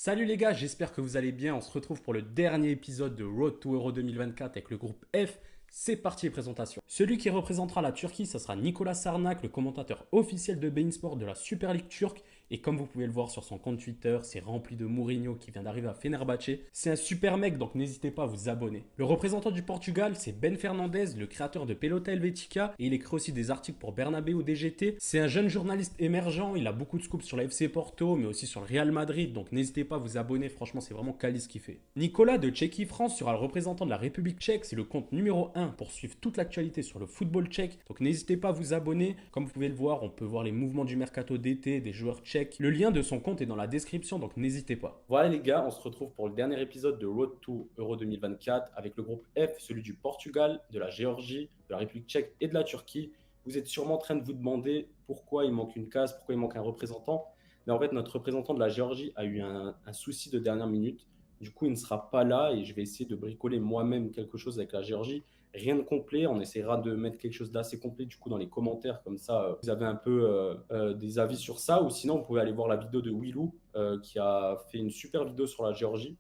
Salut les gars, j'espère que vous allez bien. On se retrouve pour le dernier épisode de Road to Euro 2024 avec le groupe F. C'est parti, présentation. Celui qui représentera la Turquie, ça sera Nicolas Sarnak, le commentateur officiel de beIN Sport de la Super League turque. Et comme vous pouvez le voir sur son compte Twitter, c'est rempli de Mourinho qui vient d'arriver à Fenerbahçe. C'est un super mec, donc n'hésitez pas à vous abonner. Le représentant du Portugal, c'est Ben Fernandez, le créateur de Pelota Helvética. Et il écrit aussi des articles pour Bernabeu ou DGT. C'est un jeune journaliste émergent, il a beaucoup de scoops sur la FC Porto, mais aussi sur le Real Madrid. Donc n'hésitez pas à vous abonner, franchement c'est vraiment quali ce qu'il fait. Nicolas de Tchéquie France sera le représentant de la République tchèque, c'est le compte numéro 1 pour suivre toute l'actualité sur le football tchèque. Donc n'hésitez pas à vous abonner. Comme vous pouvez le voir, on peut voir les mouvements du mercato d'été, des joueurs tchèques. Le lien de son compte est dans la description, donc n'hésitez pas. Voilà les gars, on se retrouve pour le dernier épisode de Road to Euro 2024 avec le groupe F, celui du Portugal, de la Géorgie, de la République tchèque et de la Turquie. Vous êtes sûrement en train de vous demander pourquoi il manque une case, pourquoi il manque un représentant. Mais en fait, notre représentant de la Géorgie a eu un souci de dernière minute. Du coup, il ne sera pas là et je vais essayer de bricoler moi-même quelque chose avec la Géorgie. Rien de complet, on essaiera de mettre quelque chose d'assez complet du coup dans les commentaires, comme ça vous avez un peu des avis sur ça, ou sinon vous pouvez aller voir la vidéo de Willou qui a fait une super vidéo sur la Géorgie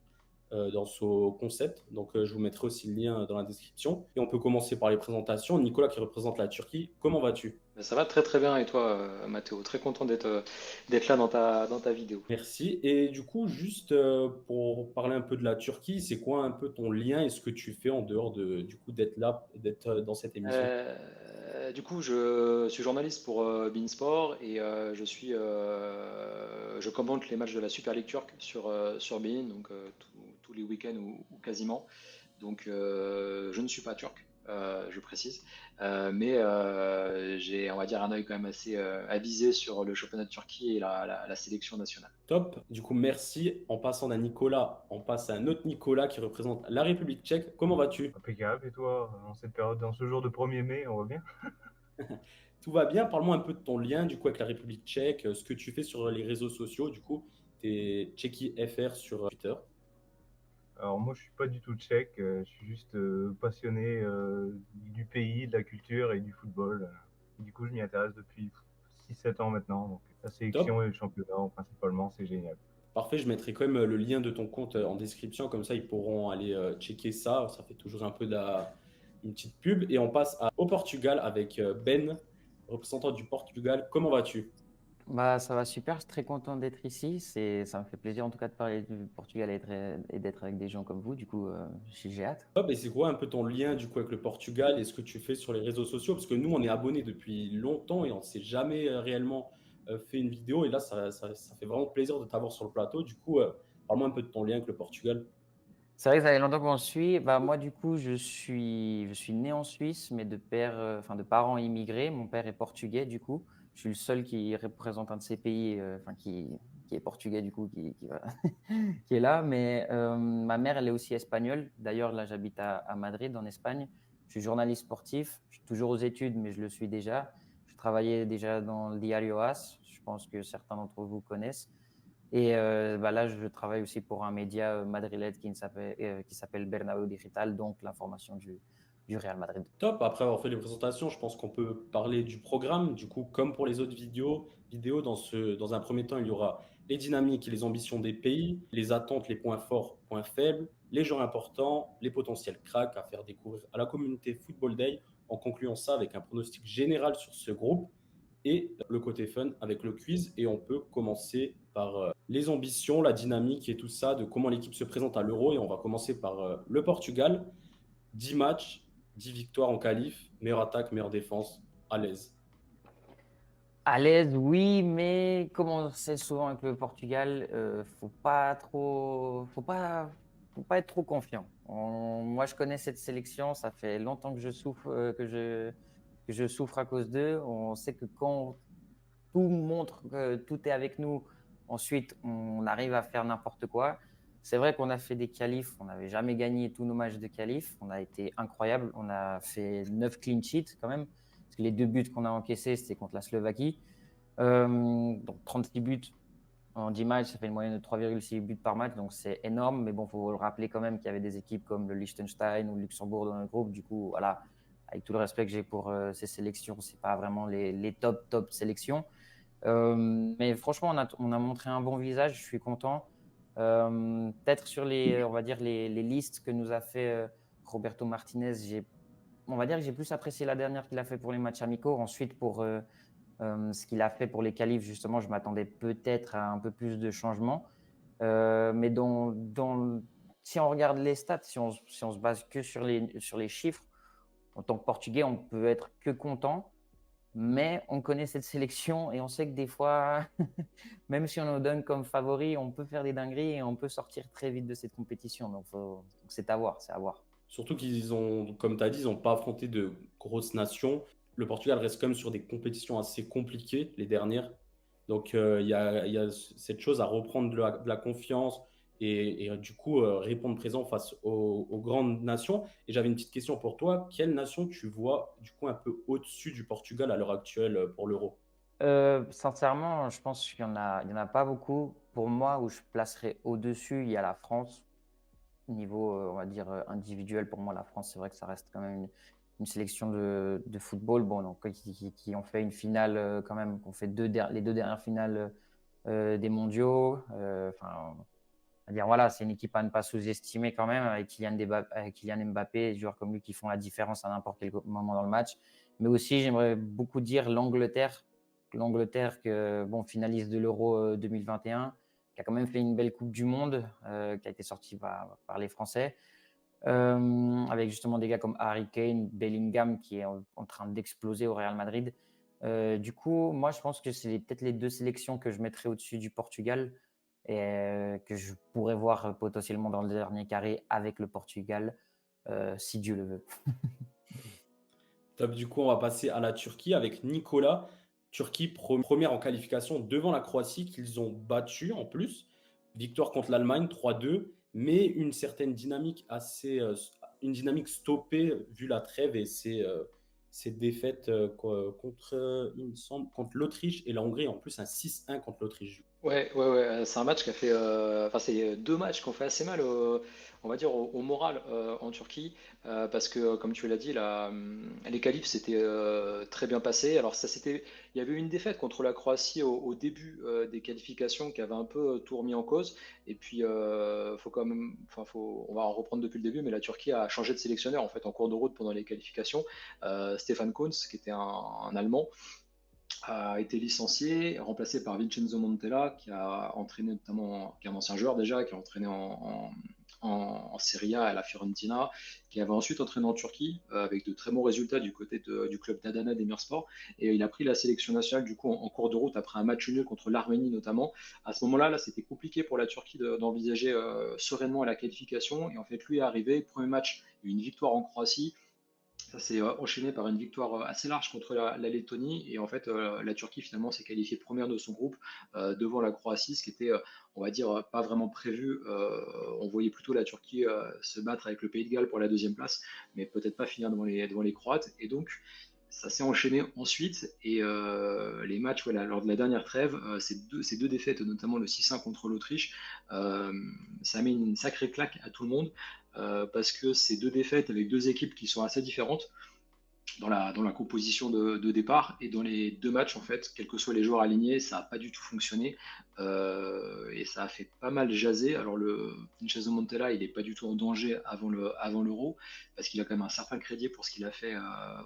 dans son concept. Donc, je vous mettrai aussi le lien dans la description. Et on peut commencer par les présentations. Nicolas qui représente la Turquie, comment vas-tu? Ben, ça va très très bien et toi, Mathéo? Très content d'être là dans ta vidéo. Merci. Et du coup, juste pour parler un peu de la Turquie, c'est quoi un peu ton lien et ce que tu fais en dehors de, du coup, d'être là, d'être dans cette émission? Du coup, je suis journaliste pour beIN Sport et je commente les matchs de la Super League turque sur beIN, donc tous les week-ends ou quasiment. Donc, je ne suis pas turc, je précise. Mais j'ai, on va dire, un œil quand même assez avisé sur le championnat de Turquie et la sélection nationale. Top. Du coup, merci. En passant d'un Nicolas, on passe à un autre Nicolas qui représente la République tchèque. Comment vas-tu? Impeccable. Et toi, dans cette période, dans ce jour de 1er mai, on va bien? Tout va bien. Parle-moi un peu de ton lien du coup avec la République tchèque, ce que tu fais sur les réseaux sociaux. Du coup, tu es Tchéquie FR sur Twitter. Alors moi, je suis pas du tout tchèque. Je suis juste passionné du pays, de la culture et du football. Du coup, je m'y intéresse depuis 6-7 ans maintenant. Donc, la sélection Top. et le championnat, principalement, c'est génial. Parfait. Je mettrai quand même le lien de ton compte en description. Comme ça, ils pourront aller checker ça. Ça fait toujours un peu une petite pub. Et on passe au Portugal avec Ben, représentant du Portugal. Comment vas-tu? Bah, ça va super, je suis très content d'être ici. Ça me fait plaisir en tout cas de parler du Portugal et d'être avec des gens comme vous. Du coup, j'ai hâte. Top. Et c'est quoi un peu ton lien du coup avec le Portugal et ce que tu fais sur les réseaux sociaux? Parce que nous, on est abonnés depuis longtemps et on ne s'est jamais réellement fait une vidéo. Et là, ça fait vraiment plaisir de t'avoir sur le plateau. Du coup, parle-moi un peu de ton lien avec le Portugal. C'est vrai que ça fait longtemps qu'on se suit. Bah, moi, du coup, je suis né en Suisse, mais enfin, de parents immigrés. Mon père est portugais, du coup. Je suis le seul qui représente un de ces pays, enfin, qui est portugais, du coup, qui est là. Mais ma mère, elle est aussi espagnole. D'ailleurs, là, j'habite à Madrid, en Espagne. Je suis journaliste sportif. Je suis toujours aux études, mais je le suis déjà. Je travaillais déjà dans le Diario AS. Je pense que certains d'entre vous connaissent. Et bah là, je travaille aussi pour un média madrilène qui s'appelle Bernabéu Digital, donc l'information du Real Madrid. Top. Après avoir fait les présentations, je pense qu'on peut parler du programme. Du coup, comme pour les autres vidéos dans un premier temps, il y aura les dynamiques et les ambitions des pays, les attentes, les points forts, points faibles, les joueurs importants, les potentiels cracks à faire découvrir à la communauté Football Day, en concluant ça avec un pronostic général sur ce groupe et le côté fun avec le quiz. Et on peut commencer par les ambitions, la dynamique et tout ça, de comment l'équipe se présente à l'Euro. Et on va commencer par le Portugal. 10 matchs, 10 victoires en qualif, meilleure attaque, meilleure défense, à l'aise. À l'aise, oui, mais comme on sait souvent avec le Portugal, faut pas être trop confiant. Moi, je connais cette sélection, ça fait longtemps que je souffre, que je souffre à cause d'eux. On sait que quand tout montre que tout est avec nous. Ensuite, on arrive à faire n'importe quoi. C'est vrai qu'on a fait des qualifs, on n'avait jamais gagné tous nos matchs de qualifs. On a été incroyable. On a fait 9 clean sheets quand même. Parce que les deux buts qu'on a encaissés, c'était contre la Slovaquie. Donc 36 buts en 10 matchs, ça fait une moyenne de 3,6 buts par match. Donc c'est énorme. Mais bon, il faut le rappeler quand même qu'il y avait des équipes comme le Liechtenstein ou le Luxembourg dans le groupe. Du coup, voilà, avec tout le respect que j'ai pour ces sélections, c'est pas vraiment les top sélections. Mais franchement, on a montré un bon visage, je suis content. Peut-être sur on va dire les listes que nous a fait Roberto Martinez, on va dire que j'ai plus apprécié la dernière qu'il a fait pour les matchs amicaux. Ensuite, pour ce qu'il a fait pour les qualifs, justement, je m'attendais peut-être à un peu plus de changements. Mais si on regarde les stats, si on se base que sur les chiffres, en tant que Portugais, on peut être que content. Mais on connaît cette sélection et on sait que des fois, même si on nous donne comme favori, on peut faire des dingueries et on peut sortir très vite de cette compétition. Donc c'est à voir, c'est à voir. Surtout qu'ils ont, comme tu as dit, ils n'ont pas affronté de grosses nations. Le Portugal reste quand même sur des compétitions assez compliquées, les dernières. Donc, il y a cette chose à reprendre de la confiance et du coup, répondre présent face aux grandes nations. Et j'avais une petite question pour toi. Quelle nation tu vois du coup un peu au-dessus du Portugal à l'heure actuelle pour l'Euro? Sincèrement, je pense qu'il y en a pas beaucoup. Pour moi, où je placerais au-dessus, il y a la France. Niveau, on va dire, individuel, pour moi, la France, c'est vrai que ça reste quand même une sélection de football. Bon, donc, qui ont fait une finale quand même, qui ont fait les deux dernières finales des mondiaux. Enfin, à dire, voilà, c'est une équipe à ne pas sous-estimer quand même, avec Kylian Mbappé, des joueurs comme lui qui font la différence à n'importe quel moment dans le match. Mais aussi, j'aimerais beaucoup dire l'Angleterre. L'Angleterre, bon, finaliste de l'Euro 2021, qui a quand même fait une belle Coupe du Monde, qui a été sortie par les Français, avec justement des gars comme Harry Kane, Bellingham, qui est en train d'exploser au Real Madrid. Du coup, moi, je pense que c'est peut-être les deux sélections que je mettrais au-dessus du Portugal et que je pourrais voir potentiellement dans le dernier carré avec le Portugal, si Dieu le veut. Top, du coup, on va passer à la Turquie avec Nicolas. Turquie première en qualification devant la Croatie qu'ils ont battu en plus. Victoire contre l'Allemagne 3-2, mais une certaine dynamique une dynamique stoppée vu la trêve et ces défaites contre, il me semble, contre l'Autriche et la Hongrie, en plus un 6-1 contre l'Autriche. Ouais, c'est un match qui a fait, enfin c'est deux matchs qui ont fait assez mal, on va dire au moral en Turquie, parce que comme tu l'as dit, les qualifs s'étaient très bien passés. Alors il y avait eu une défaite contre la Croatie au début des qualifications qui avait un peu tout remis en cause. Et puis faut quand même, enfin on va en reprendre depuis le début, mais la Turquie a changé de sélectionneur en fait en cours de route pendant les qualifications. Stefan Kuntz, qui était un Allemand, a été licencié, remplacé par Vincenzo Montella, qui a entraîné notamment, qui est un ancien joueur déjà, qui a entraîné en Serie A à la Fiorentina, qui avait ensuite entraîné en Turquie avec de très bons résultats du côté du club d'Adana Demirspor. Et il a pris la sélection nationale du coup en cours de route après un match nul contre l'Arménie notamment. À ce moment-là, c'était compliqué pour la Turquie d'envisager sereinement la qualification. Et en fait, lui est arrivé, premier match, une victoire en Croatie. Ça s'est enchaîné par une victoire assez large contre la Lettonie. Et en fait, la Turquie finalement s'est qualifiée première de son groupe devant la Croatie, ce qui était, on va dire, pas vraiment prévu. On voyait plutôt la Turquie se battre avec le Pays de Galles pour la deuxième place, mais peut-être pas finir devant les Croates. Et donc, ça s'est enchaîné ensuite. Et les matchs, voilà, lors de la dernière trêve, ces deux défaites, notamment le 6-1 contre l'Autriche, ça a mis une sacrée claque à tout le monde parce que ces deux défaites avec deux équipes qui sont assez différentes dans la composition de départ et dans les deux matchs, en fait, quels que soient les joueurs alignés, ça n'a pas du tout fonctionné et ça a fait pas mal jaser. Alors, le Vincenzo Montella, il n'est pas du tout en danger avant l'Euro parce qu'il a quand même un certain crédit pour ce qu'il a fait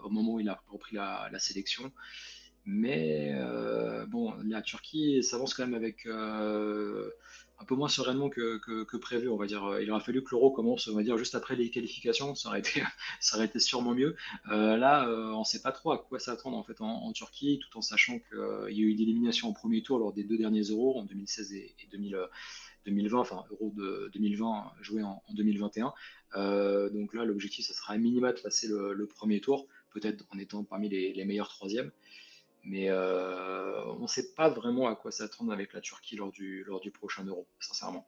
au moment où il a repris la sélection. Mais bon, la Turquie s'avance quand même avec un peu moins sereinement que prévu, on va dire. Il aurait fallu que l'Euro commence, on va dire, juste après les qualifications, ça aurait été, ça aurait été sûrement mieux. Là, on ne sait pas trop à quoi s'attendre en fait en Turquie, tout en sachant qu'il y a eu l'élimination au premier tour lors des deux derniers Euros, en 2016 et 2020, enfin Euro de 2020 joué en 2021. Donc là, l'objectif, ça sera à minima de passer le premier tour, peut-être en étant parmi les meilleurs troisièmes. Mais on ne sait pas vraiment à quoi s'attendre avec la Turquie lors du prochain Euro, sincèrement.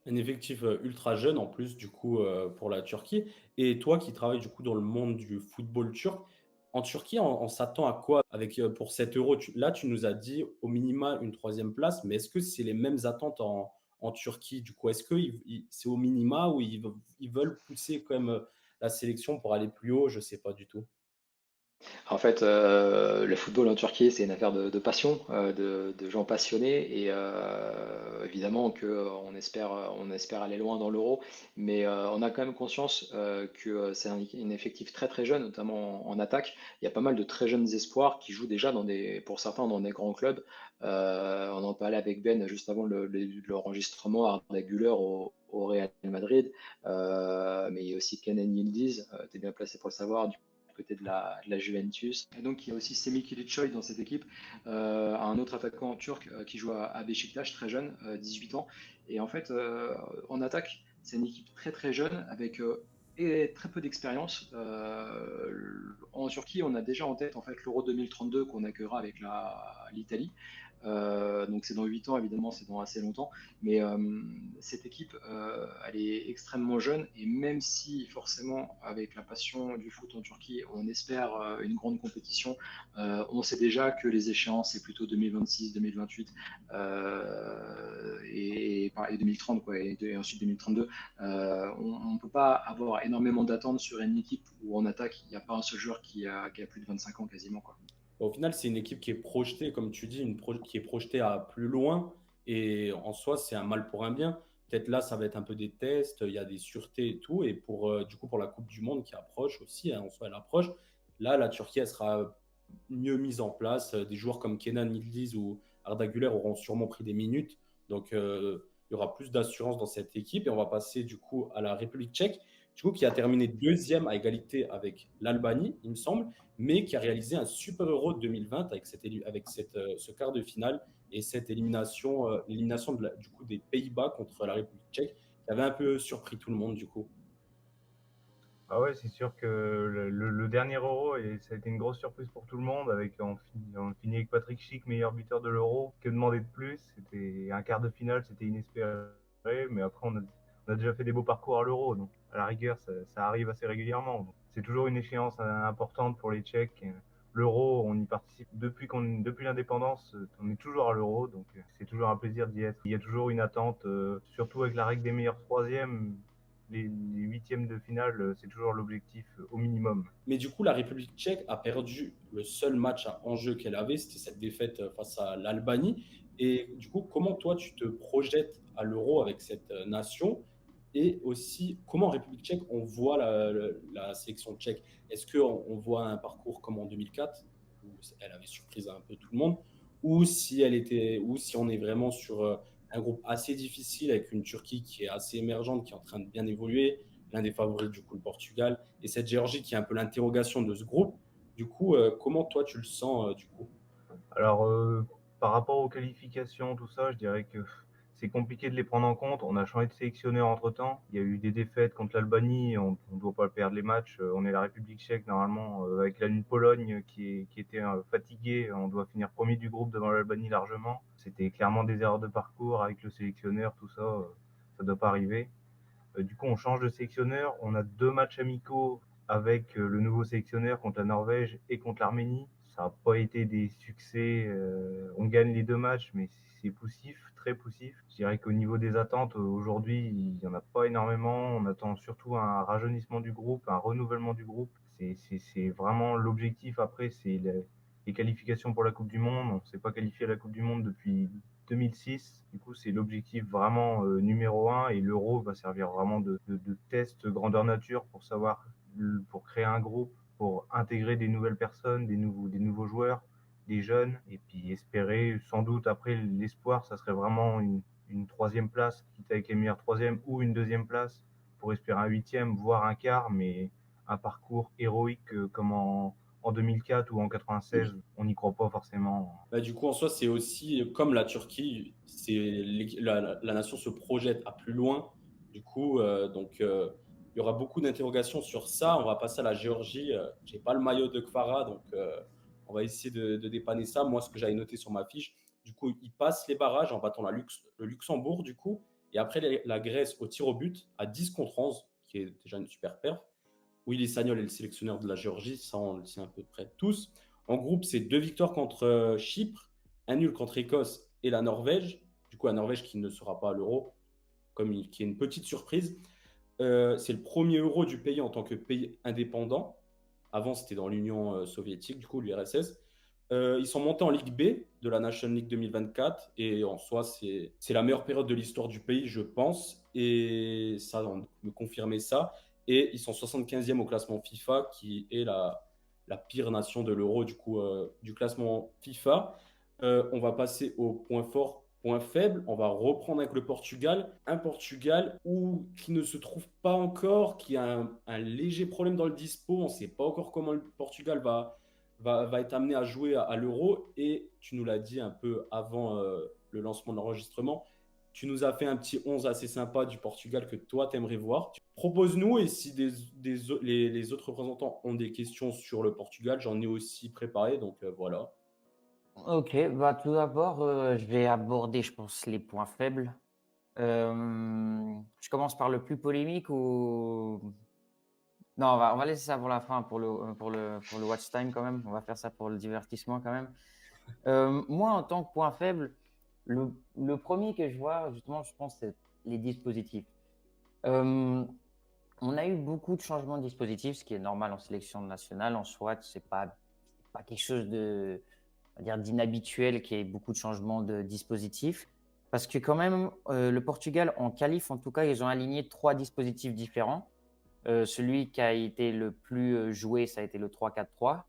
Un effectif ultra jeune en plus du coup pour la Turquie. Et toi qui travailles du coup dans le monde du football turc, en Turquie, on s'attend à quoi avec pour cet euro? Là, tu nous as dit au minima une troisième place, mais est-ce que c'est les mêmes attentes en Turquie du coup? Est-ce que c'est au minima ou ils veulent pousser quand même la sélection pour aller plus haut? Je sais pas du tout. En fait, le football en Turquie, c'est une affaire de passion, de gens passionnés. Et évidemment on espère aller loin dans l'Euro. Mais on a quand même conscience que c'est un effectif très très jeune, notamment en attaque. Il y a pas mal de très jeunes espoirs qui jouent déjà pour certains dans des grands clubs. On en parlait avec Ben juste avant le début de l'enregistrement, Arda Güler au Real Madrid. Mais il y a aussi Kenan Yildiz, tu es bien placé pour le savoir, côté de la Juventus. Et donc il y a aussi Semih Kılıçsoy dans cette équipe, un autre attaquant turc qui joue à Beşiktaş, très jeune, 18 ans. Et en fait, en attaque, c'est une équipe très très jeune avec et très peu d'expérience. En Turquie, on a déjà en tête en fait l'Euro 2032 qu'on accueillera avec l'Italie. Donc c'est dans 8 ans, évidemment, c'est dans assez longtemps. Mais cette équipe, elle est extrêmement jeune. Et même si forcément, avec la passion du foot en Turquie, on espère une grande compétition, on sait déjà que les échéances, c'est plutôt 2026, 2028 et 2030, quoi, et ensuite 2032. On ne peut pas avoir énormément d'attentes sur une équipe où en attaque, il n'y a pas un seul joueur qui a plus de 25 ans quasiment, quoi. Au final, c'est une équipe qui est projetée, comme tu dis, qui est projetée à plus loin. Et en soi, c'est un mal pour un bien. Peut-être là, ça va être un peu des tests, il y a des sûretés et tout. Et du coup, pour la Coupe du Monde qui approche aussi, hein, en soi, elle approche. Là, la Turquie, elle sera mieux mise en place. Des joueurs comme Kenan Yildiz ou Arda Güler auront sûrement pris des minutes. Donc, il y aura plus d'assurance dans cette équipe. Et on va passer du coup à la République tchèque, du coup, qui a terminé deuxième à égalité avec l'Albanie, il me semble, mais qui a réalisé un Super Euro 2020 ce quart de finale et cette l'élimination du coup, des Pays-Bas contre la République tchèque, qui avait un peu surpris tout le monde du coup. Ah ouais, c'est sûr que le dernier Euro, ça a été une grosse surprise pour tout le monde. On finit avec Patrick Schick, meilleur buteur de l'Euro. Que demander de plus? C'était un quart de finale, c'était inespéré. Mais après, on a déjà fait des beaux parcours à l'Euro. Donc, à la rigueur, ça arrive assez régulièrement. Donc, c'est toujours une échéance importante pour les Tchèques. L'Euro, on y participe depuis l'indépendance. On est toujours à l'Euro. Donc, c'est toujours un plaisir d'y être. Il y a toujours une attente, surtout avec la règle des meilleurs troisièmes. Les huitièmes de finale, c'est toujours l'objectif au minimum. Mais du coup, la République tchèque a perdu le seul match à enjeu qu'elle avait, c'était cette défaite face à l'Albanie. Et du coup, comment toi, tu te projettes à l'Euro avec cette nation? Et aussi, comment en République tchèque, on voit la sélection tchèque? Est-ce qu'on voit un parcours comme en 2004, où elle avait surpris un peu tout le monde, ou si on est vraiment sur un groupe assez difficile avec une Turquie qui est assez émergente, qui est en train de bien évoluer, l'un des favoris du coup le Portugal, et cette Géorgie qui est un peu l'interrogation de ce groupe. Du coup, comment toi tu le sens du coup? Alors, par rapport aux qualifications, tout ça, je dirais que c'est compliqué de les prendre en compte. On a changé de sélectionneur entre-temps. Il y a eu des défaites contre l'Albanie, on ne doit pas perdre les matchs. On est la République tchèque, normalement, avec la Pologne qui était fatiguée. On doit finir premier du groupe devant l'Albanie largement. C'était clairement des erreurs de parcours avec le sélectionneur, tout ça, ça ne doit pas arriver. Du coup, on change de sélectionneur. On a 2 matchs amicaux avec le nouveau sélectionneur contre la Norvège et contre l'Arménie. Ça n'a pas été des succès. On gagne les 2 matchs, mais c'est poussif, très poussif. Je dirais qu'au niveau des attentes, aujourd'hui, il n'y en a pas énormément. On attend surtout un rajeunissement du groupe, un renouvellement du groupe. C'est vraiment l'objectif. Après, c'est les qualifications pour la Coupe du Monde. On ne s'est pas qualifié à la Coupe du Monde depuis 2006. Du coup, c'est l'objectif vraiment numéro un et l'Euro va servir vraiment de test grandeur nature pour savoir, pour créer un groupe, pour intégrer des nouvelles personnes, des nouveaux joueurs, des jeunes et puis espérer sans doute après l'espoir, ça serait vraiment une troisième place, quitte avec les meilleurs troisièmes ou une deuxième place pour espérer un huitième, voire un quart, mais un parcours héroïque comme en 2004 ou en 96, on n'y croit pas forcément. Bah, du coup, en soi, c'est aussi comme la Turquie, la nation se projette à plus loin. Du coup, il y aura beaucoup d'interrogations sur ça. On va passer à la Géorgie. J'ai pas le maillot de Kvara, donc on va essayer de dépanner ça. Moi, ce que j'avais noté sur ma fiche, du coup, ils passent les barrages en battant le Luxembourg, du coup, et après la Grèce au tir au but à 10 contre 11, qui est déjà une super perf. Willy Sagnol est le sélectionneur de la Géorgie, ça on le sait à peu près tous. En groupe, c'est 2 victoires contre Chypre, un nul contre Écosse et la Norvège. Du coup, la Norvège qui ne sera pas à l'Euro, qui est une petite surprise. C'est le premier Euro du pays en tant que pays indépendant, Avant, c'était dans l'Union soviétique, du coup, l'URSS. Ils sont montés en Ligue B de la National League 2024 et en soi, c'est la meilleure période de l'histoire du pays, je pense. Et ça, on me confirmait ça. Et ils sont 75e au classement FIFA, qui est la pire nation de l'Euro, du coup, du classement FIFA. On va passer au point fort, point faible. On va reprendre avec le Portugal. Un Portugal qui ne se trouve pas encore, qui a un léger problème dans le dispo. On ne sait pas encore comment le Portugal va être amené à jouer à l'Euro. Et tu nous l'as dit un peu avant le lancement de l'enregistrement. Tu nous as fait un petit 11 assez sympa du Portugal que toi, tu aimerais voir. Propose-nous, et si les autres représentants ont des questions sur le Portugal, j'en ai aussi préparé, donc voilà. Ok, bah tout d'abord, je vais aborder, je pense, les points faibles. Je commence par le plus polémique ou... Non, on va laisser ça pour la fin, pour le watch time quand même. On va faire ça pour le divertissement quand même. Moi, en tant que point faible, le premier que je vois, justement, je pense, c'est les dispositifs. Euh, on a eu beaucoup de changements de dispositifs, ce qui est normal en sélection nationale. En soi, c'est pas quelque chose de, on va dire, d'inhabituel qu'il y ait beaucoup de changements de dispositifs. Parce que quand même, le Portugal, en qualif, en tout cas, ils ont aligné 3 dispositifs différents. Celui qui a été le plus joué, ça a été le 3-4-3.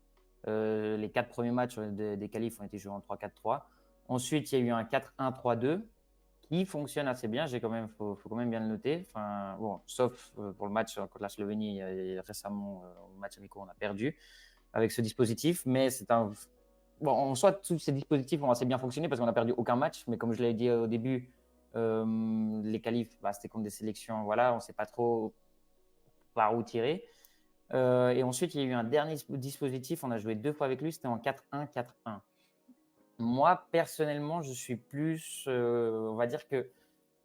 Les 4 premiers matchs des qualifs ont été joués en 3-4-3. Ensuite, il y a eu un 4-1-3-2 qui fonctionne assez bien. Faut quand même bien le noter. Enfin, bon, sauf pour le match contre la Slovénie récemment, au match amical, on a perdu avec ce dispositif. Mais bon, en soi, tous ces dispositifs ont assez bien fonctionné parce qu'on n'a perdu aucun match. Mais comme je l'ai dit au début, les qualifs, bah, c'était contre des sélections. Voilà, on ne sait pas trop par où tirer. Et ensuite, il y a eu un dernier dispositif. On a joué 2 fois avec lui. C'était en 4-1-4-1. Moi, personnellement, je suis plus, on va dire que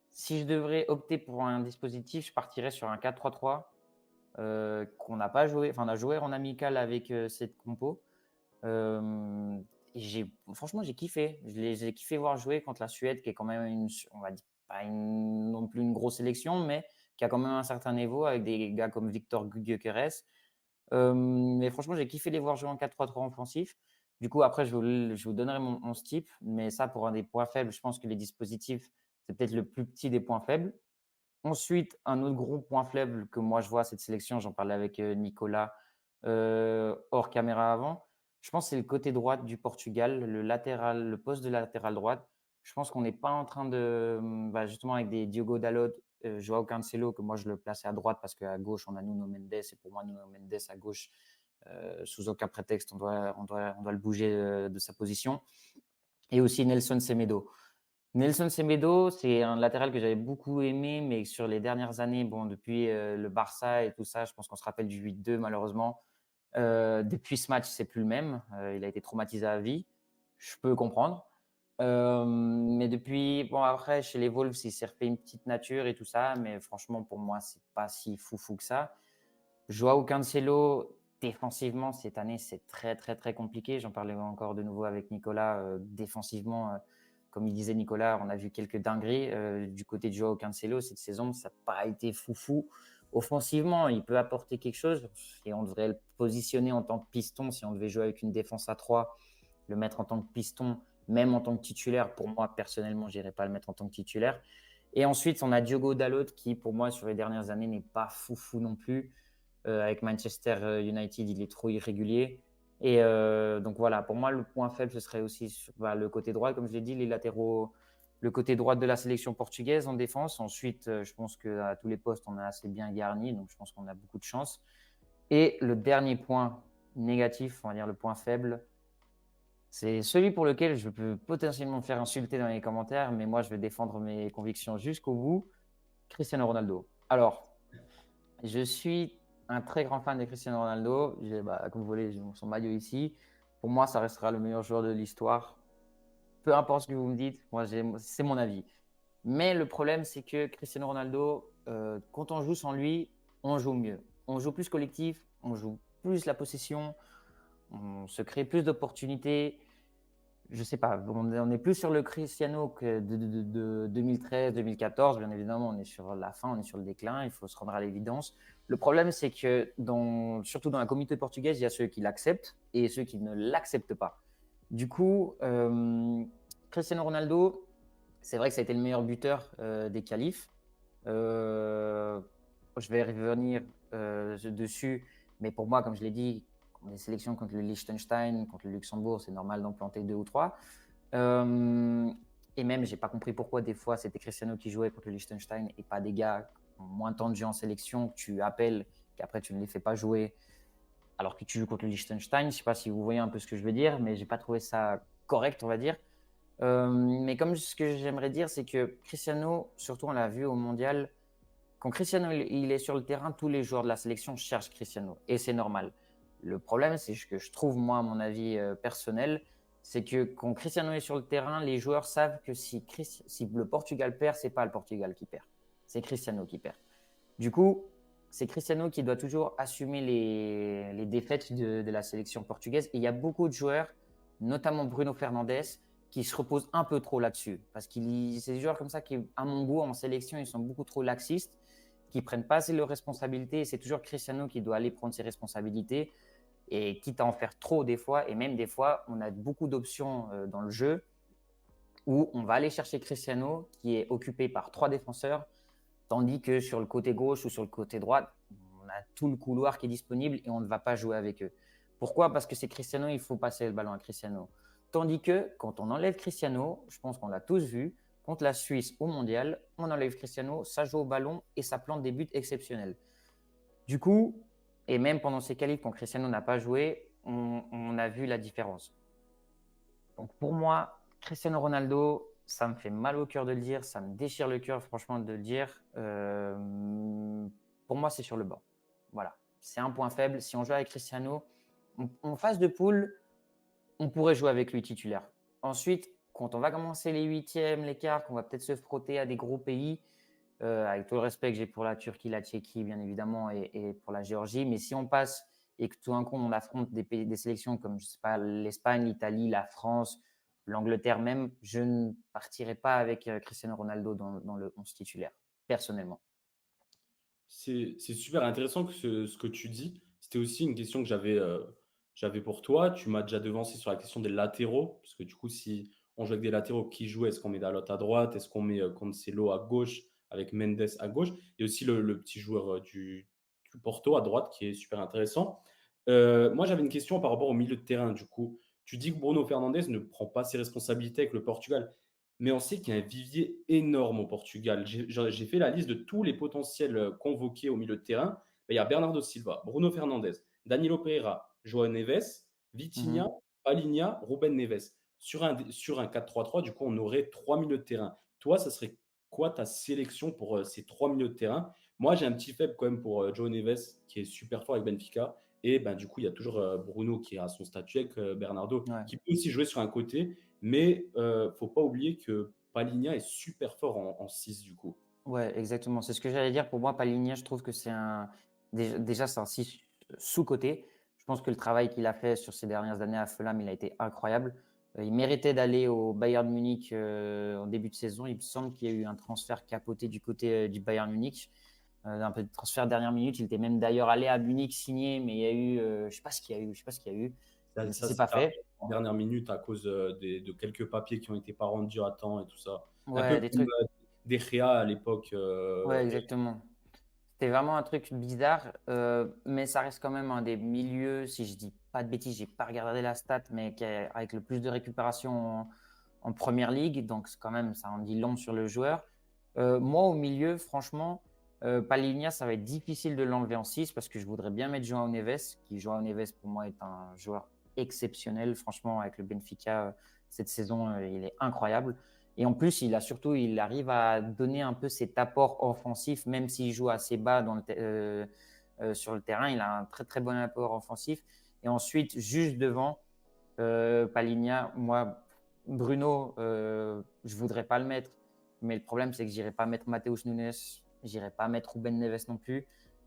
si je devrais opter pour un dispositif, je partirais sur un 4-3-3 qu'on n'a pas joué. Enfin, on a joué en amical avec cette compo. Franchement, j'ai kiffé. J'ai kiffé voir jouer contre la Suède, qui est quand même on va dire, pas non plus une grosse sélection, mais qui a quand même un certain niveau avec des gars comme Victor Gyökeres. Mais franchement, j'ai kiffé les voir jouer en 4-3-3 offensif. Du coup, après, je vous donnerai mon 11 type. Mais ça, pour un des points faibles, je pense que les dispositifs, c'est peut-être le plus petit des points faibles. Ensuite, un autre gros point faible que moi, je vois à cette sélection, j'en parlais avec Nicolas hors caméra avant. Je pense que c'est le côté droit du Portugal, le poste de latéral droite. Je pense qu'on n'est pas en train de, justement, avec des Diogo Dalot, Joao Cancelo, que moi je le plaçais à droite parce qu'à gauche on a Nuno Mendes et pour moi Nuno Mendes à gauche, sous aucun prétexte, on doit le bouger de sa position. Et aussi Nelson Semedo. Nelson Semedo, c'est un latéral que j'avais beaucoup aimé, mais sur les dernières années, bon, depuis le Barça et tout ça, je pense qu'on se rappelle du 8-2 malheureusement. Depuis ce match, c'est plus le même. Il a été traumatisé à vie. Je peux comprendre. Mais depuis, bon, après, chez les Wolves, il s'est refait une petite nature et tout ça. Mais franchement, pour moi, c'est pas si foufou que ça. Joao Cancelo, défensivement, cette année, c'est très, très, très compliqué. J'en parlais encore de nouveau avec Nicolas. Défensivement, comme il disait Nicolas, on a vu quelques dingueries du côté de Joao Cancelo cette saison. Ça n'a pas été foufou. Offensivement, il peut apporter quelque chose et on devrait le positionner en tant que piston. Si on devait jouer avec une défense à 3, le mettre en tant que piston, même en tant que titulaire. Pour moi, personnellement, je n'irais pas le mettre en tant que titulaire. Et ensuite, on a Diogo Dalot qui, pour moi, sur les dernières années, n'est pas foufou non plus. Avec Manchester United, il est trop irrégulier. Et donc voilà, pour moi, le point faible, ce serait aussi sur, le côté droit. Comme je l'ai dit, les latéraux, le côté droit de la sélection portugaise en défense. Ensuite, je pense qu'à tous les postes, on est assez bien garni. Donc, je pense qu'on a beaucoup de chance. Et le dernier point négatif, on va dire le point faible, c'est celui pour lequel je peux potentiellement me faire insulter dans les commentaires, mais moi, je vais défendre mes convictions jusqu'au bout. Cristiano Ronaldo. Alors, je suis un très grand fan de Cristiano Ronaldo. Comme vous voyez, j'ai son maillot ici. Pour moi, ça restera le meilleur joueur de l'histoire. Peu importe ce que vous me dites, moi, c'est mon avis. Mais le problème, c'est que Cristiano Ronaldo, quand on joue sans lui, on joue mieux. On joue plus collectif, on joue plus la possession, on se crée plus d'opportunités. je sais pas, on est plus sur le Cristiano que de 2013-2014. Bien évidemment, on est sur la fin, on est sur le déclin, il faut se rendre à l'évidence. Le problème, c'est que surtout dans la communauté portugaise, il y a ceux qui l'acceptent et ceux qui ne l'acceptent pas. Du coup, Cristiano Ronaldo, c'est vrai que ça a été le meilleur buteur des qualifs. Je vais revenir dessus, mais pour moi, comme je l'ai dit, les sélections contre le Liechtenstein, contre le Luxembourg, c'est normal d'en planter 2 ou 3. Et même, j'ai pas compris pourquoi des fois c'était Cristiano qui jouait contre le Liechtenstein et pas des gars qui ont moins de temps de jeu en sélection que tu appelles, qu'après tu ne les fais pas jouer alors que tu joues contre le Liechtenstein. Je sais pas si vous voyez un peu ce que je veux dire, mais j'ai pas trouvé ça correct, on va dire. Mais comme ce que j'aimerais dire, c'est que Cristiano, surtout on l'a vu au mondial, quand Cristiano il est sur le terrain, tous les joueurs de la sélection cherchent Cristiano et c'est normal. Le problème, c'est ce que je trouve, moi, à mon avis personnel, c'est que quand Cristiano est sur le terrain, les joueurs savent que si le Portugal perd, c'est pas le Portugal qui perd, c'est Cristiano qui perd. Du coup, c'est Cristiano qui doit toujours assumer les défaites de la sélection portugaise. Et il y a beaucoup de joueurs, notamment Bruno Fernandes, qui se reposent un peu trop là-dessus. Parce que c'est des joueurs comme ça qui, à mon goût, en sélection, ils sont beaucoup trop laxistes, qui prennent pas assez leurs responsabilités. Et c'est toujours Cristiano qui doit aller prendre ses responsabilités. Et quitte à en faire trop des fois, et même des fois, on a beaucoup d'options dans le jeu où on va aller chercher Cristiano qui est occupé par 3 défenseurs, tandis que sur le côté gauche ou sur le côté droit, on a tout le couloir qui est disponible et on ne va pas jouer avec eux. Pourquoi? Parce que c'est Cristiano, il faut passer le ballon à Cristiano. Tandis que quand on enlève Cristiano, je pense qu'on l'a tous vu, contre la Suisse au mondial, on enlève Cristiano, ça joue au ballon et ça plante des buts exceptionnels. Du coup, et même pendant ces qualifs, quand Cristiano n'a pas joué, on a vu la différence. Donc pour moi, Cristiano Ronaldo, ça me fait mal au cœur de le dire, ça me déchire le cœur franchement de le dire. Pour moi, c'est sur le banc. Voilà, c'est un point faible. Si on joue avec Cristiano, en phase de poule, on pourrait jouer avec lui titulaire. Ensuite, quand on va commencer les huitièmes, les quarts, qu'on va peut-être se frotter à des gros pays, avec tout le respect que j'ai pour la Turquie, la Tchéquie, bien évidemment, et pour la Géorgie. Mais si on passe et que tout d'un coup, on affronte des sélections comme, je sais pas, l'Espagne, l'Italie, la France, l'Angleterre même, je ne partirai pas avec Cristiano Ronaldo dans le 11 titulaire, personnellement. C'est super intéressant que ce que tu dis. C'était aussi une question que j'avais pour toi. Tu m'as déjà devancé sur la question des latéraux, parce que du coup, si on joue avec des latéraux, qui joue? Est-ce qu'on met Dalot à droite? Est-ce qu'on met Cancelo à gauche avec Mendes à gauche? Et aussi le petit joueur du Porto à droite qui est super intéressant. Moi, j'avais une question par rapport au milieu de terrain. Du coup, tu dis que Bruno Fernandes ne prend pas ses responsabilités avec le Portugal. Mais on sait qu'il y a un vivier énorme au Portugal. J'ai fait la liste de tous les potentiels convoqués au milieu de terrain. Il y a Bernardo Silva, Bruno Fernandes, Danilo Pereira, João Neves, Vitinha, Mhm. Palhinha, Ruben Neves. Sur un 4-3-3, du coup, on aurait 3 milieux de terrain. Toi, ça serait quoi ta sélection pour ces 3 milieux de terrain? Moi, j'ai un petit faible quand même pour João Neves, qui est super fort avec Benfica. Et ben, du coup, il y a toujours Bruno qui a son statut avec Bernardo, Ouais. qui peut aussi jouer sur un côté. Mais faut pas oublier que Palhinha est super fort en 6 du coup. Ouais, exactement. C'est ce que j'allais dire. Pour moi, Palhinha, je trouve que déjà, c'est un 6 sous-coté. Je pense que le travail qu'il a fait sur ces dernières années à Fulham, il a été incroyable. Il méritait d'aller au Bayern Munich en début de saison. Il me semble qu'il y a eu un transfert capoté du côté du Bayern Munich. Un peu de transfert dernière minute. Il était même d'ailleurs allé à Munich signer, mais il y a eu, je sais pas ce qu'il y a eu, je sais pas ce qu'il y a eu. Ça, Mais ça ça s'est c'est pas fait. en dernière minute à cause de quelques papiers qui ont été pas rendus à temps et tout ça. Un peu Ouais, des comme trucs. De Gea à l'époque. Ouais, exactement. C'était vraiment un truc bizarre, mais ça reste quand même un des milieux, si je dis pas de bêtises, j'ai pas regardé la stat, mais avec le plus de récupération en première ligue, donc c'est quand même, ça en dit long sur le joueur. Moi, au milieu, franchement, Palhinha, ça va être difficile de l'enlever en 6 parce que je voudrais bien mettre João Neves, qui João Neves pour moi est un joueur exceptionnel. Franchement, avec le Benfica cette saison, il est incroyable. Et en plus, il arrive à donner un peu cet apport offensif, même s'il joue assez bas sur le terrain. Il a un très très bon apport offensif. Et ensuite, juste devant, Palhinha, moi, Bruno, je voudrais pas le mettre, mais le problème c'est que j'irai pas mettre Mateus Nunes, j'irai pas mettre Ruben Neves non plus.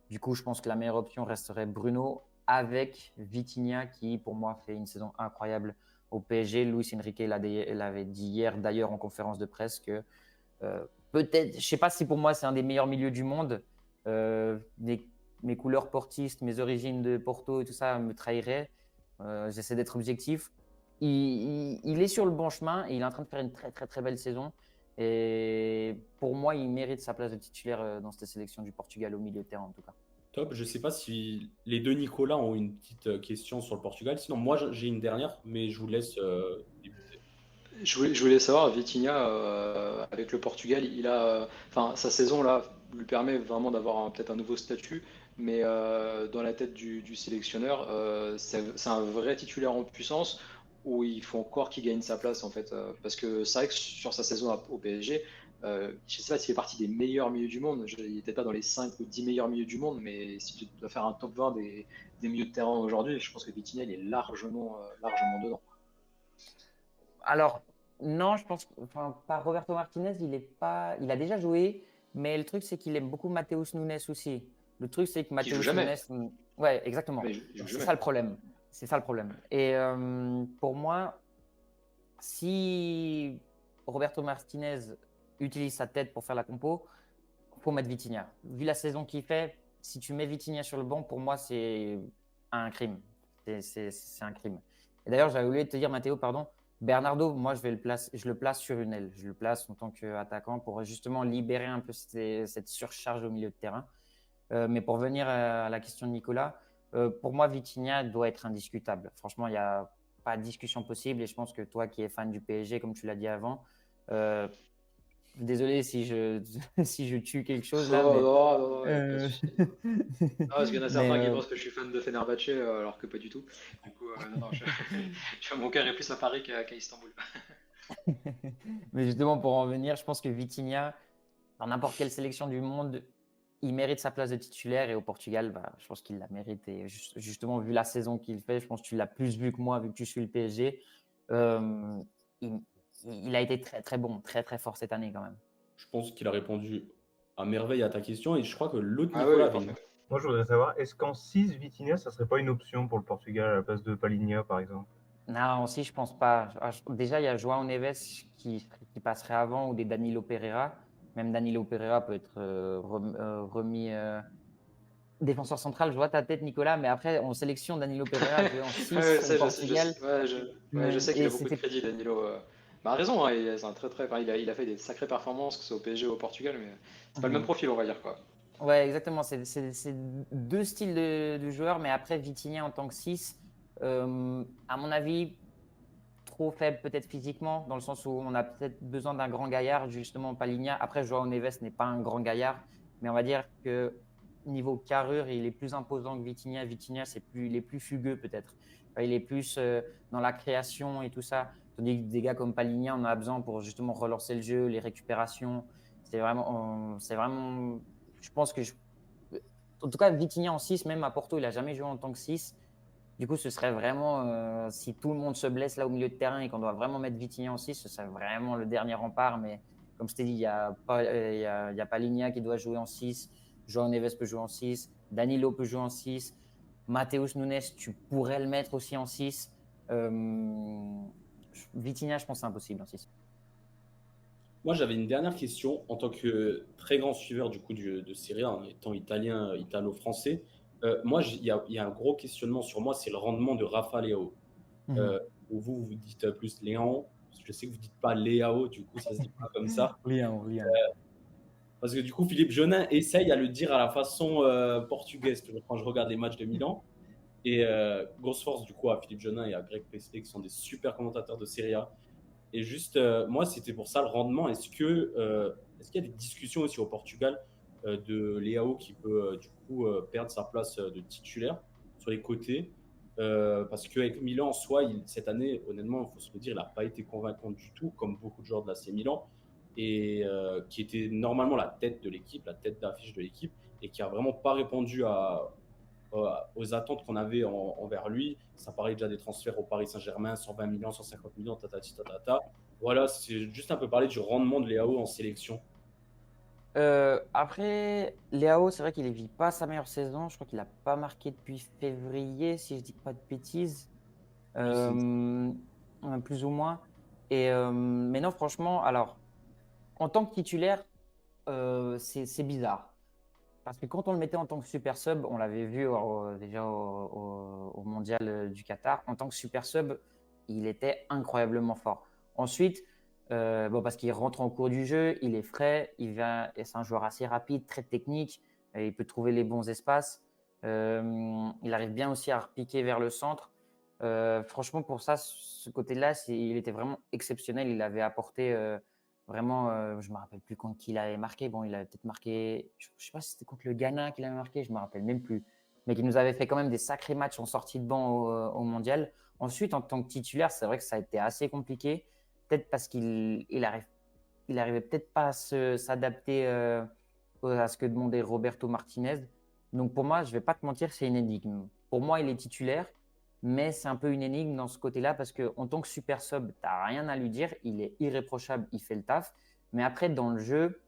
Du coup, je pense que la meilleure option resterait Bruno avec Vitinha qui, pour moi, fait une saison incroyable au PSG. Luis Enrique l'avait dit hier, d'ailleurs, en conférence de presse, que peut-être, je ne sais pas si pour moi, c'est un des meilleurs milieux du monde. Mes couleurs portistes, mes origines de Porto et tout ça me trahiraient. J'essaie d'être objectif. Il est sur le bon chemin et il est en train de faire une très, très, très belle saison. Et pour moi, il mérite sa place de titulaire dans cette sélection du Portugal au milieu de terrain, en tout cas. Top. Je ne sais pas si les deux Nicolas ont une petite question sur le Portugal. Sinon, moi, j'ai une dernière, mais je vous laisse débuter. Je voulais savoir, Vitinha, avec le Portugal, enfin, sa saison là lui permet vraiment d'avoir peut-être un nouveau statut, mais dans la tête du sélectionneur, c'est un vrai titulaire en puissance où il faut encore qu'il gagne sa place en fait, parce que c'est vrai que sur sa saison au PSG, je sais pas s'il fait partie des meilleurs milieux du monde, il n'était pas dans les 5 ou 10 meilleurs milieux du monde, mais si tu dois faire un top 20 des milieux de terrain aujourd'hui, je pense que Vitinha il est largement dedans. Alors, non, je pense, enfin, pas Roberto Martinez, il a déjà joué, mais le truc, c'est qu'il aime beaucoup Mateus Nunes aussi. Le truc, c'est que Qui joue Mateus jamais, Nunes, ouais, exactement. mais il joue C'est jamais. ça le problème. C'est ça le problème. Et pour moi, si Roberto Martinez utilise sa tête pour faire la compo, faut mettre Vitinha. Vu la saison qu'il fait, si tu mets Vitinha sur le banc, pour moi, c'est un crime. C'est un crime. Et d'ailleurs, j'avais oublié de te dire, Mathéo, pardon, Bernardo, moi, je le place sur une aile. Je le place en tant qu'attaquant pour justement libérer un peu cette surcharge au milieu de terrain. Mais pour venir à la question de Nicolas, pour moi, Vitinha doit être indiscutable. Franchement, il n'y a pas de discussion possible. Et je pense que toi qui es fan du PSG, comme tu l'as dit avant, désolé si je, si je tue quelque chose là, Oh mais, non, non, non, y a pas de euh, souci. Ah, parce qu'il y en a mais, certains qui pensent que je suis fan de Fenerbahçe, alors que pas du tout. Du coup, non, non, mon cœur est plus à Paris qu'à Istanbul. mais justement, pour en venir, je pense que Vitinha, dans n'importe quelle sélection du monde, il mérite sa place de titulaire. Et au Portugal, bah, je pense qu'il la mérite. Et justement, vu la saison qu'il fait, je pense que tu l'as plus vu que moi, vu que tu suis le PSG. Euh, il, il a été très, très bon, très, très fort cette année quand même. Je pense qu'il a répondu à merveille à ta question et je crois que l'autre Ah oui, Nicolas avait une. parfait. Moi, je voudrais savoir, est-ce qu'en 6, Vitinha, ça serait pas une option pour le Portugal à la place de Palhinha, par exemple? Non, aussi, je pense pas. Déjà, il y a João Neves qui passerait avant ou des Danilo Pereira. Même Danilo Pereira peut être remis défenseur central. Je vois ta tête, Nicolas, mais après, en sélection, Danilo Pereira jouait en 6 Ouais, au ça, Portugal. ouais, je sais qu'il Et a beaucoup de c'était. crédit, Danilo. Bah, a raison, hein, c'est un très, très, enfin, il a fait des sacrées performances, que ce soit au PSG ou au Portugal, mais c'est pas le même Mhm. profil, on va dire, quoi. Ouais, exactement. C'est deux styles de joueurs, mais après, Vitinha en tant que 6, à mon avis, trop faible peut-être physiquement, dans le sens où on a peut-être besoin d'un grand gaillard, justement Palhinha. Après, João Neves n'est pas un grand gaillard, mais on va dire que niveau carrure, il est plus imposant que Vitinha. Vitinha, il est plus fugueux peut-être. Enfin, il est plus dans la création et tout ça. Tandis que des gars comme Palhinha, on en a besoin pour justement relancer le jeu, les récupérations. C'est vraiment, je pense que en tout cas, Vitinha en 6, même à Porto, il n'a jamais joué en tant que 6. Du coup, ce serait vraiment, si tout le monde se blesse là au milieu de terrain et qu'on doit vraiment mettre Vitinha en 6, ce serait vraiment le dernier rempart. Mais comme je t'ai dit, il y a Palhinha qui doit jouer en 6, João Neves peut jouer en 6, Danilo peut jouer en 6, Mateus Nunes, tu pourrais le mettre aussi en 6. Vitinha, je pense que c'est impossible en 6. Moi, j'avais une dernière question en tant que très grand suiveur du coup de Serie A, en étant italien, italo-français. Moi, il y a un gros questionnement sur moi, c'est le rendement de Rafa Leao. Où vous dites plus Léao, parce que je sais que vous dites pas Léao, du coup, ça se dit pas comme ça. Lyon. Parce que du coup, Philippe Jonin essaye à le dire à la façon portugaise quand je regarde les matchs de Milan. Et grosse force du coup à Philippe Jonin et à Greg Pesté qui sont des super commentateurs de Serie A. Et juste, moi, c'était pour ça le rendement. Est-ce qu'il y a des discussions aussi au Portugal de Léao qui peut du coup perdre sa place de titulaire sur les côtés parce qu'avec Milan en soi, cette année, honnêtement, il faut se le dire, il n'a pas été convaincant du tout, comme beaucoup de joueurs de l'AC Milan, et qui était normalement la tête de l'équipe, la tête d'affiche de l'équipe, et qui n'a vraiment pas répondu aux attentes qu'on avait envers lui. Ça parlait déjà des transferts au Paris Saint-Germain, 120 millions, 150 millions, tatati tatata. Voilà, c'est juste un peu parler du rendement de Léao en sélection. Après, Léao, c'est vrai qu'il ne vit pas sa meilleure saison. Je crois qu'il n'a pas marqué depuis février, si je ne dis pas de bêtises. Oui, Euh, plus ou moins. Mais non, franchement, alors, en tant que titulaire, c'est bizarre. Parce que quand on le mettait en tant que super sub, on l'avait vu déjà au mondial du Qatar, en tant que super sub, il était incroyablement fort. Ensuite, bon, parce qu'il rentre en cours du jeu, il est frais, et c'est un joueur assez rapide, très technique, et il peut trouver les bons espaces. Il arrive bien aussi à repiquer vers le centre. Franchement, pour ça, ce côté-là, il était vraiment exceptionnel. Il avait apporté vraiment, je ne me rappelle plus contre qui il avait marqué. Bon, il avait peut-être marqué, je ne sais pas si c'était contre le Ghana qu'il avait marqué, je ne me rappelle même plus. Mais qui nous avait fait quand même des sacrés matchs en sortie de banc au mondial. Ensuite, en tant que titulaire, c'est vrai que ça a été assez compliqué. Peut-être parce qu'il arrivait peut-être pas à s'adapter à ce que demandait Roberto Martinez. Donc pour moi, je ne vais pas te mentir, c'est une énigme. Pour moi, il est titulaire, mais c'est un peu une énigme dans ce côté-là parce qu'en tant que super sub, tu n'as rien à lui dire. Il est irréprochable, il fait le taf. Mais après, dans le jeu,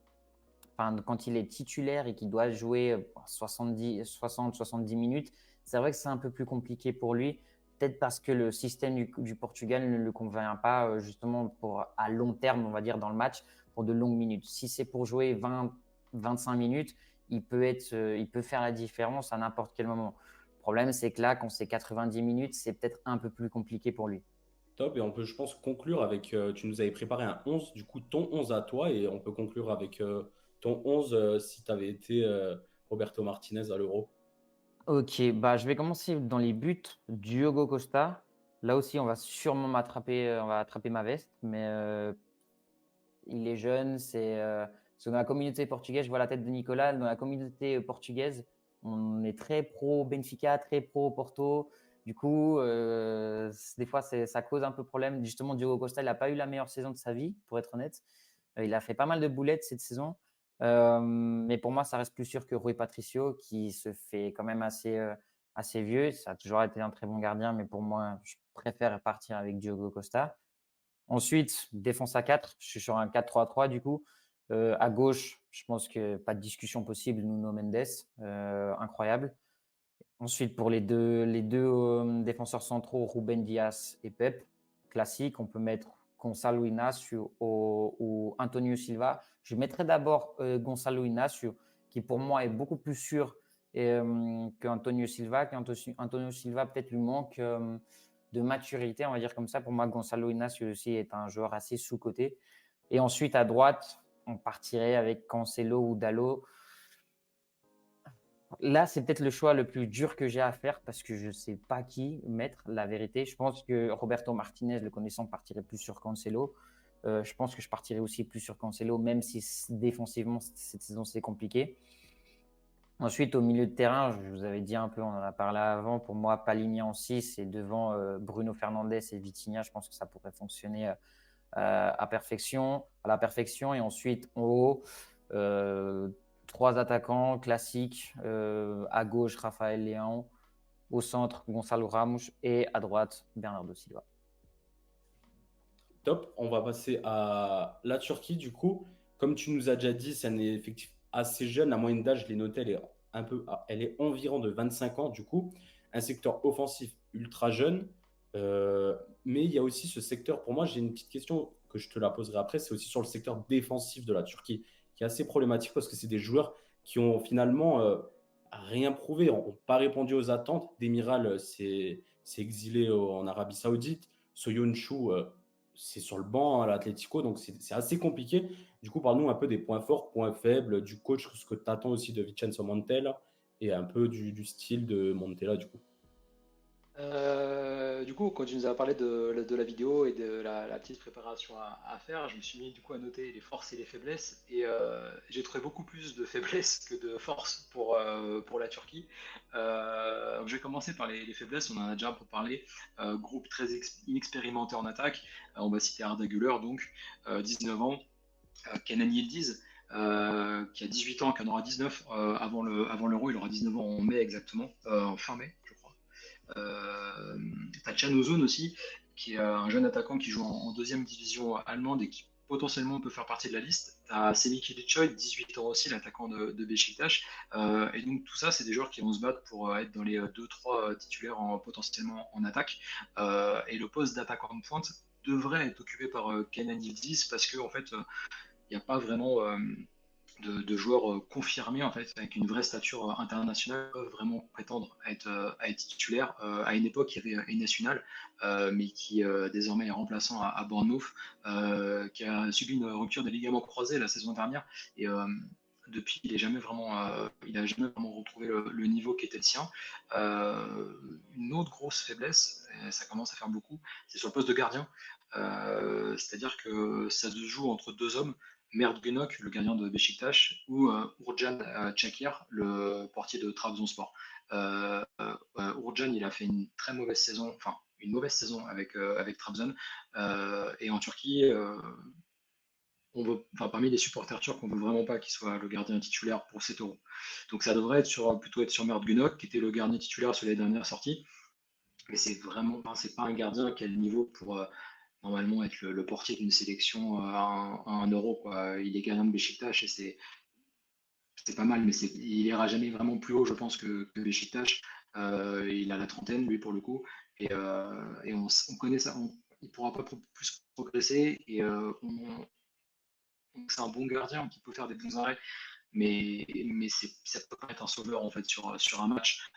quand il est titulaire et qu'il doit jouer 60-70 minutes, c'est vrai que c'est un peu plus compliqué pour lui. Peut-être parce que le système du Portugal ne le convient pas justement à long terme, on va dire, dans le match, pour de longues minutes. Si c'est pour jouer 20-25 minutes, il peut faire la différence à n'importe quel moment. Le problème, c'est que là, quand c'est 90 minutes, c'est peut-être un peu plus compliqué pour lui. Top, et on peut, je pense, conclure avec, tu nous avais préparé un 11, du coup, ton 11 à toi, et on peut conclure avec ton 11 si tu avais été Roberto Martinez à l'Euro. Ok, bah, je vais commencer dans les buts. Diogo Costa. Là aussi, on va sûrement on va attraper ma veste, mais il est jeune. Parce que dans la communauté portugaise, je vois la tête de Nicolas. Dans la communauté portugaise, on est très pro Benfica, très pro Porto. Du coup, des fois, ça cause un peu problème. Justement, Diogo Costa, il n'a pas eu la meilleure saison de sa vie, pour être honnête. Il a fait pas mal de boulettes cette saison. Mais pour moi, ça reste plus sûr que Rui Patricio, qui se fait quand même assez vieux. Ça a toujours été un très bon gardien, mais pour moi, je préfère partir avec Diogo Costa. Ensuite, défense à 4, je suis sur un 4-3-3 du coup. À gauche, je pense que pas de discussion possible, Nuno Mendes, incroyable. Ensuite, pour les deux défenseurs centraux, Ruben Dias et Pep, classique, on peut mettre Gonçalo Inácio ou Antonio Silva. Je mettrais d'abord Gonçalo Inácio, qui pour moi est beaucoup plus sûr qu'Antonio Silva. Qu'Antonio Silva peut-être lui manque de maturité, on va dire comme ça. Pour moi, Gonçalo Inácio aussi est un joueur assez sous-coté. Et ensuite, à droite, on partirait avec Cancelo ou Dalot. Là, c'est peut-être le choix le plus dur que j'ai à faire parce que je ne sais pas qui mettre, la vérité. Je pense que Roberto Martinez, le connaissant, partirait plus sur Cancelo. Je pense que je partirais aussi plus sur Cancelo, même si défensivement, cette saison, c'est compliqué. Ensuite, au milieu de terrain, je vous avais dit un peu, on en a parlé avant. Pour moi, Palhinha en 6 et devant Bruno Fernandes et Vitinha, je pense que ça pourrait fonctionner à la perfection. Et ensuite, en haut, 3 attaquants classiques. À gauche, Raphaël Léão. Au centre, Gonçalo Ramos. Et à droite, Bernardo Silva. Top, on va passer à la Turquie, du coup. Comme tu nous as déjà dit, c'est un effectif assez jeune. La moyenne d'âge, je l'ai noté, elle est environ de 25 ans, du coup. Un secteur offensif ultra jeune. Euh, mais il y a aussi ce secteur, pour moi, j'ai une petite question que je te la poserai après, c'est aussi sur le secteur défensif de la Turquie, qui est assez problématique parce que c'est des joueurs qui ont finalement rien prouvé, n'ont pas répondu aux attentes. Demiral s'est exilé en Arabie Saoudite. Soyuncu, c'est sur le banc à l'Atlético, donc c'est assez compliqué. Du coup, parle-nous un peu des points forts, points faibles du coach, ce que tu attends aussi de Vincenzo Montella et un peu du style de Montella, du coup. Du coup, quand tu nous as parlé de la vidéo et de la petite préparation à faire, je me suis mis du coup à noter les forces et les faiblesses. Et j'ai trouvé beaucoup plus de faiblesses que de forces pour la Turquie. Donc je vais commencer par les faiblesses, on en a déjà un peu parlé. Groupe très inexpérimenté en attaque. On va citer Arda Güler, donc 19 ans. Kenan Yildiz, qui a 18 ans, qui en aura 19 avant l'Euro. Il aura 19 ans en mai exactement, en fin mai, je crois. T'as Can Ozone aussi, qui est un jeune attaquant qui joue en deuxième division allemande et qui potentiellement peut faire partie de la liste. T'as Semih Kılıçsoy, 18 ans aussi, l'attaquant de Beşiktaş. Et donc tout ça, c'est des joueurs qui vont se battre pour être dans les 2-3 titulaires potentiellement en attaque. Et le poste d'attaquant de pointe, devrait être occupé par Kenan Yildiz parce que en fait, il n'y a pas vraiment de joueurs confirmés en fait, avec une vraie stature internationale, peuvent vraiment prétendre à être titulaire. À une époque, il y avait National, mais qui désormais est remplaçant à Bournemouth, qui a subi une rupture des ligaments croisés la saison dernière. Et depuis, il a jamais vraiment retrouvé le niveau qui était le sien. Une autre grosse faiblesse, et ça commence à faire beaucoup, c'est sur le poste de gardien. C'est-à-dire que ça se joue entre deux hommes. Mert Günok, le gardien de Beşiktaş, ou Uğurcan Çakır, le portier de Trabzonspor. Uğurcan, il a fait une très mauvaise saison, enfin une mauvaise saison avec Trabzon. Et en Turquie, parmi les supporters turcs, on veut vraiment pas qu'il soit le gardien titulaire pour cet Euro. Donc ça devrait plutôt être sur Mert Günok, qui était le gardien titulaire sur les dernières sorties. Mais c'est pas un gardien qui a le niveau pour normalement être le portier d'une sélection à un Euro, quoi. Il est gardien de Beşiktaş et c'est pas mal, mais il ira jamais vraiment plus haut, je pense, que Beşiktaş. Il a la trentaine, lui, pour le coup, et on connaît ça. Il pourra pas plus progresser, et c'est un bon gardien qui peut faire des bons arrêts, mais ça peut pas être un sauveur en fait sur un match.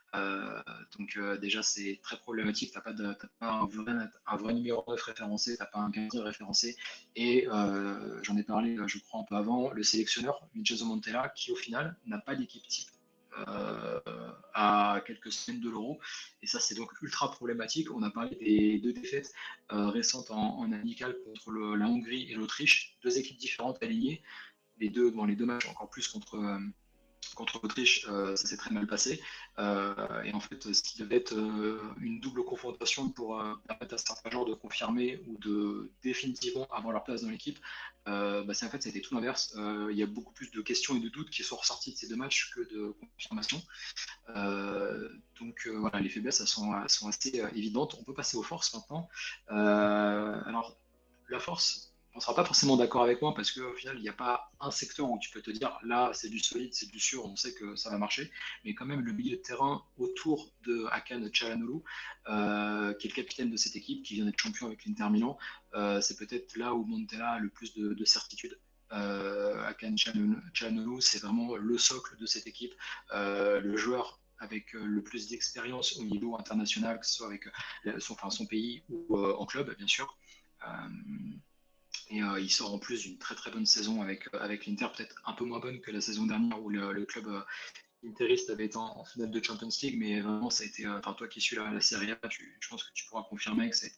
Donc déjà c'est très problématique. T'as pas un vrai numéro 9 référencé, t'as pas un gardien référencé. Et j'en ai parlé, je crois, un peu avant, le sélectionneur Vincenzo Montella, qui au final n'a pas d'équipe type à quelques semaines de l'Euro. Et ça, c'est donc ultra problématique. On a parlé des deux défaites récentes en amical contre la Hongrie et l'Autriche, deux équipes différentes alignées. Dans les deux matchs, encore plus contre l'Autriche, ça s'est très mal passé. Et en fait, ce qui devait être une double confrontation pour permettre à certains joueurs de confirmer ou de définitivement avoir leur place dans l'équipe, c'est en fait, ça a été tout l'inverse. Il y a beaucoup plus de questions et de doutes qui sont ressortis de ces deux matchs que de confirmations. Donc voilà, les faiblesses elles sont assez évidentes. On peut passer aux forces maintenant. Alors, la force, on ne sera pas forcément d'accord avec moi parce qu'au final, il n'y a pas un secteur où tu peux te dire là, c'est du solide, c'est du sûr, on sait que ça va marcher. Mais quand même, le milieu de terrain autour de Hakan Çalhanoğlu, qui est le capitaine de cette équipe, qui vient d'être champion avec l'Inter Milan, c'est peut-être là où Montella a le plus de certitude. Hakan Çalhanoğlu, c'est vraiment le socle de cette équipe, le joueur avec le plus d'expérience au niveau international, que ce soit avec son pays ou en club, bien sûr. Et il sort en plus d'une très très bonne saison avec l'Inter, peut-être un peu moins bonne que la saison dernière où le club interiste avait été en finale de Champions League, mais vraiment ça a été, toi qui suis la Serie A, je pense que tu pourras confirmer que ça a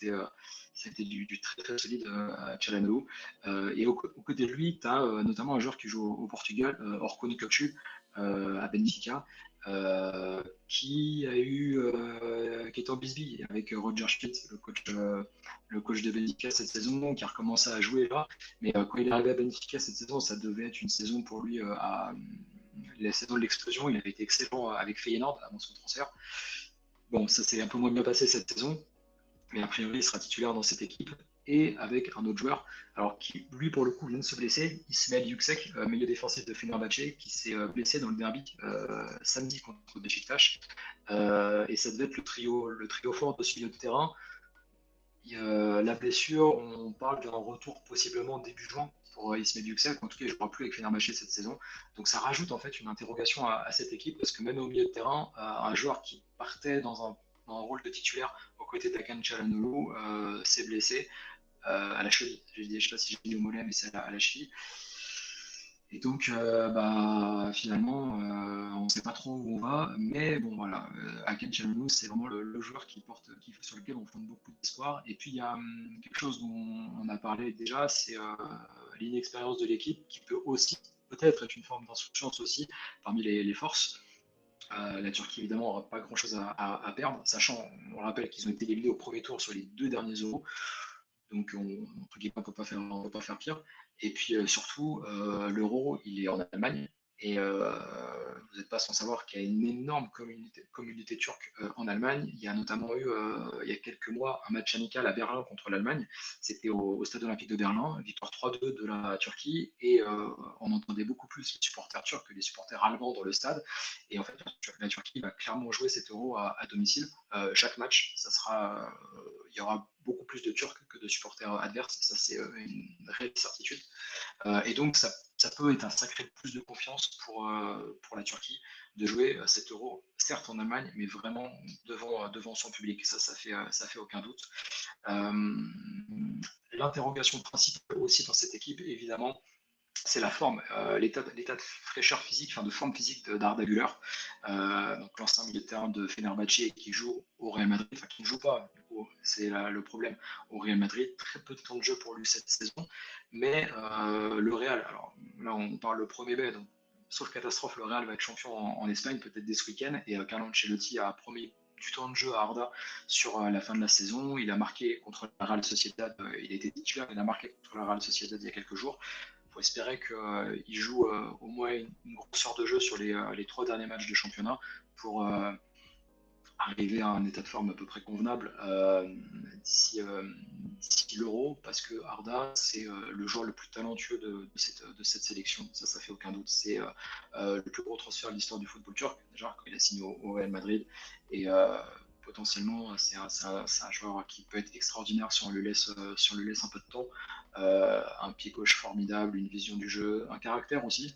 été du très très solide à Çalhanoğlu. Et aux côtés de lui, tu as notamment un joueur qui joue au Portugal, Orkun Kökçü, à Benfica, qui était en bisbille avec Roger Schmidt, le coach de Benfica cette saison, qui a recommencé à jouer là. Mais quand il est arrivé à Benfica cette saison, ça devait être une saison pour lui la saison de l'explosion. Il avait été excellent avec Feyenoord avant son transfert. Bon, ça s'est un peu moins bien passé cette saison, mais a priori, il sera titulaire dans cette équipe. Et avec un autre joueur, alors qui lui pour le coup vient de se blesser, Ismail Yüksek, milieu défensif de Fenerbahçe, qui s'est blessé dans le derby samedi contre Beşiktaş. Et ça devait être le trio fort de ce milieu de terrain. La blessure, on parle d'un retour possiblement début juin pour Ismail Yüksek. En tout cas, je ne jouera plus avec Fenerbahçe cette saison. Donc ça rajoute en fait une interrogation à cette équipe, parce que même au milieu de terrain, un joueur qui partait dans un rôle de titulaire aux côtés d'Hakan Çalhanoğlu s'est blessé à la cheville. Je ne sais pas si j'ai dit au mollet, mais c'est à la cheville. Et donc, finalement, on ne sait pas trop où on va, mais bon, voilà, Hakan Çalhanoğlu, c'est vraiment le joueur sur lequel on fonde beaucoup d'espoir. Et puis, il y a quelque chose dont on a parlé déjà, c'est l'inexpérience de l'équipe, qui peut aussi peut-être être une forme d'insouciance aussi parmi les forces. La Turquie, évidemment, n'aura pas grand-chose à perdre, sachant, on rappelle qu'ils ont été éliminés au premier tour sur les deux derniers euros. Donc, on ne peut pas faire pire. Et puis, surtout, l'euro, il est en Allemagne. Et vous n'êtes pas sans savoir qu'il y a une énorme communauté turque en Allemagne. Il y a notamment eu, il y a quelques mois, un match amical à Berlin contre l'Allemagne. C'était au Stade olympique de Berlin, victoire 3-2 de la Turquie. Et on entendait beaucoup plus les supporters turcs que les supporters allemands dans le stade. Et en fait, la Turquie va clairement jouer cet euro à domicile. Chaque match, il y aura beaucoup plus de Turcs que de supporters adverses. Ça, c'est une réelle certitude. Et donc, ça peut être un sacré plus de confiance pour la Turquie de jouer cet Euro, certes en Allemagne, mais vraiment devant son public. Ça fait aucun doute. L'interrogation principale aussi dans cette équipe, évidemment, c'est la forme, l'état de fraîcheur physique, enfin de forme physique d'Arda Güler, donc l'ancien milieu de terrain de Fenerbahçe qui joue au Real Madrid, enfin qui ne joue pas, du coup, c'est le problème au Real Madrid, très peu de temps de jeu pour lui cette saison, mais le Real, alors là on parle le 1er mai, donc, sauf catastrophe, le Real va être champion en Espagne, peut-être dès ce week-end, et Carlo Ancelotti a promis du temps de jeu à Arda sur la fin de la saison. Il a marqué contre la Real Sociedad, il a été titulaire, il a marqué contre la Real Sociedad il y a quelques jours. Il faut espérer qu'il joue au moins une grosse heure de jeu sur les 3 derniers matchs de championnat pour arriver à un état de forme à peu près convenable d'ici l'Euro, parce que Arda, c'est le joueur le plus talentueux de cette sélection, ça fait aucun doute. C'est le plus gros transfert de l'histoire du football turc, déjà, quand il a signé au Real Madrid, et potentiellement, c'est un joueur qui peut être extraordinaire si on lui laisse un peu de temps. Un pied gauche formidable, une vision du jeu, un caractère aussi.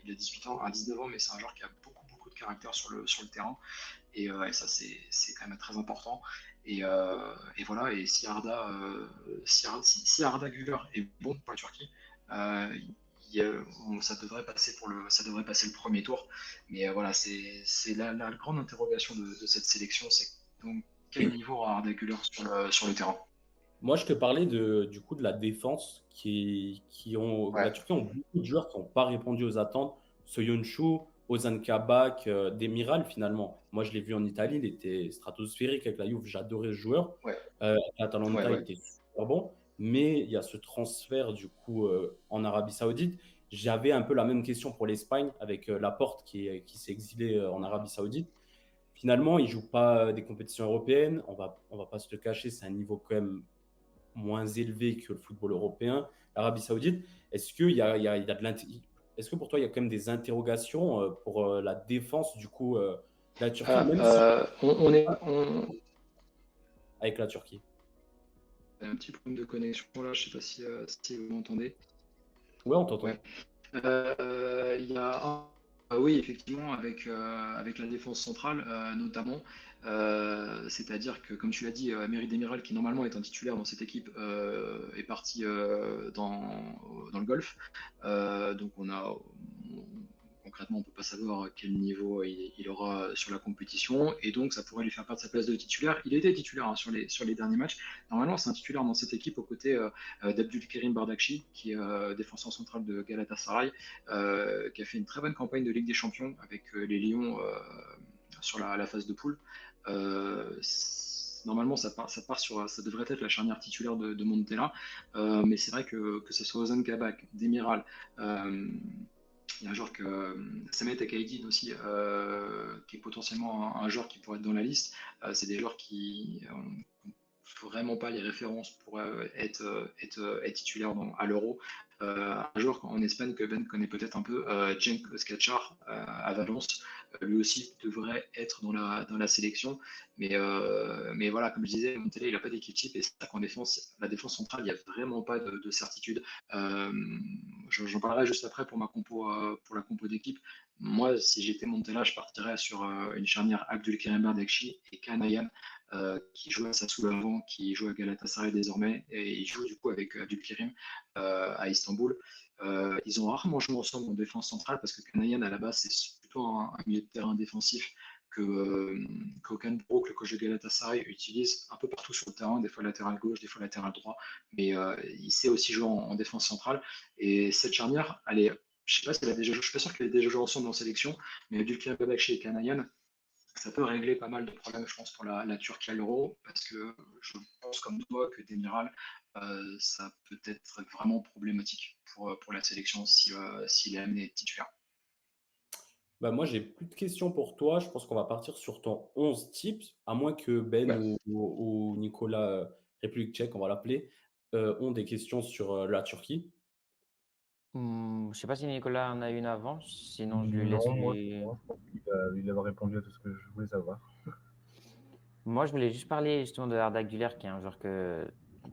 Il a 18 ans, à 19 ans, mais c'est un joueur qui a beaucoup de caractère sur le terrain. Et ça, c'est quand même très important. Et voilà, et si Arda Güler est bon pour la Turquie, ça devrait passer le premier tour. Mais voilà, c'est la grande interrogation de cette sélection, c'est donc quel niveau aura Arda Güler sur le terrain. Moi, je te parlais du coup de la défense la Ouais, Turquie ont beaucoup de joueurs qui n'ont pas répondu aux attentes. Soyuncu, Ozan Kabak, Demiral finalement. Moi, je l'ai vu en Italie, il était stratosphérique avec la Juve. J'adorais ce joueur. ouais, Avec ouais, l'Atalanta, il ouais. était super bon. Mais il y a ce transfert du coup en Arabie Saoudite. J'avais un peu la même question pour l'Espagne avec Laporte qui s'est exilé en Arabie Saoudite. Finalement, il joue pas des compétitions européennes. On va pas se le cacher, c'est un niveau quand même moins élevé que le football européen, l'Arabie Saoudite. Est-ce qu'il y a, il y a de Est-ce que pour toi, il y a quand même des interrogations pour la défense du coup de la Turquie, Ah, même si avec la Turquie? a un petit problème de connexion là, je sais pas si vous m'entendez. Ouais, on Ouais. t'entend. Il y a oui, effectivement, avec la défense centrale, notamment. C'est-à-dire que, comme tu l'as dit, Merih Demiral, qui normalement est un titulaire dans cette équipe, est parti dans le golf. Donc, concrètement, on ne peut pas savoir quel niveau il aura sur la compétition. Et donc, ça pourrait lui faire perdre sa place de titulaire. Il était titulaire hein, sur les derniers matchs. Normalement, c'est un titulaire dans cette équipe aux côtés d'Abdülkerim Bardakci, qui est défenseur central de Galatasaray, qui a fait une très bonne campagne de Ligue des Champions avec les Lions sur la phase de poule. Normalement, ça devrait être la charnière titulaire de Montella, mais c'est vrai que ce soit Ozan Kabak, Demiral, il y a un joueur Samet Akaïdine aussi, qui est potentiellement un joueur qui pourrait être dans la liste. C'est des joueurs qui vraiment pas les références pour être titulaire à l'Euro. Un joueur en Espagne que Ben connaît peut-être un peu, Cenk Özkaçar à Valence, lui aussi devrait être dans la sélection. Mais voilà, comme je disais, Montella, il n'a pas d'équipe type et c'est ça qu'en défense, la défense centrale, il n'y a vraiment pas de certitude. Euh, J'en parlerai juste après pour la compo d'équipe. Moi, si j'étais Montella, je partirais sur une charnière Abdülkerim Bardakci et Kanayan, qui joue à Sassuolo avant, qui joue à Galatasaray désormais, et il joue du coup avec Abdülkerim à Istanbul. Ils ont rarement joué ensemble en défense centrale parce que Kanayan à la base c'est plutôt un milieu de terrain défensif qu'Okan Buruk, le coach de Galatasaray, utilise un peu partout sur le terrain, des fois latéral gauche, des fois latéral droit, mais il sait aussi jouer en défense centrale. Et cette charnière, je sais pas si elle a déjà joué, je suis pas sûr qu'elle ait déjà joué ensemble en sélection, mais Abdülkerim Bardakci et Kanayan, ça peut régler pas mal de problèmes, je pense, pour la Turquie à l'Euro, parce que je pense comme toi que Demiral, ça peut être vraiment problématique pour la sélection s'il est amené à être titulaire. Bah, moi, j'ai plus de questions pour toi. Je pense qu'on va partir sur ton 11 tips, à moins que Ben Ouais. ou Nicolas, République tchèque, on va l'appeler, ont des questions sur la Turquie. Je sais pas si Nicolas en a une avant, sinon je lui laisse Non, moi, c'est lui. bon, je pense qu'il avait répondu à tout ce que je voulais savoir. Moi, je voulais juste parler justement de Arda Güler, qui est un joueur que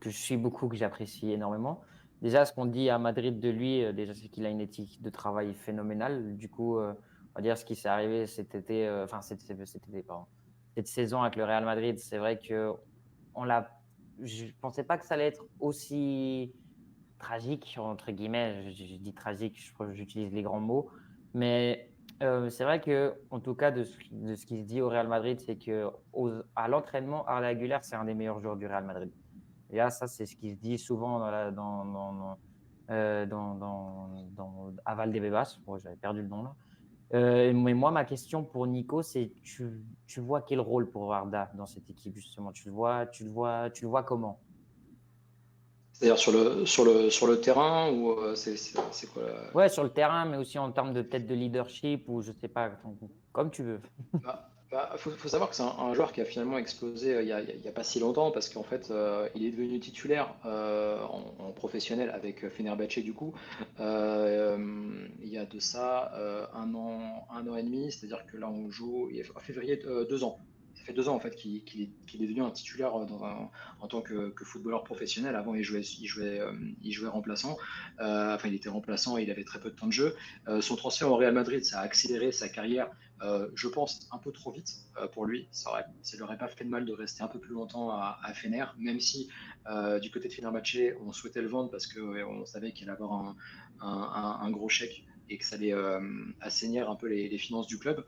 je suis beaucoup, que j'apprécie énormément. Déjà, ce qu'on dit à Madrid de lui, déjà, c'est qu'il a une éthique de travail phénoménale. Du coup, on va dire ce qui s'est arrivé cet été, cet été, pardon, cette saison avec le Real Madrid, c'est vrai que je pensais pas que ça allait être aussi tragique, entre guillemets. Je dis tragique, je crois que j'utilise les grands mots. Mais c'est vrai que, en tout cas, de ce qui se dit au Real Madrid, c'est que à l'entraînement, Arda Güler, c'est un des meilleurs joueurs du Real Madrid. Et là, ça, c'est ce qui se dit souvent à Valdebebas. Bon, j'avais perdu le nom là. Mais moi, ma question pour Nico, c'est tu vois quel rôle pour Arda dans cette équipe, justement? Tu le vois comment? C'est-à-dire sur le terrain ou c'est quoi Ouais, sur le terrain, mais aussi en termes de peut-être de leadership ou je sais pas, comme tu veux. faut savoir que c'est un joueur qui a finalement explosé il y a pas si longtemps parce qu'en fait il est devenu titulaire en professionnel avec Fenerbahçe du coup il y a de ça un an et demi, c'est-à-dire que là on joue en février 2 ans. Ça fait 2 ans en fait qu'il est devenu un titulaire en tant que footballeur professionnel. Avant il jouait remplaçant, enfin il était remplaçant et il avait très peu de temps de jeu. Son transfert au Real Madrid, ça a accéléré sa carrière, je pense un peu trop vite pour lui. Ça lui aurait pas fait de mal de rester un peu plus longtemps à Fener, même si du côté de Fenerbahçe, on souhaitait le vendre parce qu'on savait qu'il allait avoir un gros chèque et que ça allait assainir un peu les finances du club.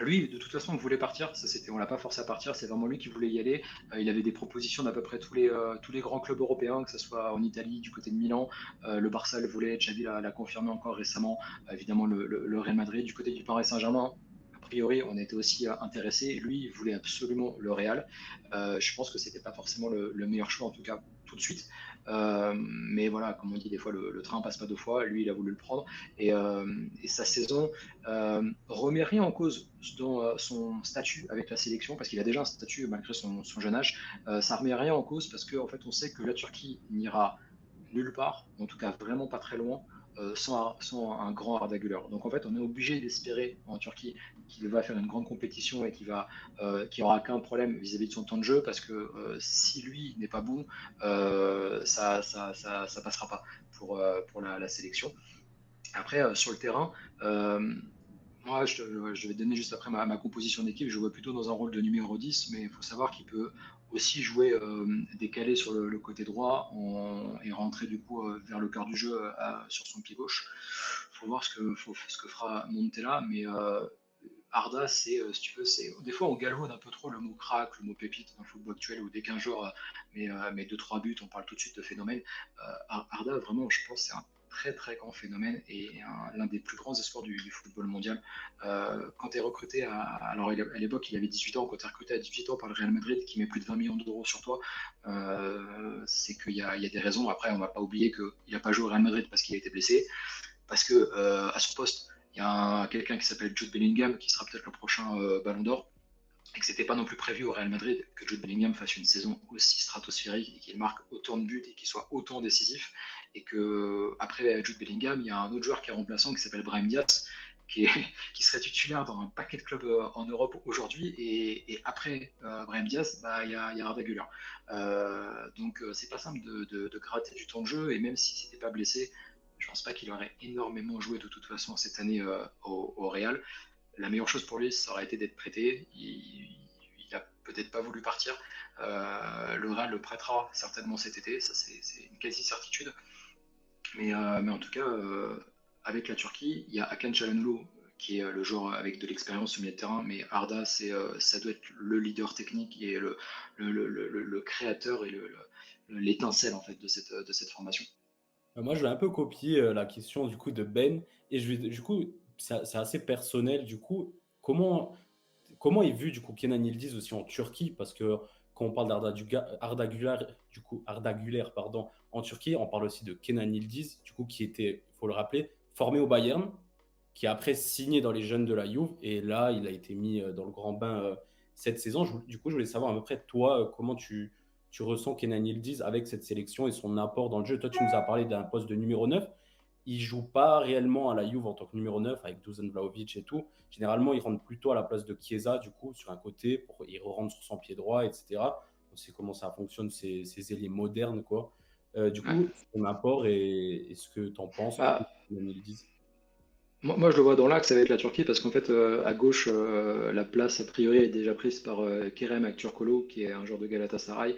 Lui, de toute façon, il voulait partir. On l'a pas forcé à partir. C'est vraiment lui qui voulait y aller. Il avait des propositions d'à peu près tous les grands clubs européens, que ce soit en Italie, du côté de Milan. Le Barça le voulait. Xavi l'a confirmé encore récemment. Évidemment, le Real Madrid. Du côté du Paris Saint-Germain, a priori, on était aussi intéressé. Lui, il voulait absolument le Real. Je pense que c'était pas forcément le meilleur choix, en tout cas tout de suite. Mais voilà, comme on dit des fois, le train passe pas deux fois. Lui, il a voulu le prendre. Et sa saison remet rien en cause dans son statut avec la sélection, parce qu'il a déjà un statut malgré son jeune âge. Ça remet rien en cause parce qu'en fait, on sait que la Turquie n'ira nulle part, en tout cas vraiment pas très loin, sans un grand Arda Güler. Donc en fait, on est obligé d'espérer en Turquie qu'il va faire une grande compétition et qu'il aura qu'un problème vis-à-vis de son temps de jeu, parce que si lui n'est pas bon, ça passera pas pour la sélection. Après, sur le terrain, euh, moi, je vais te donner juste après ma composition d'équipe. Je vois plutôt dans un rôle de numéro 10, mais il faut savoir qu'il peut aussi jouer décalé sur le côté droit et rentrer du coup vers le cœur du jeu sur son pied gauche. Il faut voir ce que fera Montella, mais Arda, si tu veux, des fois on galvaude un peu trop le mot crack, le mot pépite dans le football actuel, où dès qu'un joueur met 2-3 buts, on parle tout de suite de phénomène. Arda, vraiment, je pense, c'est un très très grand phénomène et l'un des plus grands espoirs du football mondial. Quand tu es recruté, alors à l'époque il avait 18 ans, quand tu es recruté à 18 ans par le Real Madrid qui met plus de 20 millions d'euros sur toi, c'est qu'il y a des raisons. Après, on ne va pas oublier qu'il n'a pas joué au Real Madrid parce qu'il a été blessé, parce que à son poste, il y a quelqu'un qui s'appelle Jude Bellingham qui sera peut-être le prochain Ballon d'Or, et que c'était pas non plus prévu au Real Madrid que Jude Bellingham fasse une saison aussi stratosphérique et qu'il marque autant de buts et qu'il soit autant décisif. Et que après Jude Bellingham, il y a un autre joueur qui est remplaçant qui s'appelle Brahim Diaz, qui serait titulaire dans un paquet de clubs en Europe aujourd'hui. Et après Brahim Diaz, il y a Arda Güler. Donc c'est pas simple de gratter du temps de jeu, et même s'il s'était pas blessé, je pense pas qu'il aurait énormément joué de toute façon cette année au Real. La meilleure chose pour lui, ça aurait été d'être prêté. Il a peut-être pas voulu partir. Le Real le prêtera certainement cet été, ça c'est une quasi-certitude. Mais en tout cas, avec la Turquie, il y a Hakan Çalhanoğlu qui est le joueur avec de l'expérience au milieu de terrain, mais Arda, ça doit être le leader technique et le créateur et l'étincelle en fait de cette formation. Moi, je vais un peu copier la question du coup de Ben et du coup, c'est assez personnel. Du coup, comment est vu du coup Kenan Yıldız aussi en Turquie? Parce que quand on parle Arda Güler, du coup Arda Güler, pardon, en Turquie, on parle aussi de Kenan Yıldız, du coup qui était, il faut le rappeler, formé au Bayern, qui a après signé dans les jeunes de la Juve et là il a été mis dans le grand bain cette saison. Du coup, je voulais savoir à peu près toi comment tu ressens Kenan Yıldız avec cette sélection et son apport dans le jeu. Toi, tu nous as parlé d'un poste de numéro 9. il joue pas réellement à la Juve en tant que numéro 9 avec Dusan Vlahovic et tout. Généralement, il rentre plutôt à la place de Chiesa, du coup, sur un côté, pour il rentre sur son pied droit, etc. On sait comment ça fonctionne, ces ailiers modernes, quoi. Du Ouais. coup, son apport et ce que tu en penses, en fait, Bah, comme ils le disent. moi, je le vois dans l'axe avec la Turquie parce qu'en fait, à gauche, la place a priori est déjà prise par Kerem Aktürkoğlu, qui est un joueur de Galatasaray,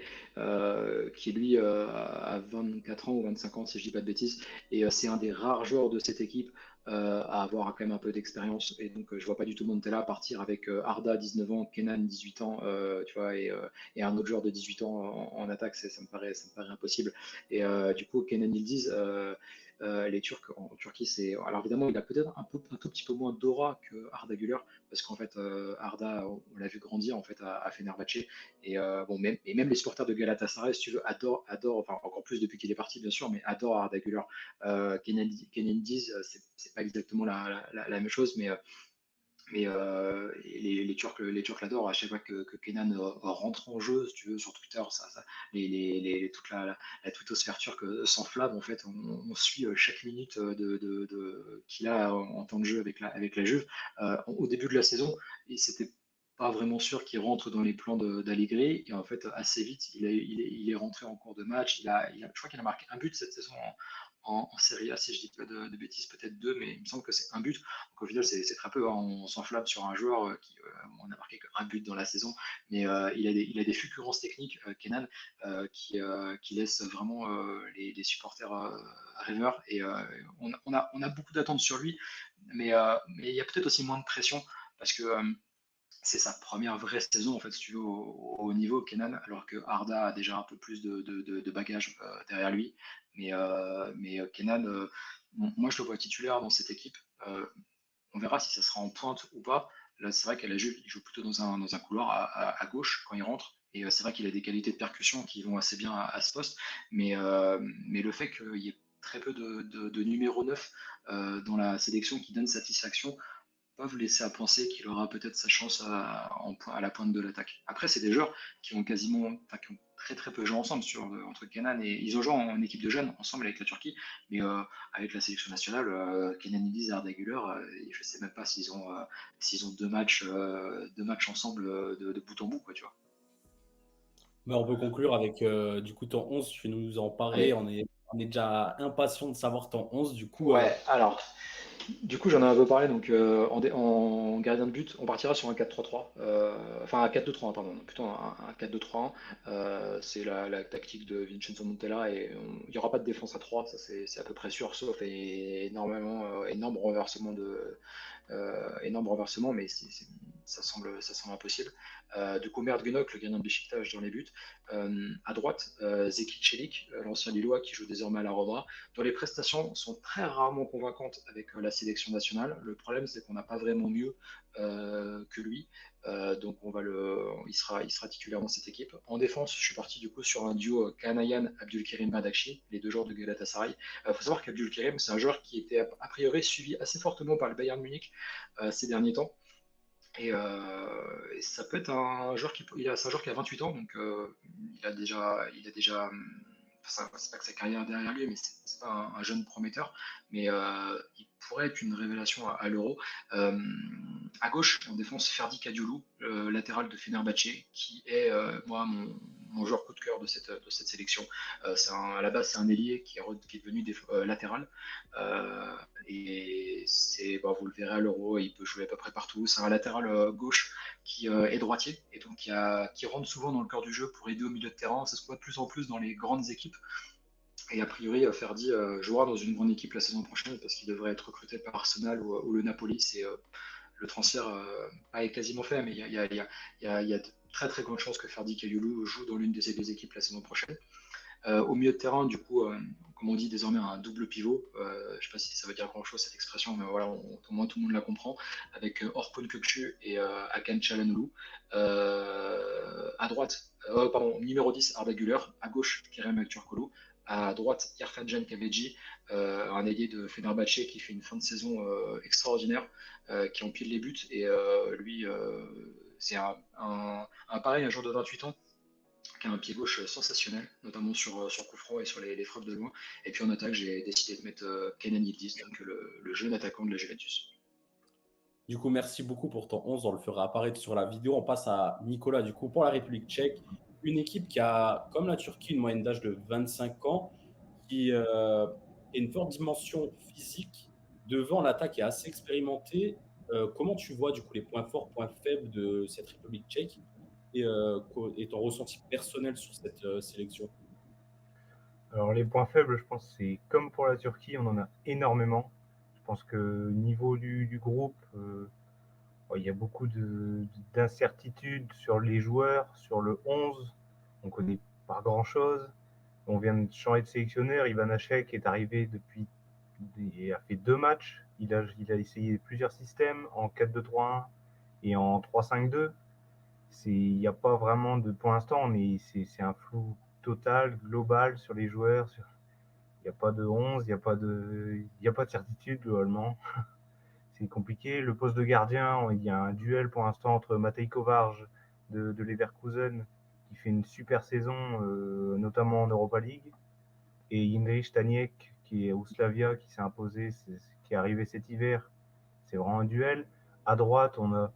qui lui a 24 ans ou 25 ans, si je dis pas de bêtises, et c'est un des rares joueurs de cette équipe à avoir quand même un peu d'expérience. Et donc, je vois pas du tout Montella partir avec Arda 19 ans, Kenan 18 ans, tu vois, et un autre joueur de 18 ans en attaque, ça me paraît impossible. Et du coup, Kenan Yildiz. Les Turcs en Turquie, c'est. Alors évidemment, il a peut-être un tout petit peu moins d'aura que Arda Güler, parce qu'en fait, Arda, on l'a vu grandir en fait à Fenerbahçe, bon, même les supporters de Galatasaray, si tu veux, adorent, enfin encore plus depuis qu'il est parti, bien sûr, mais adorent Arda Güler. Kenan Diz, c'est pas exactement la même chose, mais les Turcs l'adorent. À chaque fois que Kenan rentre en jeu, si tu veux, sur Twitter, toute la twittosphère turque s'enflamme. En fait, on suit chaque minute qu'il a en temps de jeu avec la Juve. Au début de la saison, et c'était pas vraiment sûr qu'il rentre dans les plans d'Allegri. Et en fait, assez vite, il est rentré en cours de match. Je crois qu'il a marqué un but cette saison en Serie A, si je dis pas de bêtises, peut-être deux, mais il me semble que c'est un but. Donc au final, c'est très peu, hein. On s'enflamme sur un joueur qui on a marqué qu'un but dans la saison, mais il a des fulgurances techniques, Kenan, qui laissent vraiment les supporters rêveurs. Et on a beaucoup d'attentes sur lui, mais il y a peut-être aussi moins de pression parce que c'est sa première vraie saison en fait, si tu veux, au haut niveau, Kenan, alors que Arda a déjà un peu plus de bagages derrière lui. Mais Kenan, moi je le vois titulaire dans cette équipe. On verra si ça sera en pointe ou pas. Là, c'est vrai qu'à la Juve, il joue plutôt dans un couloir à gauche quand il rentre. Et c'est vrai qu'il a des qualités de percussion qui vont assez bien à ce poste. Mais le fait qu'il y ait très peu de numéro 9 dans la sélection qui donne satisfaction, peuvent laisser à penser qu'il aura peut-être sa chance à la pointe de l'attaque. Après, c'est des joueurs qui ont qui ont très très peu joué ensemble entre Kenan et ils ont joué en équipe de jeunes ensemble avec la Turquie, mais avec la sélection nationale, Kenan Yildiz et Arda Güler, je sais même pas s'ils ont deux matchs ensemble de bout en bout, quoi, tu vois. Mais on peut conclure avec du coup ton 11, tu vas nous en parler. Allez, On est déjà impatient de savoir ton 11. Du coup, ouais, alors, du coup, j'en ai un peu parlé. Donc, en gardien de but, on partira sur un 4-3-3. Enfin, un 4-2-3-1, pardon. Plutôt un 4-2-3-1. C'est la tactique de Vincenzo Montella. Et il n'y aura pas de défense à 3. Ça, c'est à peu près sûr, sauf énorme renversement, mais ça semble impossible. Du coup, Mert Günok, le gardien de Beşiktaş dans les buts. À droite, Zeki Çelik, l'ancien Lillois qui joue désormais à la Roma, dont les prestations sont très rarement convaincantes avec la sélection nationale. Le problème, c'est qu'on n'a pas vraiment mieux que lui. Donc il sera titulaire dans cette équipe. En défense, je suis parti du coup sur un duo Kanayan Abdülkerim Badakshi, les deux joueurs de Galatasaray. Il faut savoir qu'Abdülkerim, c'est un joueur qui était a priori suivi assez fortement par le Bayern Munich ces derniers temps. Et ça peut être un joueur c'est un joueur qui a 28 ans, donc il a déjà, c'est pas que sa carrière derrière lui, mais c'est pas un jeune prometteur, mais il pourrait être une révélation à l'Euro. Euh, à gauche, en défense, Ferdi Kadioglu, latéral de Fenerbahçe, qui est moi mon joueur coup de cœur de cette sélection. À la base, c'est un ailier qui est devenu latéral. Euh, et vous le verrez à l'Euro, il peut jouer à peu près partout. C'est un latéral gauche qui est droitier et donc qui rentre souvent dans le cœur du jeu pour aider au milieu de terrain. Ça se voit de plus en plus dans les grandes équipes. Et a priori, Ferdi jouera dans une grande équipe la saison prochaine parce qu'il devrait être recruté par Arsenal ou le Napoli. Le transfert est quasiment fait, mais il y a de très très grandes chances que Ferdi Kayulu joue dans l'une de ces deux équipes la saison prochaine. Au milieu de terrain, du coup, comme on dit désormais, un double pivot. Je ne sais pas si ça veut dire grand-chose cette expression, mais voilà, au moins tout le monde la comprend. Avec Orkun Kökçü et Hakan Çalhanoğlu. À droite, pardon, numéro 10, Arda Güler. À gauche, Kerem Aktürkoğlu. À droite, Irfan Can Kahveci, un ailier de Fenerbahçe qui fait une fin de saison extraordinaire, qui empile les buts. Et lui, c'est pareil, un joueur de 28 ans qui a un pied gauche sensationnel, notamment sur coup franc et sur les frappes de loin. Et puis en attaque, j'ai décidé de mettre Kenan Yildiz, donc le jeune attaquant de la Juventus. Du coup, merci beaucoup pour ton 11. On le fera apparaître sur la vidéo. On passe à Nicolas, du coup, pour la République tchèque. Une équipe qui a, comme la Turquie, une moyenne d'âge de 25 ans, qui a une forte dimension physique. Devant, l'attaque est assez expérimentée. Comment tu vois, du coup, les points forts, points faibles de cette République tchèque et ton ressenti personnel sur cette sélection? Alors les points faibles, je pense, c'est comme pour la Turquie, on en a énormément. Je pense que niveau du groupe, il y a beaucoup d'incertitudes sur les joueurs, sur le 11. On connaît pas grand-chose. On vient de changer de sélectionneur. Ivan Hacek est arrivé il a fait 2 matchs. Il a essayé plusieurs systèmes en 4-2-3-1 et en 3-5-2. Il n'y a pas vraiment de, pour l'instant, c'est un flou total, global sur les joueurs. Il n'y a pas de 11, il y a pas de certitude globalement. C'est compliqué. Le poste de gardien, il y a un duel pour l'instant entre Matej Kovarj de Leverkusen, qui fait une super saison, notamment en Europa League, et Jindřich Staniek, qui est au Slavia, qui s'est imposé, qui est arrivé cet hiver. C'est vraiment un duel. À droite, on a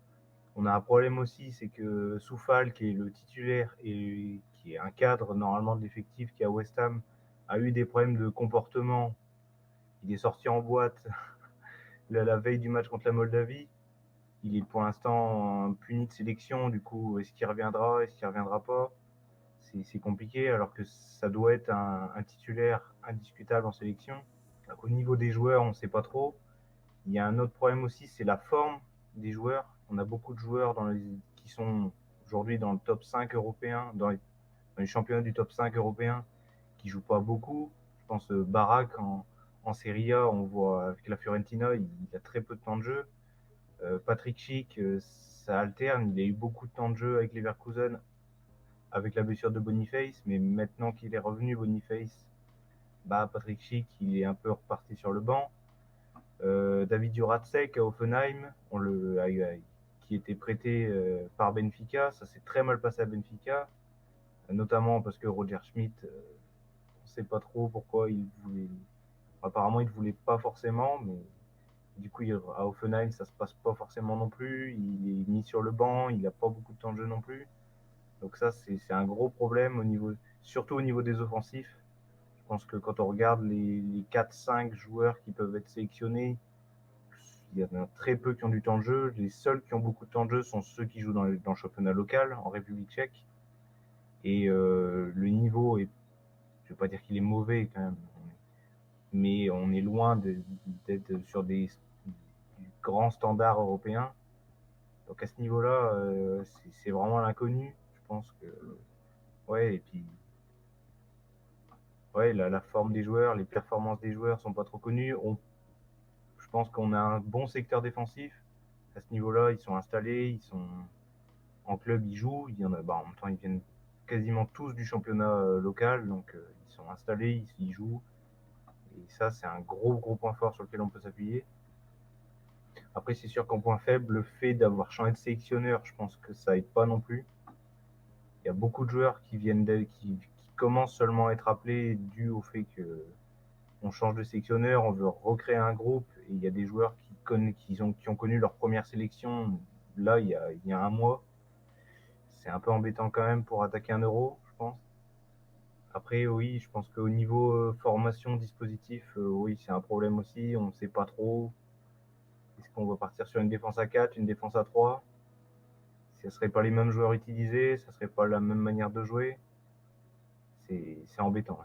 un problème aussi, c'est que Soufal, qui est le titulaire et qui est un cadre normalement de l'effectif qui est à West Ham, a eu des problèmes de comportement. Il est sorti en boîte la veille du match contre la Moldavie. Il est pour l'instant puni de sélection. Du coup, est-ce qu'il reviendra, est-ce qu'il reviendra pas? C'est compliqué alors que ça doit être un titulaire indiscutable en sélection. Donc, au niveau des joueurs, on ne sait pas trop. Il y a un autre problème aussi, c'est la forme des joueurs. On a beaucoup de joueurs qui sont aujourd'hui dans le top 5 européen, dans les championnats du top 5 européen, qui jouent pas beaucoup. Je pense Barak en Serie A, on voit avec la Fiorentina, il a très peu de temps de jeu. Patrick Schick, ça alterne. Il a eu beaucoup de temps de jeu avec Leverkusen, avec la blessure de Boniface, mais maintenant qu'il est revenu, Boniface, bah, Patrick Schick, il est un peu reparti sur le banc. David Juracek à Offenheim, qui était prêté par Benfica. Ça s'est très mal passé à Benfica, notamment parce que Roger Schmidt, on ne sait pas trop pourquoi il voulait. Apparemment, il ne voulait pas forcément, mais du coup, à Offenheim, ça se passe pas forcément non plus. Il est mis sur le banc, il n'a pas beaucoup de temps de jeu non plus. Donc ça, c'est un gros problème surtout au niveau des offensifs. Je pense que quand on regarde les 4-5 joueurs qui peuvent être sélectionnés, il y en a très peu qui ont du temps de jeu. Les seuls qui ont beaucoup de temps de jeu sont ceux qui jouent dans le championnat local, en République tchèque. Et le niveau je ne vais pas dire qu'il est mauvais quand même, mais on est loin d'être sur des grands standards européens. Donc à ce niveau-là, c'est vraiment l'inconnu. Je pense que, ouais, et puis, ouais, la forme des joueurs, les performances des joueurs sont pas trop connues. Je pense qu'on a un bon secteur défensif. À ce niveau-là, ils sont installés, ils sont en club, ils jouent. Il y en a, bah, en même temps, ils viennent quasiment tous du championnat local, donc ils sont installés, ils jouent. Et ça, c'est un gros point fort sur lequel on peut s'appuyer. Après, c'est sûr qu'en point faible, le fait d'avoir changé de sélectionneur, je pense que ça aide pas non plus. Il y a beaucoup de joueurs qui commencent seulement à être appelés dû au fait que on change de sélectionneur, on veut recréer un groupe, et il y a des joueurs qui ont connu leur première sélection là, il y a un mois. C'est un peu embêtant quand même pour attaquer un euro, je pense. Après, oui, je pense qu'au niveau formation, dispositif, oui, c'est un problème aussi. On ne sait pas trop. Est-ce qu'on va partir sur une défense à 4, une défense à 3? Ce ne seraient pas les mêmes joueurs utilisés, ça ne serait pas la même manière de jouer. C'est embêtant.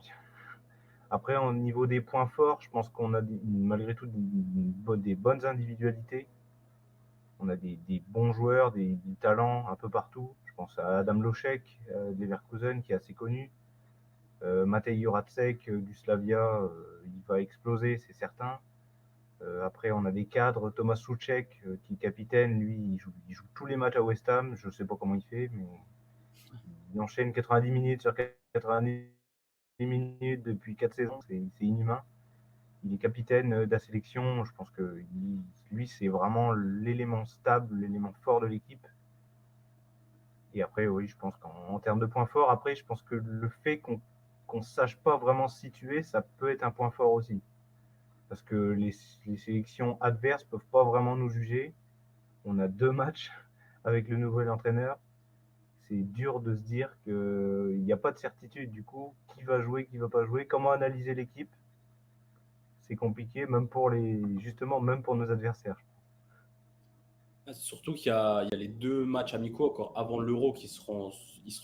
Après, au niveau des points forts, je pense qu'on a malgré tout des bonnes individualités. On a des bons joueurs, du talent un peu partout. Je pense à Adam Lošek de Leverkusen, qui est assez connu. Matej Juracek du Slavia, il va exploser, c'est certain. Après, on a des cadres. Thomas Souček, qui est capitaine, lui, il joue tous les matchs à West Ham. Je ne sais pas comment il fait, mais il enchaîne 90 minutes sur 90 minutes depuis 4 saisons. C'est inhumain. Il est capitaine de la sélection. Je pense que lui, c'est vraiment l'élément stable, l'élément fort de l'équipe. Et après, oui, je pense qu'en termes de points forts, après, je pense que le fait qu'on ne sache pas vraiment se situer, ça peut être un point fort aussi. Parce que les sélections adverses ne peuvent pas vraiment nous juger. On a 2 matchs avec le nouvel entraîneur. C'est dur de se dire qu'il n'y a pas de certitude. Du coup, qui va jouer, qui ne va pas jouer, comment analyser l'équipe, c'est compliqué, justement, même pour nos adversaires. Surtout il y a les deux matchs amicaux encore avant l'Euro ils seront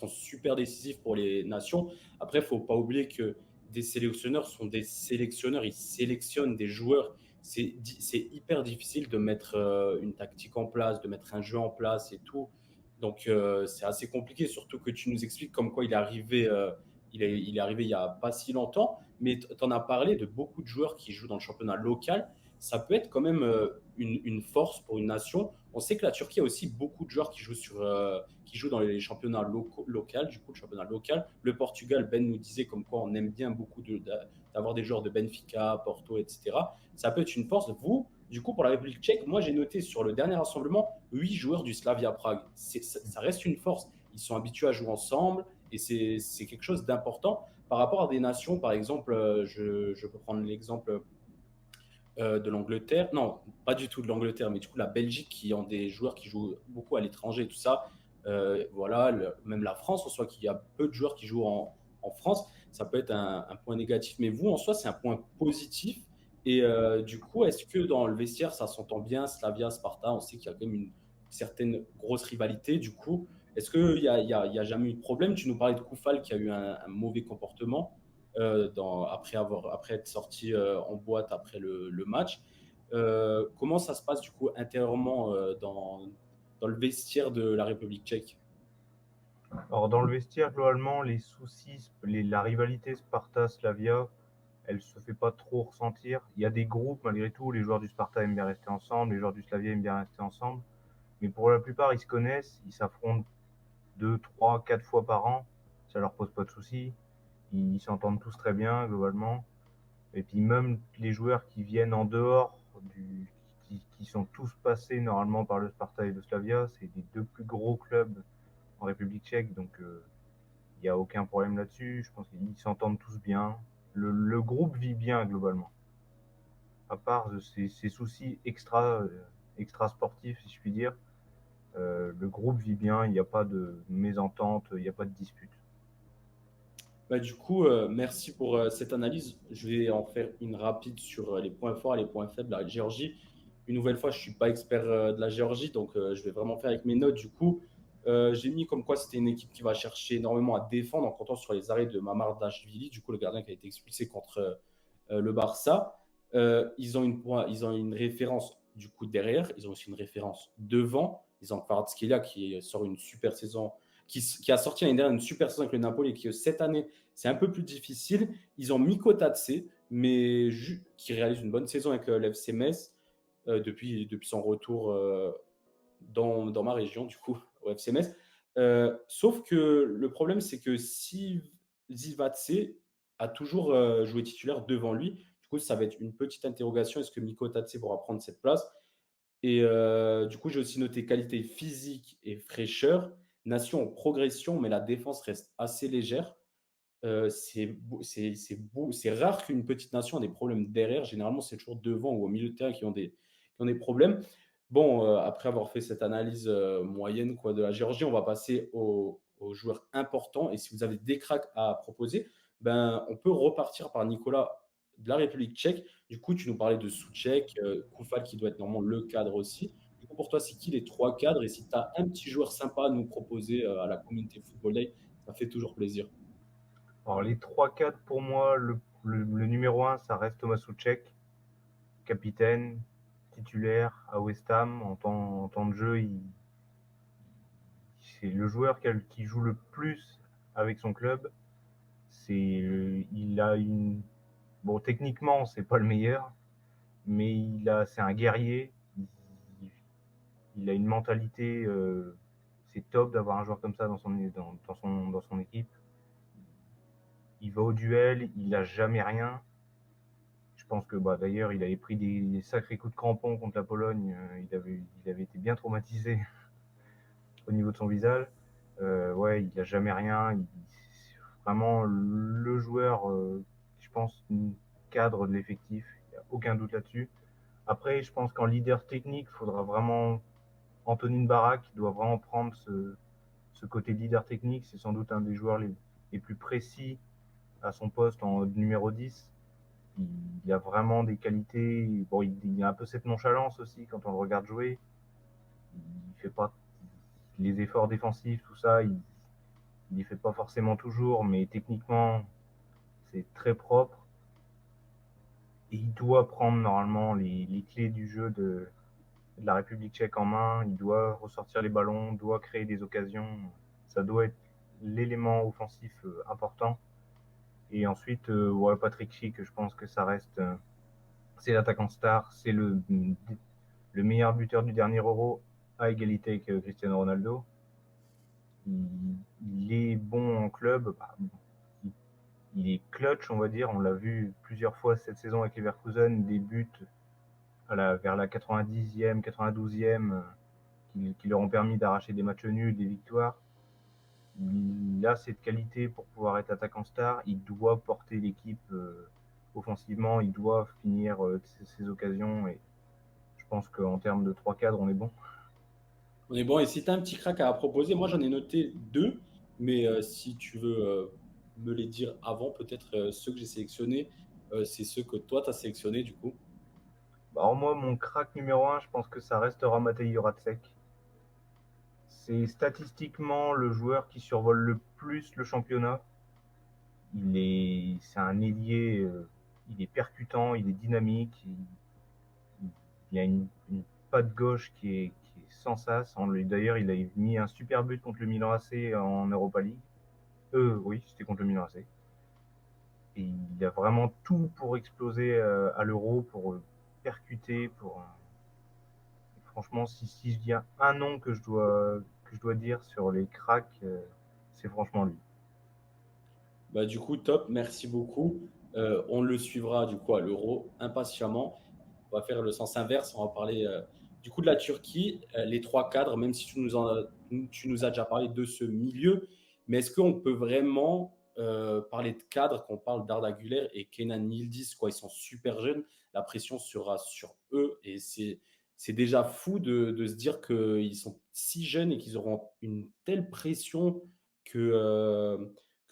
super décisifs pour les nations. Après, il ne faut pas oublier que des sélectionneurs sont des sélectionneurs, ils sélectionnent des joueurs. C'est hyper difficile de mettre une tactique en place, de mettre un jeu en place et tout. Donc, c'est assez compliqué, surtout que tu nous expliques comme quoi il est arrivé il n'y a pas si longtemps. Mais tu en as parlé de beaucoup de joueurs qui jouent dans le championnat local. Ça peut être quand même une force pour une nation. On sait que la Turquie a aussi beaucoup de joueurs qui jouent dans les championnats locaux, du coup, le championnat local. Le Portugal, Ben nous disait comme quoi on aime bien beaucoup d'avoir des joueurs de Benfica, Porto, etc. Ça peut être une force. Vous, du coup, pour la République tchèque, moi j'ai noté sur le dernier rassemblement 8 joueurs du Slavia Prague. Ça reste une force. Ils sont habitués à jouer ensemble et c'est quelque chose d'important. Par rapport à des nations, par exemple, je peux prendre l'exemple de l'Angleterre. Non, pas du tout de l'Angleterre, mais du coup la Belgique qui ont des joueurs qui jouent beaucoup à l'étranger et tout ça. Voilà, même la France en soi, qui a peu de joueurs qui jouent en France, ça peut être un point négatif. Mais vous, en soi, c'est un point positif. Et du coup, est-ce que dans le vestiaire, ça s'entend bien, Slavia, Sparta? On sait qu'il y a quand même une certaine grosse rivalité. Du coup, est-ce qu'il y a jamais eu de problème? Tu nous parlais de Koufal qui a eu un mauvais comportement après être sorti en boîte après le match. Comment ça se passe du coup intérieurement dans le vestiaire de la République tchèque? Alors, dans le vestiaire, globalement, les soucis, la rivalité Sparta-Slavia, elle se fait pas trop ressentir. Il y a des groupes, malgré tout, les joueurs du Sparta aiment bien rester ensemble, les joueurs du Slavia aiment bien rester ensemble. Mais pour la plupart, ils se connaissent, ils s'affrontent 2, 3, 4 fois par an. Ça leur pose pas de soucis. Ils s'entendent tous très bien, globalement. Et puis même les joueurs qui viennent en dehors, qui sont tous passés normalement par le Sparta et le Slavia, c'est les deux plus gros clubs en République tchèque. Donc il n'y a aucun problème là-dessus. Je pense qu'ils s'entendent tous bien. Le groupe vit bien globalement. À part ces soucis extra sportifs, si je puis dire, le groupe vit bien. Il n'y a pas de mésentente, il n'y a pas de dispute. Bah, du coup, merci pour cette analyse. Je vais en faire une rapide sur les points forts et les points faibles de la Géorgie. Une nouvelle fois, je ne suis pas expert de la Géorgie, donc je vais vraiment faire avec mes notes. Du coup, j'ai mis comme quoi c'était une équipe qui va chercher énormément à défendre en comptant sur les arrêts de Mamardashvili, du coup le gardien qui a été expulsé contre le Barça. Ils ont une référence du coup derrière, ils ont aussi une référence devant. Ils ont Kvaratskhelia qui sort une super saison, qui a sorti l'année dernière une super saison avec le Napoli et qui cette année c'est un peu plus difficile. Ils ont Miko Tatse, mais qui réalise une bonne saison avec l'FC Metz depuis son retour dans ma région, du coup, au FC Metz. Sauf que le problème, c'est que si Zivatse a toujours joué titulaire devant lui, du coup, ça va être une petite interrogation. Est-ce que Miko Tatse pourra prendre cette place? Et du coup, j'ai aussi noté qualité physique et fraîcheur. Nation en progression, mais la défense reste assez légère. C'est rare qu'une petite nation ait des problèmes derrière. Généralement, c'est toujours devant ou au milieu de terrain qui ont des problèmes. Bon, après avoir fait cette analyse moyenne quoi, de la Géorgie, on va passer aux joueurs importants. Et si vous avez des cracks à proposer, ben, on peut repartir par Nicolas de la République tchèque. Du coup, tu nous parlais de Souček, Koufal qui doit être normalement le cadre aussi. Du coup, pour toi, c'est qui les trois cadres? Et si tu as un petit joueur sympa à nous proposer à la Community Football Day, ça fait toujours plaisir. Alors les 3-4 pour moi, le numéro un, ça reste Thomas Souček, capitaine, titulaire à West Ham. En temps de jeu, c'est le joueur qui joue le plus avec son club. Il a une. Bon, techniquement, c'est pas le meilleur, mais c'est un guerrier. Il a une mentalité. C'est top d'avoir un joueur comme ça dans son équipe. Il va au duel, il n'a jamais rien. Je pense que d'ailleurs, il avait pris des sacrés coups de crampon contre la Pologne. Il avait été bien traumatisé au niveau de son visage. Ouais, il a jamais rien. C'est vraiment le joueur, je pense, cadre de l'effectif. Il n'y a aucun doute là-dessus. Après, je pense qu'en leader technique, il faudra vraiment Anthony Barak qui doit vraiment prendre ce côté leader technique. C'est sans doute un des joueurs les plus précis à son poste en numéro 10. Il a vraiment des qualités. Bon, il a un peu cette nonchalance aussi quand on le regarde jouer. Il fait pas les efforts défensifs, tout ça. Il les fait pas forcément toujours, mais techniquement, c'est très propre. Et il doit prendre normalement les clés du jeu de la République tchèque en main. Il doit ressortir les ballons, doit créer des occasions. Ça doit être l'élément offensif important. Et ensuite, ouais, Patrick Schick, je pense que ça reste. C'est l'attaquant star, c'est le meilleur buteur du dernier Euro à égalité avec Cristiano Ronaldo. Il est bon en club, bah, il est clutch, on va dire. On l'a vu plusieurs fois cette saison avec Leverkusen, des buts vers la 90e, 92e qui leur ont permis d'arracher des matchs nuls, des victoires. Il a cette qualité pour pouvoir être attaquant star. Il doit porter l'équipe offensivement, il doit finir ses occasions. Et je pense qu'en termes de trois cadres, on est bon. On est bon. Et si tu as un petit crack à proposer, moi j'en ai noté deux, mais si tu veux me les dire avant, peut-être ceux que j'ai sélectionnés, c'est ceux que toi tu as sélectionnés du coup. Alors moi, mon crack numéro 1, je pense que ça restera Matej Juracek. C'est statistiquement le joueur qui survole le plus le championnat. C'est un ailier, il est percutant, il est dynamique, il a une patte gauche qui est sans sas. D'ailleurs, il a mis un super but contre le Milan AC en Europa League. Oui, c'était contre le Milan AC. Et il a vraiment tout pour exploser à l'Euro, pour percuter, franchement, si je dis un nom que je dois dire sur les cracks, c'est franchement lui. Bah, du coup, top, merci beaucoup. On le suivra du coup à l'Euro impatiemment. On va faire le sens inverse. On va parler du coup de la Turquie, les trois cadres, même si tu nous as déjà parlé de ce milieu. Mais est-ce qu'on peut vraiment parler de cadres quand on parle d'Arda Güler et Kenan Yildiz, quoi, ils sont super jeunes. La pression sera sur eux et c'est déjà fou de se dire qu'ils sont si jeunes et qu'ils auront une telle pression que,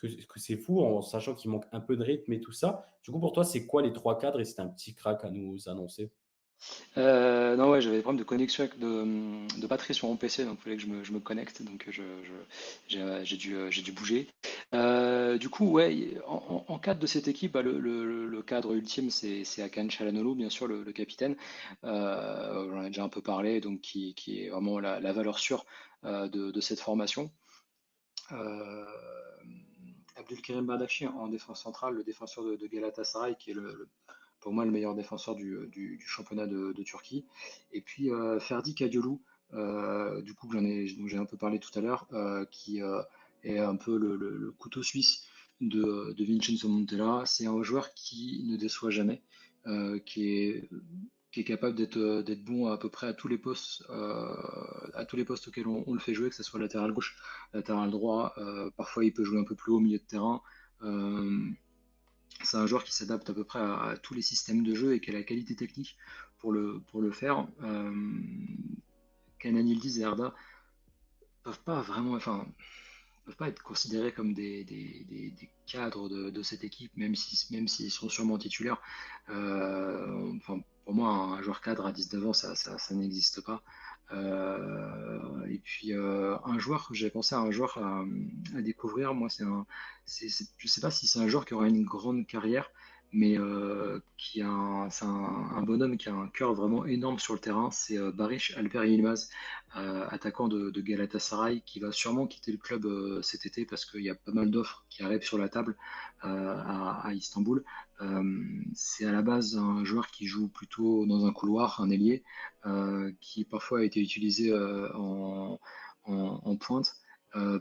que c'est fou en sachant qu'il manque un peu de rythme et tout ça. Du coup, pour toi, c'est quoi les trois cadres et c'est un petit crack à nous annoncer? Non, ouais, j'avais des problèmes de connexion de batterie sur mon PC, donc il fallait que je me connecte, donc j'ai dû bouger. Du coup, ouais, en cadre de cette équipe, bah, le cadre ultime, c'est Hakan Çalhanoğlu, bien sûr, le capitaine. J'en ai déjà un peu parlé, donc qui est vraiment la valeur sûre de cette formation. Euh, Abdülkerim Bardakçı en défense centrale, le défenseur de Galatasaray, qui est pour moi le meilleur défenseur du championnat de Turquie. Et puis Ferdi Kadıoğlu, du coup dont j'ai un peu parlé tout à l'heure, qui est un peu le couteau suisse de Vincenzo Montella. C'est un joueur qui ne déçoit jamais, euh, qui est qui est capable d'être bon à peu près à tous les postes auxquels on le fait jouer, que ce soit latéral gauche, latéral droit. Parfois, il peut jouer un peu plus haut au milieu de terrain. Euh, c'est un joueur qui s'adapte à peu près à tous les systèmes de jeu et qui a la qualité technique pour le faire. Kenan Yildiz et Arda peuvent pas vraiment, enfin, peuvent pas être considérés comme des cadres de cette équipe, même s'ils sont sûrement titulaires. Enfin, pour moi, un joueur cadre à 19 ans, ça n'existe pas. Et puis, un joueur, j'ai pensé à un joueur à découvrir. Moi, je sais pas si c'est un joueur qui aura une grande carrière, mais c'est un bonhomme qui a un cœur vraiment énorme sur le terrain. C'est Barış Alper Yılmaz, attaquant de Galatasaray, qui va sûrement quitter le club cet été parce qu'il y a pas mal d'offres qui arrivent sur la table à Istanbul. C'est à la base un joueur qui joue plutôt dans un couloir, un ailier, qui parfois a été utilisé en pointe.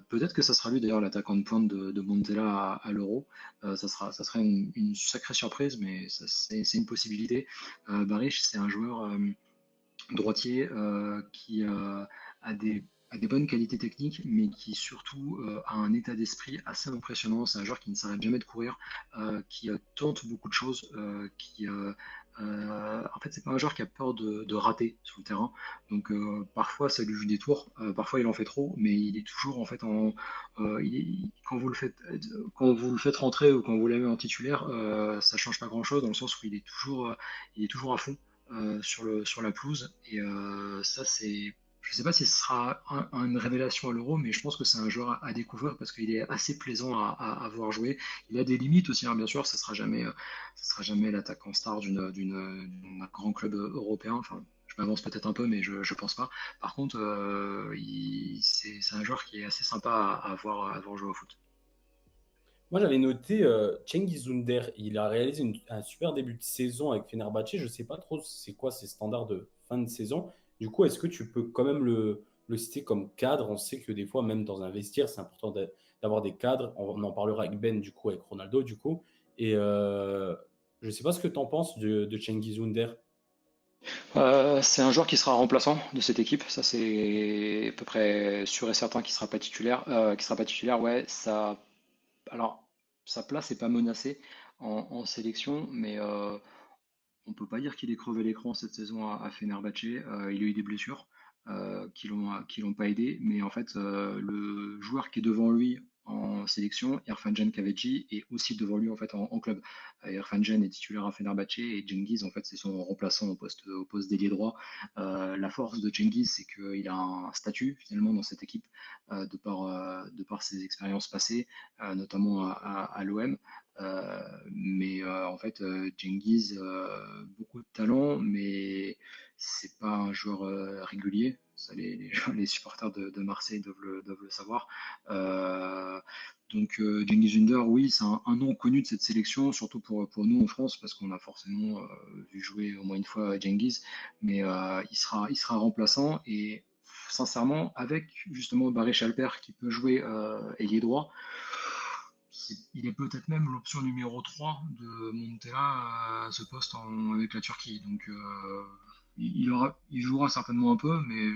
Peut-être que ça sera lui d'ailleurs l'attaquant de pointe de Montella à l'Euro. Ça sera une sacrée surprise, mais c'est une possibilité. Barish, c'est un joueur droitier qui a a des bonnes qualités techniques, mais qui surtout a un état d'esprit assez impressionnant. C'est un joueur qui ne s'arrête jamais de courir, qui tente beaucoup de choses, en fait, c'est pas un joueur qui a peur de rater sur le terrain. Donc parfois ça lui joue des tours, parfois il en fait trop, mais il est toujours en fait quand vous le faites rentrer ou quand vous l'avez en titulaire, ça change pas grand-chose dans le sens où il est toujours à fond sur la pelouse. Et ça, je ne sais pas si ce sera une révélation à l'Euro, mais je pense que c'est un joueur à découvrir parce qu'il est assez plaisant à voir jouer. Il a des limites aussi, hein, bien sûr, ça sera jamais l'attaquant star d'un grand club européen. Enfin, je m'avance peut-être un peu, mais je ne pense pas. Par contre, c'est un joueur qui est assez sympa à voir jouer au foot. Moi, j'avais noté Cengiz Under. Il a réalisé un super début de saison avec Fenerbahçe. Je ne sais pas trop c'est quoi ses standards de fin de saison. Du coup, est-ce que tu peux quand même le citer comme cadre? On sait que des fois, même dans un vestiaire, c'est important d'avoir des cadres. On en parlera avec Ben, du coup, avec Ronaldo, du coup. Et je ne sais pas ce que tu en penses de Cengiz Under. C'est un joueur qui sera remplaçant de cette équipe, ça c'est à peu près sûr et certain qu'il sera pas titulaire. Qui sera pas titulaire, ouais, alors sa place n'est pas menacée en sélection, mais on peut pas dire qu'il ait crevé l'écran cette saison à Fenerbahçe. Il a eu des blessures qui l'ont pas aidé, mais en fait, le joueur qui est devant lui en sélection, Irfan Can Kahveci, est aussi devant lui en fait en club. Irfan Can est titulaire à Fenerbahçe et Cengiz en fait c'est son remplaçant au poste d'ailier droit. La force de Cengiz, c'est qu'il a un statut finalement dans cette équipe de par ses expériences passées, notamment à l'OM. Mais en fait, Cengiz, beaucoup de talent, mais c'est pas un joueur régulier. Ça, les supporters de Marseille doivent le savoir. Euh, donc Cengiz Ünder, oui, c'est un nom connu de cette sélection, surtout pour nous en France, parce qu'on a forcément vu jouer au moins une fois Cengiz, mais il sera remplaçant et sincèrement, avec justement Barry Schalper qui peut jouer ailier droit, il est peut-être même l'option numéro 3 de Montella à ce poste avec la Turquie. Donc il jouera certainement un peu, mais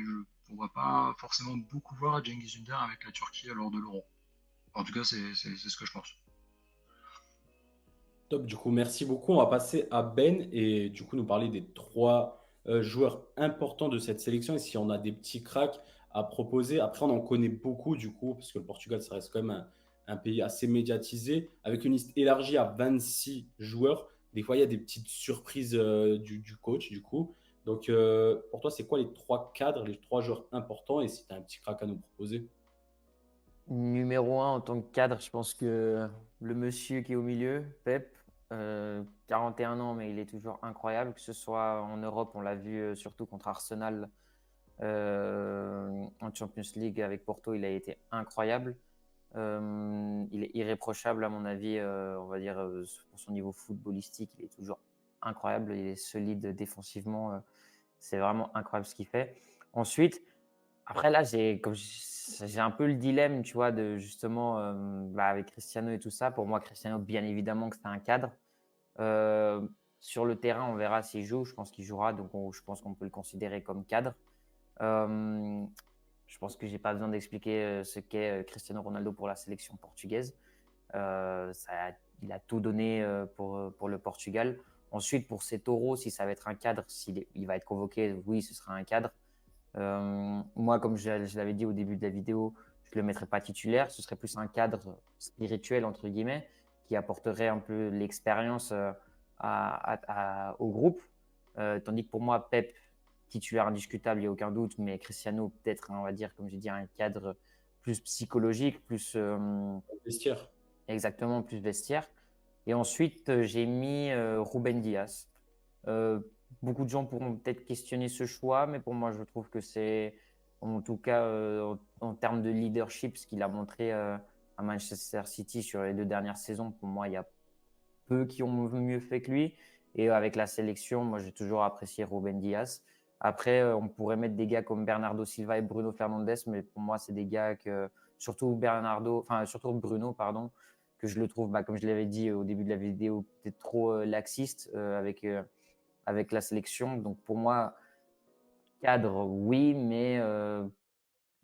on ne va pas forcément beaucoup voir Cengiz Ünder avec la Turquie lors de l'Euro. En tout cas, c'est ce que je pense. Top, du coup, merci beaucoup. On va passer à Ben et du coup nous parler des trois joueurs importants de cette sélection et si on a des petits cracks à proposer. Après, on en connaît beaucoup du coup, parce que le Portugal, ça reste quand même un pays assez médiatisé, avec une liste élargie à 26 joueurs. Des fois, il y a des petites surprises du coach du coup. Donc, pour toi, c'est quoi les trois cadres, les trois joueurs importants et si tu as un petit crack à nous proposer? Numéro un en tant que cadre, je pense que le monsieur qui est au milieu, Pep, 41 ans, mais il est toujours incroyable. Que ce soit en Europe, on l'a vu surtout contre Arsenal en Champions League avec Porto, il a été incroyable. Il est irréprochable à mon avis, on va dire, pour son niveau footballistique, il est toujours incroyable. Il est solide défensivement. C'est vraiment incroyable ce qu'il fait. Ensuite, après là, j'ai un peu le dilemme, tu vois, de justement avec Cristiano et tout ça. Pour moi, Cristiano, bien évidemment que c'est un cadre. Euh, sur le terrain, on verra s'il joue. Je pense qu'il jouera, donc je pense qu'on peut le considérer comme cadre. Euh, je pense que j'ai pas besoin d'expliquer ce qu'est Cristiano Ronaldo pour la sélection portugaise. Il a tout donné pour le Portugal. Ensuite, pour ces taureaux, si ça va être un cadre, il va être convoqué, oui, ce sera un cadre. Moi, comme je l'avais dit au début de la vidéo, je ne le mettrais pas titulaire. Ce serait plus un cadre spirituel, entre guillemets, qui apporterait un peu l'expérience au groupe. Tandis que pour moi, Pep, titulaire indiscutable, il n'y a aucun doute, mais Cristiano, peut-être, on va dire, comme j'ai dit, un cadre plus psychologique, plus Vestiaire. exactement, plus vestiaire. Et ensuite, j'ai mis Ruben Dias. Euh, Beaucoup de gens pourront peut-être questionner ce choix, mais pour moi, je trouve que c'est, en tout cas, en termes de leadership, ce qu'il a montré à Manchester City sur les 2 dernières saisons, pour moi, il y a peu qui ont mieux fait que lui. Et avec la sélection, moi, j'ai toujours apprécié Ruben Dias. Après, on pourrait mettre des gars comme Bernardo Silva et Bruno Fernandes, mais pour moi, c'est des gars que, surtout Bruno, pardon, que je le trouve, comme je l'avais dit au début de la vidéo, peut-être trop laxiste avec la sélection. Donc pour moi, cadre, oui, mais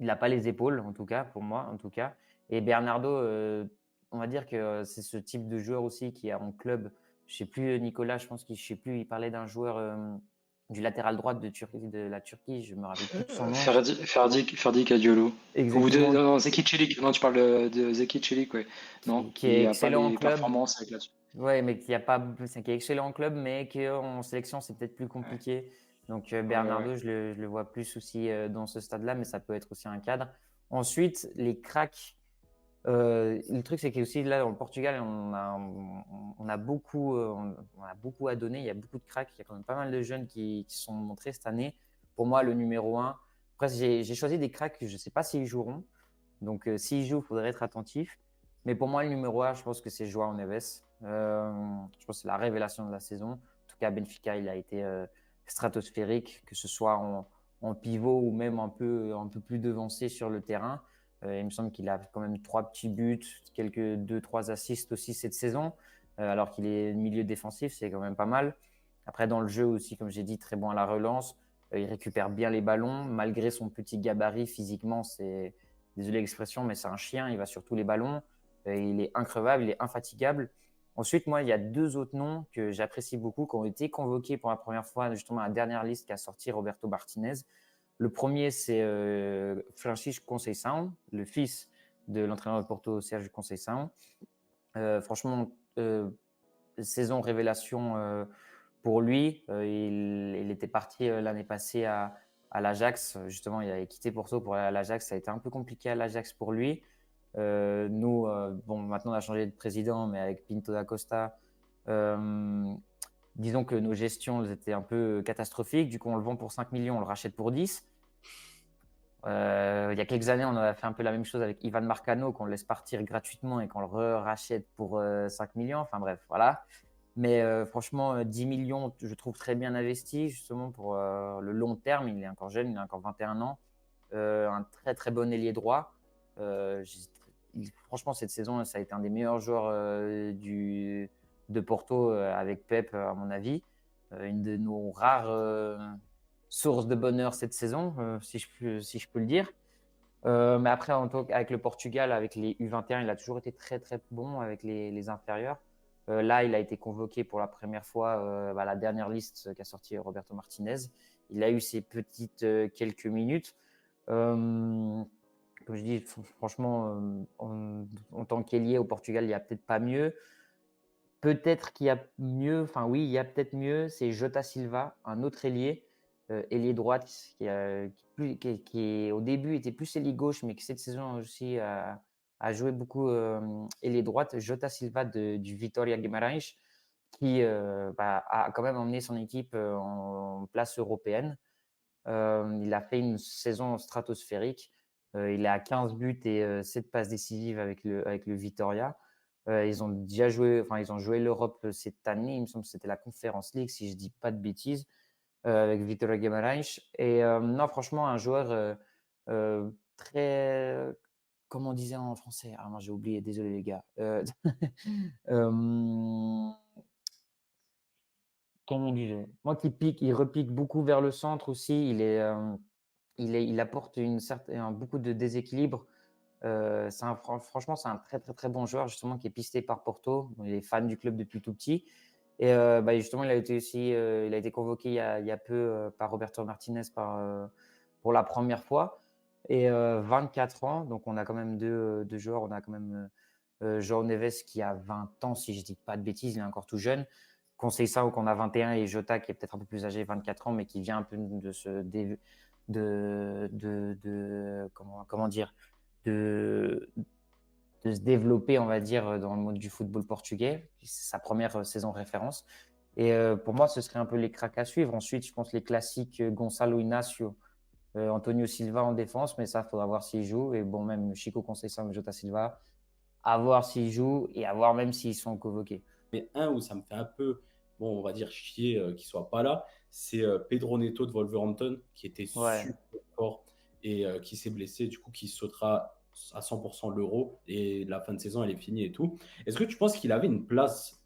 il n'a pas les épaules, en tout cas, pour moi, en tout cas. Et Bernardo, on va dire que c'est ce type de joueur aussi qui est en club. Je sais plus, Nicolas, je pense qu'il, je sais plus, il parlait d'un joueur du latéral droite de la Turquie, je me rappelle plus de son nom. Ferdi Kadiolu. Exactement, Non, Zeki Çelik. Non, tu parles de Zeki Çelik, ouais. Non, qui il est n'a pas excellent en les club. performances avec là-dessus. Ouais, mais qui a pas, qui est excellent en club, mais qu'en sélection, c'est peut-être plus Ouais, compliqué. Donc, ouais. Bernardo, je le vois plus aussi dans ce stade-là, mais ça peut être aussi un cadre. Ensuite, les cracks. Le truc, c'est qu'aussi là, dans le Portugal, on a beaucoup, on a beaucoup à donner. Il y a beaucoup de cracks. Il y a quand même pas mal de jeunes qui se sont montrés cette année. Pour moi, le numéro un. Après, j'ai choisi des cracks que je ne sais pas s'ils joueront. Donc, s'ils jouent, il faudrait être attentif. Mais pour moi, le numéro un, je pense que c'est João Neves. Je pense que c'est la révélation de la saison. En tout cas, à Benfica, il a été stratosphérique, que ce soit en pivot ou même un peu plus devancé sur le terrain. Il me semble qu'il a quand même 3 petits buts, quelques 2-3 assists aussi cette saison, alors qu'il est milieu défensif, c'est quand même pas mal. Après, dans le jeu aussi, comme j'ai dit, très bon à la relance. Il récupère bien les ballons, malgré son petit gabarit physiquement. C'est, désolé l'expression, mais c'est un chien. Il va sur tous les ballons. Il est increvable, il est infatigable. Ensuite, moi, il y a 2 autres noms que j'apprécie beaucoup, qui ont été convoqués pour la première fois, justement, à la dernière liste qu'a sorti Roberto Martinez. Le premier, c'est Francisco Conceição, le fils de l'entraîneur de Porto, Sergio Conceição. Franchement, saison révélation pour lui. Il était parti l'année passée à l'Ajax. Justement, il avait quitté Porto pour aller à l'Ajax. Ça a été un peu compliqué à l'Ajax pour lui. Nous, bon, maintenant on a changé de président, mais avec Pinto da Costa, disons que nos gestions étaient un peu catastrophiques. Du coup, on le vend pour 5 millions, on le rachète pour 10. Il y a quelques années, on a fait un peu la même chose avec Ivan Marcano, qu'on le laisse partir gratuitement et qu'on le rachète pour 5 millions. Enfin bref, voilà. Mais franchement, 10 millions, je trouve très bien investi, justement pour le long terme. Il est encore jeune, il a encore 21 ans. Un très très bon ailier droit. Franchement, cette saison, ça a été un des meilleurs joueurs de Porto avec Pep, à mon avis. Une de nos rares sources de bonheur cette saison, si je peux le dire. Mais après, avec le Portugal, avec les U21, il a toujours été très très bon avec les inférieurs. Là, il a été convoqué pour la première fois à la dernière liste qu'a sorti Roberto Martinez. Il a eu ses petites quelques minutes. Comme je dis, franchement, en tant qu'ailier au Portugal, il n'y a peut-être pas mieux. Peut-être qu'il y a mieux, enfin oui, il y a peut-être mieux, c'est Jota Silva, un autre ailier, ailier droite, qui au début était plus ailier gauche, mais qui cette saison aussi a joué beaucoup ailier droite. Jota Silva du Vitória Guimarães, qui a quand même emmené son équipe en place européenne. Il a fait une saison stratosphérique. Il est à 15 buts et 7 passes décisives avec le Vitória. Ils ont déjà joué, enfin, ils ont joué l'Europe cette année. Il me semble que c'était la Conference League, si je ne dis pas de bêtises, avec Vitória Guimarães. Et non, franchement, un joueur très. Comment on disait en français? Ah non, j'ai oublié, désolé les gars. Comment on disait? Moi qui pique, il repique beaucoup vers le centre aussi. Il apporte beaucoup de déséquilibre. Franchement, c'est un très, très, très bon joueur, justement, qui est pisté par Porto. Il est fan du club depuis tout petit. Et justement, il a été convoqué il y a peu par Roberto Martinez pour la première fois. Et 24 ans, donc on a quand même deux joueurs. On a quand même João Neves qui a 20 ans, si je ne dis pas de bêtises, il est encore tout jeune. Conceição qu'on a 21 et Jota qui est peut-être un peu plus âgé, 24 ans, mais qui vient un peu comment dire, de se développer, on va dire, dans le monde du football portugais. C'est sa première saison référence. Et pour moi, ce serait un peu les cracks à suivre. Ensuite, je pense les classiques Gonçalo Inácio, Antonio Silva en défense, mais ça, il faudra voir s'il joue. Et bon, même Chico Conceição et Jota Silva, à voir s'ils jouent et à voir même s'ils sont convoqués. Mais un où ça me fait un peu, bon, on va dire chier qu'il ne soit pas là, c'est Pedro Neto de Wolverhampton, qui était Ouais. super fort et qui s'est blessé, du coup, qui sautera à 100% l'Euro et la fin de saison, elle est finie et tout. Est-ce que tu penses qu'il avait une place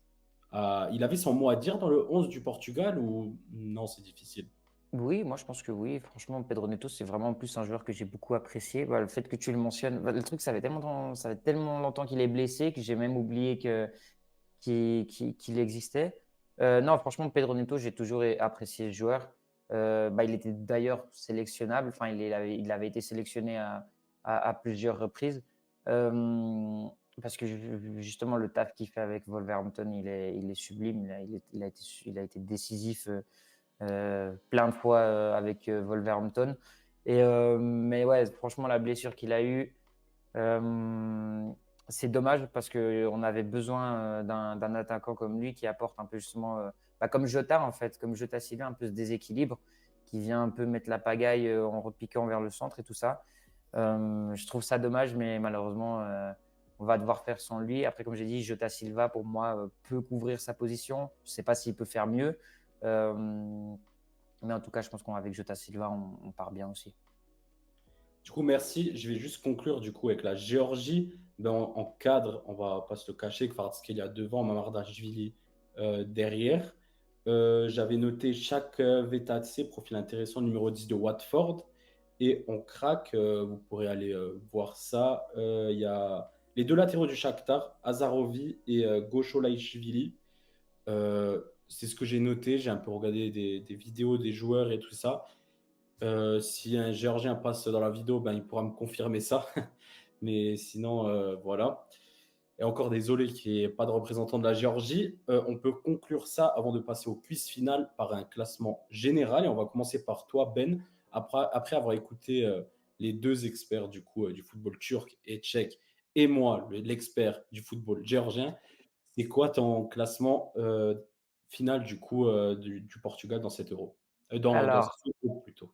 il avait son mot à dire dans le 11 du Portugal ou non, c'est difficile? Oui, moi je pense que oui. Franchement, Pedro Neto, c'est vraiment plus un joueur que j'ai beaucoup apprécié. Bah, le fait que tu le mentionnes, bah, le truc, ça fait tellement longtemps qu'il est blessé que j'ai même oublié qu'il existait. Non, franchement, Pedro Neto, j'ai toujours apprécié ce joueur. Bah, il était d'ailleurs sélectionnable. Enfin, il avait été sélectionné à plusieurs reprises. Euh, Parce que justement, le taf qu'il fait avec Wolverhampton, il est sublime. Il a été décisif plein de fois avec Wolverhampton. Mais ouais, franchement, la blessure qu'il a eue, euh, c'est dommage parce qu'on avait besoin d'un attaquant comme lui qui apporte un peu justement, bah, comme Jota en fait, comme Jota Silva, un peu ce déséquilibre, qui vient un peu mettre la pagaille en repiquant vers le centre et tout ça. Je trouve ça dommage, mais malheureusement, on va devoir faire sans lui. Après, comme j'ai dit, Jota Silva, pour moi, peut couvrir sa position. Je ne sais pas s'il peut faire mieux. Euh, mais en tout cas, je pense qu'avec Jota Silva, on part bien aussi. Du coup, merci. Je vais juste conclure du coup avec la Géorgie. Ben, en cadre, on va pas se le cacher, Kvaratskhelia devant, Mamardashvili derrière. J'avais noté chaque VTAC, profil intéressant, numéro 10 de Watford. Et on craque, vous pourrez aller voir ça. Il y a les deux latéraux du Shakhtar, Azarovi et Gosholashvili. C'est ce que j'ai noté. J'ai un peu regardé des vidéos des joueurs et tout ça. Si un Géorgien passe dans la vidéo, ben, il pourra me confirmer ça. Mais sinon, voilà. Et encore désolé qu'il n'y ait pas de représentant de la Géorgie. On peut conclure ça avant de passer au quiz final par un classement général. Et on va commencer par toi, Ben. Après avoir écouté les deux experts du coup du football turc et tchèque et moi, l'expert du football géorgien, c'est quoi ton classement final du coup du Portugal dans cet euro dans Alors, ce groupe plutôt.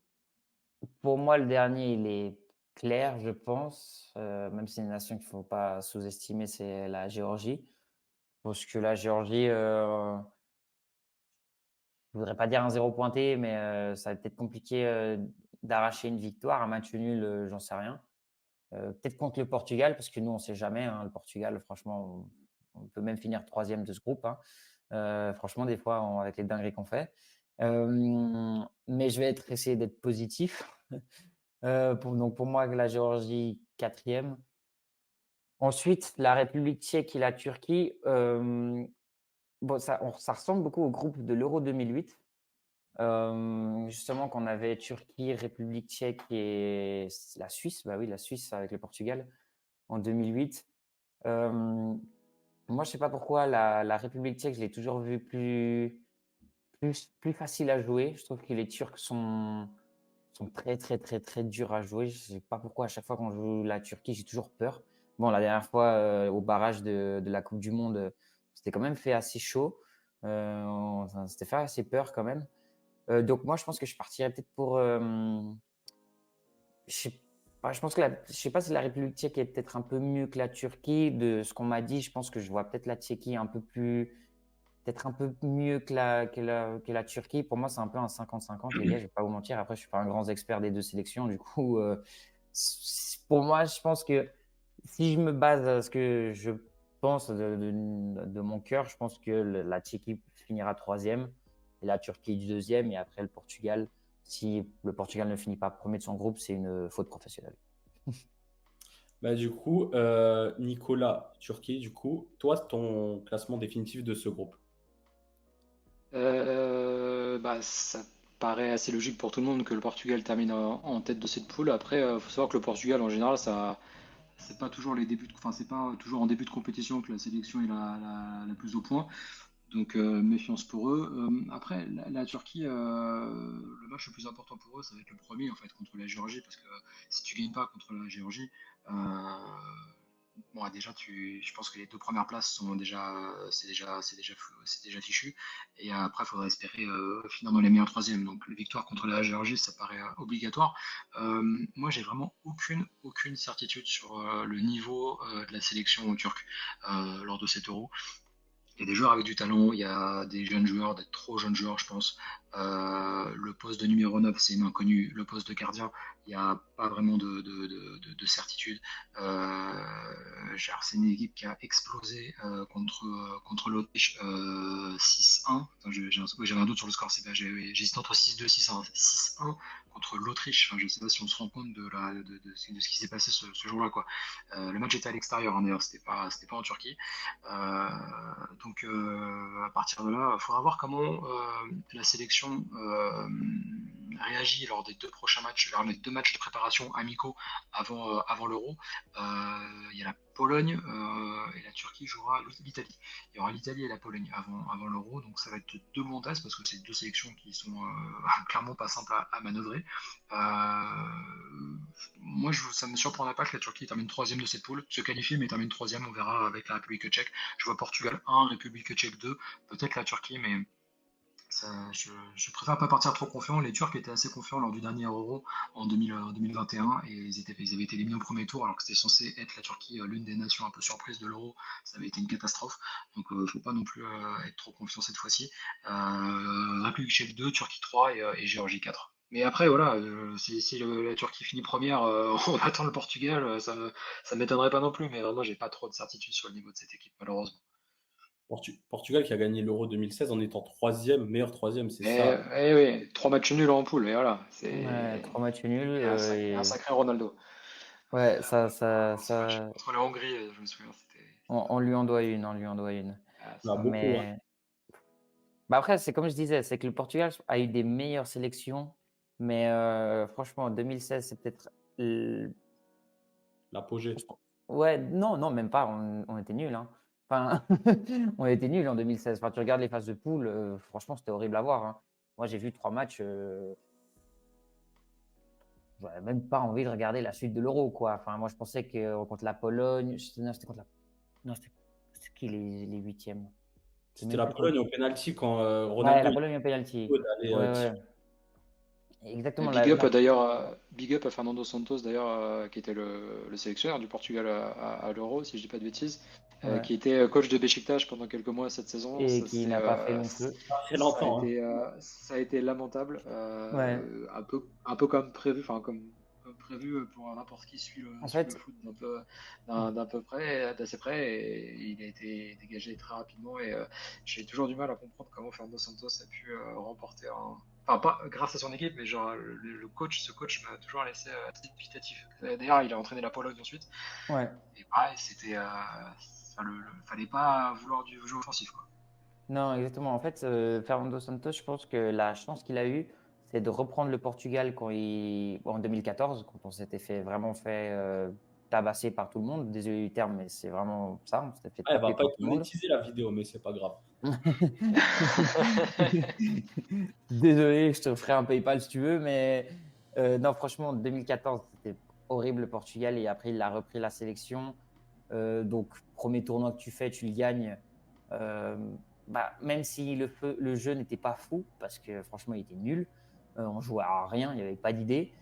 pour moi, le dernier, il est clair, je pense. Même si c'est une nation qu'il ne faut pas sous-estimer, c'est la Géorgie. Parce que la Géorgie, je voudrais pas dire un zéro pointé, mais ça va peut-être compliqué d'arracher une victoire. Un match nul, j'en sais rien. Peut-être contre le Portugal, parce que nous, on ne sait jamais, hein. Le Portugal, franchement, on peut même finir troisième de ce groupe, hein. Franchement, des fois, avec les dingueries qu'on fait. Mais je vais essayer d'être positif. Donc pour moi, la Géorgie, quatrième. Ensuite, la République tchèque et la Turquie. Bon, ça ressemble beaucoup au groupe de l'Euro 2008. Justement, qu'on avait Turquie, République tchèque et la Suisse. Bah oui, la Suisse avec le Portugal en 2008. Moi, je sais pas pourquoi la République tchèque, je l'ai toujours vu plus facile à jouer. Je trouve que les Turcs sont très, très, très, très durs à jouer. Je sais pas pourquoi, à chaque fois qu'on joue la Turquie, j'ai toujours peur. Bon, la dernière fois, au barrage de la Coupe du Monde, c'était quand même fait assez chaud. Ça s'était fait assez peur quand même. Donc, moi, je pense que je partirais peut-être pour. Je sais je pense que je sais pas si la République tchèque est peut-être un peu mieux que la Turquie. De ce qu'on m'a dit, je pense que je vois peut-être la Tchéquie peut-être un peu mieux que la Turquie. Pour moi, c'est un peu un 50-50, les gars, je vais pas vous mentir. Après, je suis pas un grand expert des deux sélections. Du coup, pour moi, je pense que si je me base à ce que je pense de mon cœur, je pense que la Tchéquie finira troisième et la Turquie deuxième et après le Portugal. Si le Portugal ne finit pas premier de son groupe, c'est une faute professionnelle. Bah, du coup, Nicolas, Turquie, du coup, toi, ton classement définitif de ce groupe. Bah, ça paraît assez logique pour tout le monde que le Portugal termine en tête de cette poule. Après, il faut savoir que le Portugal, en général, ça, c'est pas toujours les débuts enfin, c'est pas toujours en début de compétition que la sélection est la plus au point. Donc, méfiance pour eux. Après, la Turquie, le match le plus important pour eux, ça va être le premier en fait contre la Géorgie, parce que si tu gagnes pas contre la Géorgie, bon, déjà, je pense que les deux premières places sont déjà, c'est déjà fichu. Et après, il faudra espérer finir dans les meilleurs troisièmes. Donc, la victoire contre la Géorgie, ça paraît obligatoire. Moi, j'ai vraiment aucune certitude sur le niveau de la sélection turque lors de cet Euro. Il y a des joueurs avec du talent, il y a des jeunes joueurs, des trop jeunes joueurs, je pense. Le poste de numéro 9, c'est une inconnue. Le poste de gardien, il n'y a pas vraiment de certitude. C'est une équipe qui a explosé contre l'Autriche 6-1. Attends, j'avais un doute sur le score, j'hésite entre 6-2 et 6-1. 6-1 contre l'Autriche. Enfin, je ne sais pas si on se rend compte de ce qui s'est passé ce jour-là, quoi. Le match était à l'extérieur, hein, d'ailleurs, c'était pas en Turquie. Euh, à partir de là, il faudra voir comment la sélection réagit lors des deux prochains matchs, lors des deux matchs de préparation amicaux avant l'Euro. Il y a la Pologne et la Turquie jouera l'Italie. Il y aura l'Italie et la Pologne avant l'Euro, donc ça va être deux bons tests parce que c'est deux sélections qui sont clairement pas simples à manœuvrer. Moi, ça ne me surprendrait pas que la Turquie termine troisième de cette poule, se qualifie mais termine troisième, on verra avec la République tchèque. Je vois Portugal 1, République tchèque 2, peut-être la Turquie, mais je préfère pas partir trop confiant. Les Turcs étaient assez confiants lors du dernier Euro en 2021 et ils avaient été éliminés au premier tour alors que c'était censé être la Turquie l'une des nations un peu surprise de l'Euro. Ça avait été une catastrophe. Donc faut pas non plus être trop confiant cette fois-ci. République tchèque 2, Turquie 3 et Géorgie 4. Mais après, voilà, si la Turquie finit première, on attend le Portugal, ça m'étonnerait pas non plus, mais vraiment, j'ai pas trop de certitude sur le niveau de cette équipe, malheureusement. Portugal qui a gagné l'Euro 2016 en étant troisième, meilleur troisième, c'est ça. Oui, trois matchs nuls en poule, et voilà, Ouais, c'est 3 matchs nuls. et un sacré Ronaldo. Ouais, Ce match contre la Hongrie, je me souviens, on lui en doit une, on lui en doit une. On a ça. beaucoup, hein. Mais bah après, c'est comme je disais, c'est que le Portugal a eu des meilleures sélections, mais franchement, en 2016, c'est peut-être L'apogée. ouais, non, non, même pas, on était nuls, hein. Enfin, on était nuls en 2016. Enfin, tu regardes les phases de poule, franchement, c'était horrible à voir, hein. Moi, j'ai vu 3 matchs, j'avais même pas envie de regarder la suite de l'Euro, quoi. Enfin, moi, je pensais que contre la Pologne, non, c'était contre la, non, c'était qui les huitièmes? Je sais C'était même la plus contre. Pologne au penalty quand Ouais, Ronaldo la il Pologne en penalty. allait Ouais, tirer. ouais, Et exactement. big up à Fernando Santos d'ailleurs, qui était le sélectionneur du Portugal à l'Euro, si je dis pas de bêtises, Ouais. qui était coach de Beşiktaş pendant quelques mois cette saison. Et qui n'a pas fait long feu. Très longtemps, hein. Ça a été lamentable, Ouais. un peu comme prévu, enfin comme prévu pour n'importe qui En suit le fait, foot d'assez près, et il a été dégagé très rapidement. Et j'ai toujours du mal à comprendre comment Fernando Santos a pu remporter un. Enfin, pas grâce à son équipe, mais genre ce coach m'a toujours laissé assez dubitatif. D'ailleurs, il a entraîné la Pologne ensuite. ouais. Et pareil, fallait pas vouloir du jeu offensif, quoi. Non, exactement. En fait, Fernando Santos, je pense que la chance qu'il a eue, c'est de reprendre le Portugal en 2014, quand on s'était fait tabasser par tout le monde. Désolé du terme, mais c'est vraiment ça. On s'était fait Ah, elle va taper pas par être tout le monde. monétisée la vidéo, mais c'est pas grave. Désolé, je te ferai un PayPal si tu veux, mais non, franchement, 2014, c'était horrible le Portugal et après, il a repris la sélection. Donc, premier tournoi que tu fais, tu le gagnes. Euh, Bah, même si le jeu n'était pas fou, parce que franchement, il était nul, on jouait à rien, il n'y avait pas d'idée.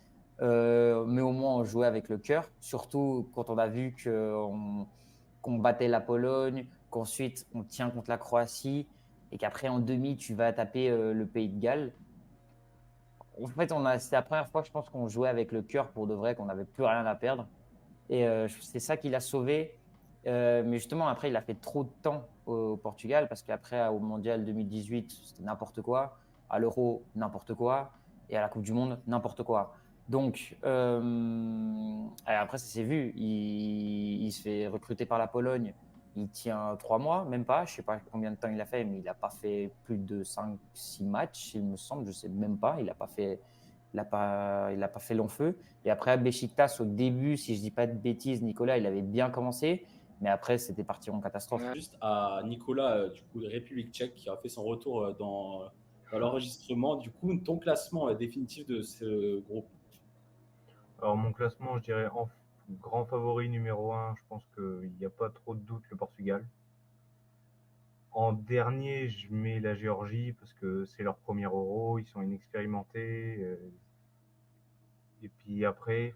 Mais au moins, on jouait avec le cœur, surtout quand on a vu qu'on battait la Pologne, qu'ensuite on tient contre la Croatie et qu'après en demi, tu vas taper le Pays de Galles. En fait, c'était la première fois, je pense, qu'on jouait avec le cœur pour de vrai, qu'on n'avait plus rien à perdre. Et c'est ça qui l'a sauvé. Mais justement, après, il a fait trop de temps au Portugal parce qu'après, au Mondial 2018, c'était n'importe quoi. À l'Euro, n'importe quoi. Et à la Coupe du Monde, n'importe quoi. Donc, après, ça s'est vu. Il se fait recruter par la Pologne. Il tient 3 mois, même pas. Je ne sais pas combien de temps il a fait, mais il n'a pas fait plus de 5-6 matchs, il me semble. Je ne sais même pas. Il a pas fait long feu. Et après, à Beşiktaş, au début, si je ne dis pas de bêtises, Nicolas, il avait bien commencé. Mais après, c'était parti en catastrophe. Ouais. Juste à Nicolas, du coup, de République tchèque, qui a fait son retour dans l'enregistrement. Du coup, ton classement définitif de ce groupe. Alors, mon classement, je dirais en grand favori numéro 1, je pense qu'il n'y a pas trop de doute, le Portugal. En dernier, je mets la Géorgie parce que c'est leur premier Euro, ils sont inexpérimentés. Et puis après,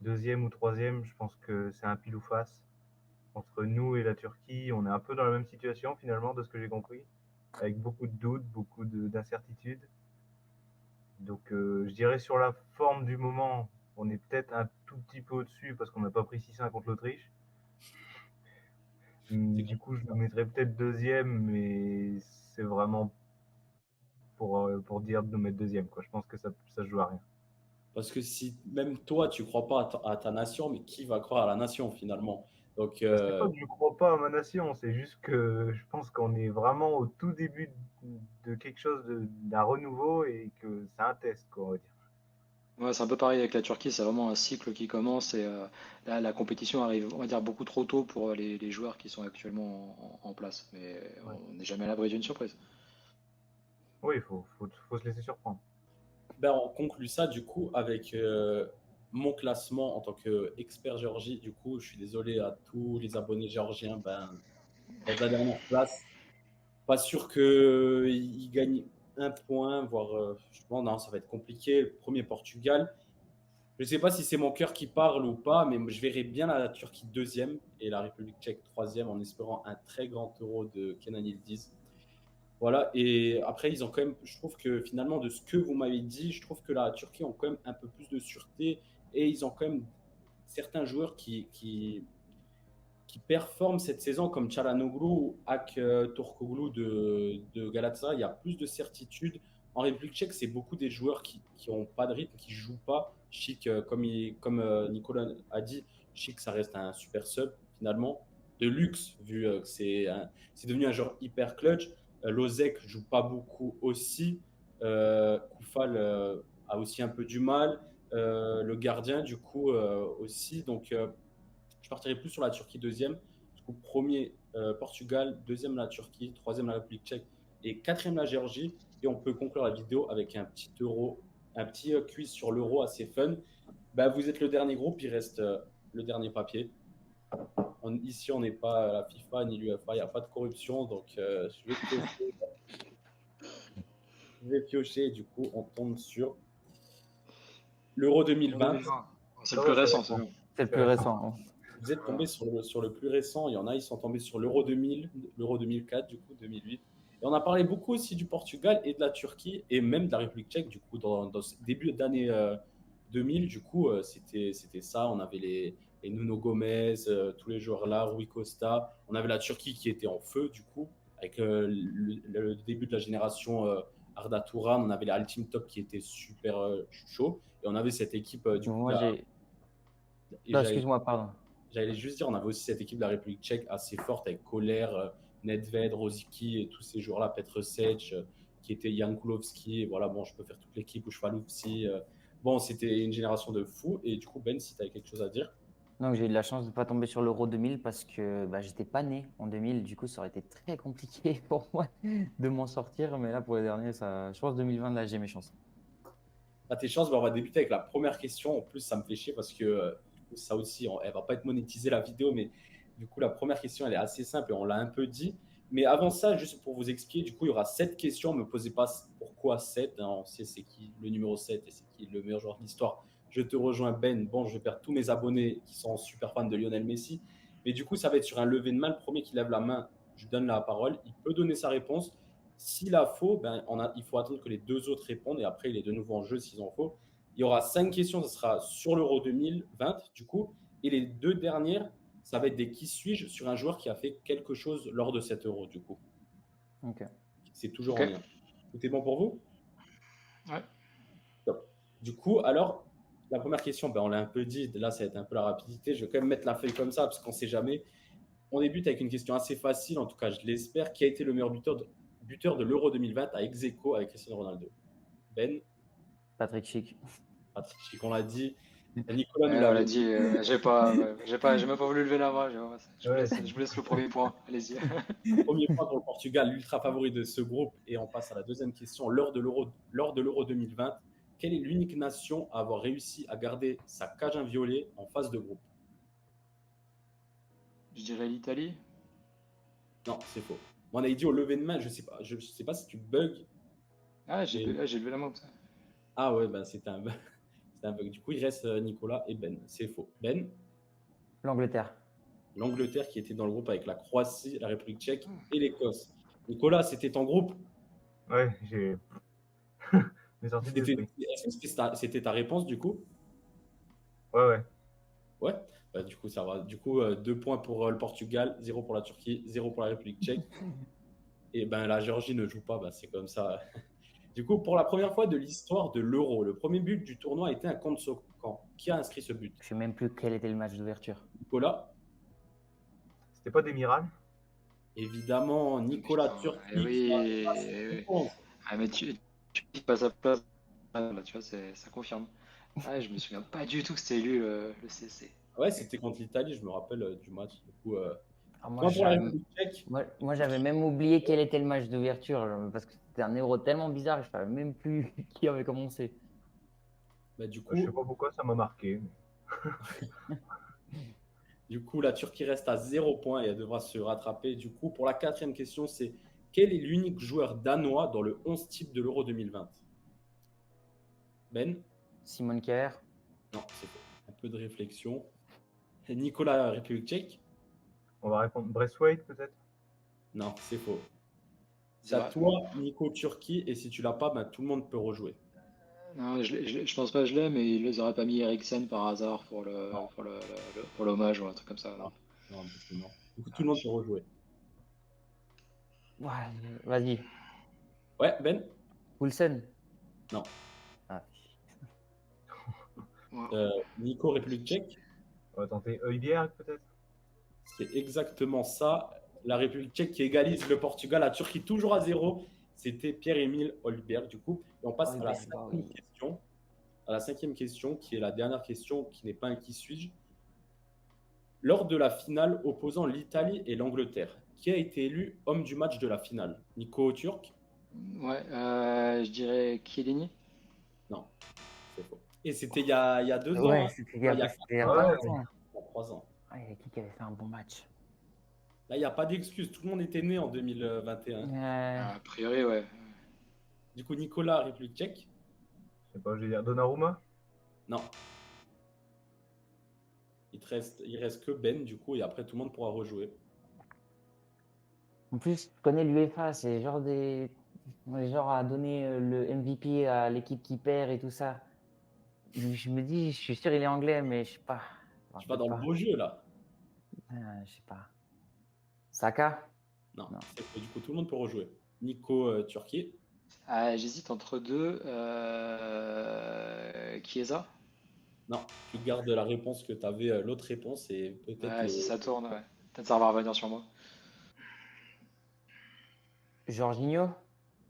deuxième ou troisième, je pense que c'est un pile ou face. entre nous et la Turquie, on est un peu dans la même situation finalement, de ce que j'ai compris, avec beaucoup de doutes, d'incertitudes. Donc je dirais sur la forme du moment, on est peut-être un tout petit peu au-dessus parce qu'on n'a pas pris 6-1 contre l'Autriche. Du coup, je me mettrais peut-être deuxième, mais c'est vraiment pour dire de nous mettre deuxième, quoi. Je pense que ça se joue à rien. Parce que si même toi, tu crois pas à ta nation, mais qui va croire à la nation finalement? Donc, C'est pas que je crois pas à ma nation, c'est juste que je pense qu'on est vraiment au tout début de quelque chose, d'un renouveau et que c'est un test, quoi, on va dire. Ouais, c'est un peu pareil avec la Turquie, c'est vraiment un cycle qui commence et là, la compétition arrive, on va dire, beaucoup trop tôt pour les joueurs qui sont actuellement en place. Mais Ouais. on n'est jamais à l'abri d'une surprise. Oui, faut se laisser surprendre. ben, on conclut ça du coup avec mon classement en tant qu'expert Géorgie. Du coup, je suis désolé à tous les abonnés géorgiens. Ben, dans la dernière place, pas sûr qu'ils gagnent un point, voire je pense non, ça va être compliqué. Premier Portugal. Je ne sais pas si c'est mon cœur qui parle ou pas, mais je verrais bien la Turquie deuxième et la République tchèque troisième en espérant un très grand euro de Kenan Yildiz. Voilà, et après, ils ont quand même, je trouve que finalement, de ce que vous m'avez dit, je trouve que la Turquie ont quand même un peu plus de sûreté et ils ont quand même certains joueurs qui performent cette saison, comme Çalhanoğlu ou Ak Turkoglu de Galatasaray. Il y a plus de certitude. En République tchèque, c'est beaucoup des joueurs qui n'ont pas de rythme, qui ne jouent pas. Chic, comme Nicolas a dit, Chic, ça reste un super sub finalement, de luxe, vu que c'est devenu un joueur hyper clutch. Lozek joue pas beaucoup aussi. Koufal a aussi un peu du mal. Le gardien, du coup, aussi. Donc, je partirai plus sur la Turquie deuxième. Du coup, premier Portugal, deuxième la Turquie, troisième la République tchèque et quatrième la Géorgie. Et on peut conclure la vidéo avec un petit euro, un petit quiz sur l'euro assez fun. Bah, vous êtes le dernier groupe, il reste le dernier papier. Ici, on n'est pas à la FIFA ni l'UEFA, il n'y a pas de corruption. Donc, je vais piocher et du coup, on tombe sur l'Euro 2020. C'est le plus récent, c'est bon. bon. C'est le plus récent. Vous êtes tombé sur le plus récent. Il y en a, ils sont tombés sur l'Euro 2000, l'Euro 2004, du coup, 2008. Et on a parlé beaucoup aussi du Portugal et de la Turquie et même de la République tchèque, du coup, dans ce début d'année 2000. Du coup, c'était ça. On avait les Nuno Gomes, tous les joueurs là, Rui Costa. On avait la Turquie qui était en feu, du coup, avec le début de la génération Arda Turan. On avait les Team Top qui étaient super chauds. Et on avait cette équipe, du coup, Moi, j'ai. et Non, excuse-moi, pardon. j'allais juste dire, on avait aussi cette équipe de la République tchèque assez forte avec Koller, Nedved, Rosicky et tous ces joueurs-là, Petr Sech, qui était Jankulovski. Et voilà, bon, je peux faire toute l'équipe, Ushvalovsi. Bon, c'était une génération de fous. Et du coup, Ben, si tu avais quelque chose à dire. Donc, j'ai eu de la chance de ne pas tomber sur l'Euro 2000 parce que bah, j'étais pas né en 2000. Du coup, ça aurait été très compliqué pour moi de m'en sortir. Mais là, pour les derniers, ça... je pense 2020, là, j'ai mes chances. À tes chances, ben, on va débuter avec la première question. En plus, ça me fait chier parce que du coup, ça aussi, elle va pas être monétisée la vidéo, mais du coup, la première question, elle est assez simple et on l'a un peu dit. Mais avant ça, juste pour vous expliquer, du coup, il y aura 7 questions. Ne me posez pas pourquoi 7. Hein, on sait c'est qui le numéro 7 et c'est qui le meilleur joueur de l'histoire. Je te rejoins, Ben. Bon, je vais perdre tous mes abonnés qui sont super fans de Lionel Messi. Mais du coup, ça va être sur un lever de main. Le premier qui lève la main, je lui donne la parole. Il peut donner sa réponse. S'il a faux, ben, il faut attendre que les deux autres répondent et après, il est de nouveau en jeu s'ils ont faux. Il y aura 5 questions, ça sera sur l'Euro 2020, du coup. Et les deux dernières, ça va être des qui suis-je sur un joueur qui a fait quelque chose lors de cet Euro, du coup. Ok. C'est toujours Ok. en lien. Tout est bon pour vous? Ouais. Top. Du coup, alors, la première question, ben, on l'a un peu dit, là, ça va être un peu la rapidité. Je vais quand même mettre la feuille comme ça, parce qu'on ne sait jamais. On débute avec une question assez facile, en tout cas, je l'espère. Qui a été le meilleur buteur de l'Euro 2020 à ex-aequo avec Cristiano Ronaldo? Ben? Patrick Schick. Patrick Schick, on l'a dit. Nicolas nous On l'avait l'a dit. dit, j'ai même pas voulu lever la main. Je vous laisse le premier point. Allez-y. Premier point pour le Portugal, l'ultra favori de ce groupe. Et on passe à la deuxième question. Lors de l'Euro 2020, quelle est l'unique nation à avoir réussi à garder sa cage inviolée en phase de groupe? Je dirais l'Italie. Non, c'est faux. On a dit au lever de main, je sais pas si tu bugs. Ah, j'ai levé la main comme ça. Ah ouais, ben c'était un bug. C'était un bug. Du coup, il reste Nicolas et Ben. C'est faux. Ben? L'Angleterre. l'Angleterre qui était dans le groupe avec la Croatie, la République tchèque et l'Écosse. Nicolas, c'était ton groupe? Ouais, j'ai mes sorties d'esprit. Est-ce que c'était ta réponse du coup? Ouais, ouais. Ouais, bah, du coup, ça va. Du coup, 2 points pour le Portugal, 0 pour la Turquie, 0 pour la République tchèque. Et ben la Géorgie ne joue pas, bah, c'est comme ça. Du coup, pour la première fois de l'histoire de l'Euro, le premier but du tournoi a été un contre ce camp. Qui a inscrit ce but? Je sais même plus quel était le match d'ouverture. Nicolas? C'était pas Demiral? Évidemment, Nicolas Putain, Turki qui a oui, sa oui. réponse. Ah, mais tu passes à place. Ah, là, tu vois, ça confirme. Ah, je me souviens pas du tout que c'était lui le CC. Ouais, c'était contre l'Italie, je me rappelle du match. Du coup, Ah, moi, point pour la j'avais République tchèque. j'avais même oublié quel était le match d'ouverture parce que c'était un Euro tellement bizarre que je savais même plus qui avait commencé. Bah, du Je sais coup, pas pourquoi ça m'a marqué. la Turquie reste à 0 points et elle devra se rattraper. Du coup, pour la 4e question, c'est quel est l'unique joueur danois dans le 11 type de l'Euro 2020? Ben? Simone Kjaer. Non, c'est faux. Un peu de réflexion. Nicolas, République tchèque? On va répondre Braithwaite peut-être? Non, c'est faux. C'est à Ouais. toi, Nico, Turquie, et si tu l'as pas, ben, tout le monde peut rejouer. Non, je pense pas que je l'ai, mais ils les auraient pas mis Eriksen par hasard pour Non, pour l'hommage ou un truc comme ça. non, Non. non, du coup, non. Du coup, tout le monde peut rejouer. Ouais, vas-y. Ouais, Ben? Poulsen. Non. Ah. Ouais. Nico, République tchèque? On va tenter Højbjerg peut-être? C'est exactement ça. La République tchèque qui égalise le Portugal, la Turquie toujours à 0. C'était Pierre-Emile Højbjerg, du coup. Et on passe à la Højbjerg, bah 5e oui. question. À la 5e question, qui est la dernière question, qui n'est pas un qui suis-je. Lors de la finale opposant l'Italie et l'Angleterre, qui a été élu homme du match de la finale? Nico Turc? Ouais, je dirais Chiellini. Non, c'est faux. Et c'était il y a 2 ans, Ouais, hein. c'était Enfin, il y a il y a Ah pas ouais. longtemps. 3 ans. Ah, il y a qui avait fait un bon match? Là, il n'y a pas d'excuse. Tout le monde était né en 2021. A priori, ouais. Du coup, Nicolas, République tchèque? Je sais pas, je vais dire Donnarumma? Non. Il reste que Ben, du coup, et après, tout le monde pourra rejouer. En plus, je connais l'UEFA, c'est genre à donner le MVP à l'équipe qui perd et tout ça. Je me dis, je suis sûr il est anglais, mais je sais pas. Je me Tu vas rappelle dans le pas. beau jeu, là. Je sais pas. Saka? Non, Non. c'est faux. Du coup, tout le monde peut rejouer. Nico, Turquie? Ah, j'hésite entre deux. Chiesa? Non, tu gardes la réponse que tu avais, l'autre réponse, et peut-être Ouais, le. si ça tourne, ouais. Peut-être ça va revenir sur moi. Jorginho?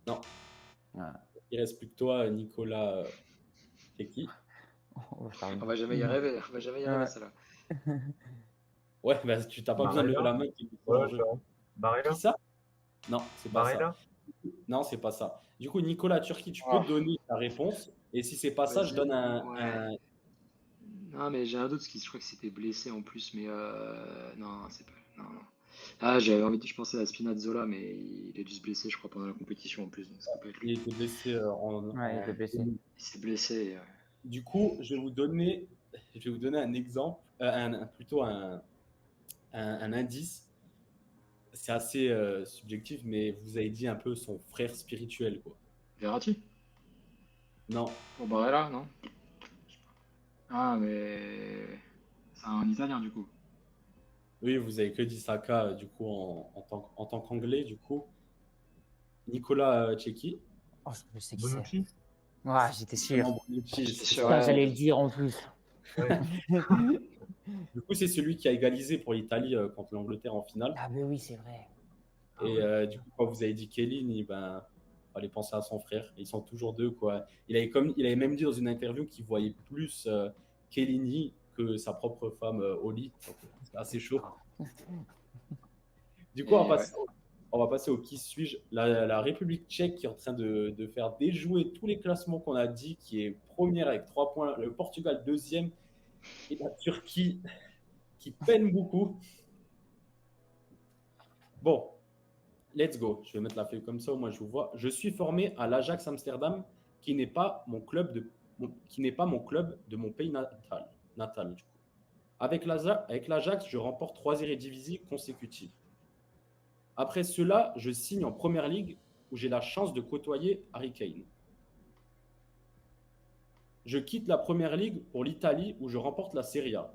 Non, Ah. il reste plus que toi, Nicolas, Teki. Oh, je parle. On va jamais y arriver, on va jamais y arriver, Ouais. celle-là. Ouais, bah, tu n'as pas besoin de lever la main qui est Ouais, en c'est jeu. vrai. Qui Barella? ça? Non, c'est pas ça. Barella? Non, c'est pas ça. Du coup, Nicolas, Turquie, tu peux Ah, donner ta réponse. Et si c'est pas ça, je vas-y. donne un, Ouais. un- Non, mais j'ai un doute, parce que je crois que c'était blessé en plus, mais non, c'est pas. Non, non. Ah, j'avais envie de. Je pensais à Spinazzola, mais il a dû se blesser, je crois, pendant la compétition en plus, donc ça peut pas être Il lui. était blessé Ouais, il était blessé. Il s'est blessé. Du coup, je vais vous donner un exemple, plutôt un indice. C'est assez subjectif, mais vous avez dit un peu son frère spirituel, quoi. Verratti? Non, Pour Barella, non? Ah, mais. C'est un Italien, du coup. oui, vous avez que dit Saka, du coup, en tant qu'anglais, du coup. Nicolas Tchéky. Oh, je sais qui c'est. Bonucci? Ouais, j'étais sûr. Vraiment Bonucci, J'étais c'est sûr, ça. Putain, j'allais le dire en plus. Ouais. Du coup, c'est celui qui a égalisé pour l'Italie contre l'Angleterre en finale. Ah, mais oui, c'est vrai. Ah Et ouais. du coup, quand vous avez dit Kellini, ben, fallait penser à son frère. Ils sont toujours deux, quoi. Il avait même dit dans une interview qu'il voyait plus Kellini que sa propre femme au lit. Donc, c'est assez chaud. Du coup, Et on va ouais. passer, on va passer au qui suis-je. La République tchèque qui est en train de faire déjouer tous les classements qu'on a dit, qui est première avec 3 points, le Portugal deuxième, et la Turquie qui peine beaucoup. Bon, let's go. Je vais mettre la feuille comme ça, au moins je vous vois. Je suis formé à l'Ajax Amsterdam, qui n'est pas mon club de mon pays natal, du coup. Avec l'Ajax, je remporte 3 Eredivisie consécutives. Après cela, je signe en Première Ligue où j'ai la chance de côtoyer Harry Kane. Je quitte la Première Ligue pour l'Italie où je remporte la Serie A.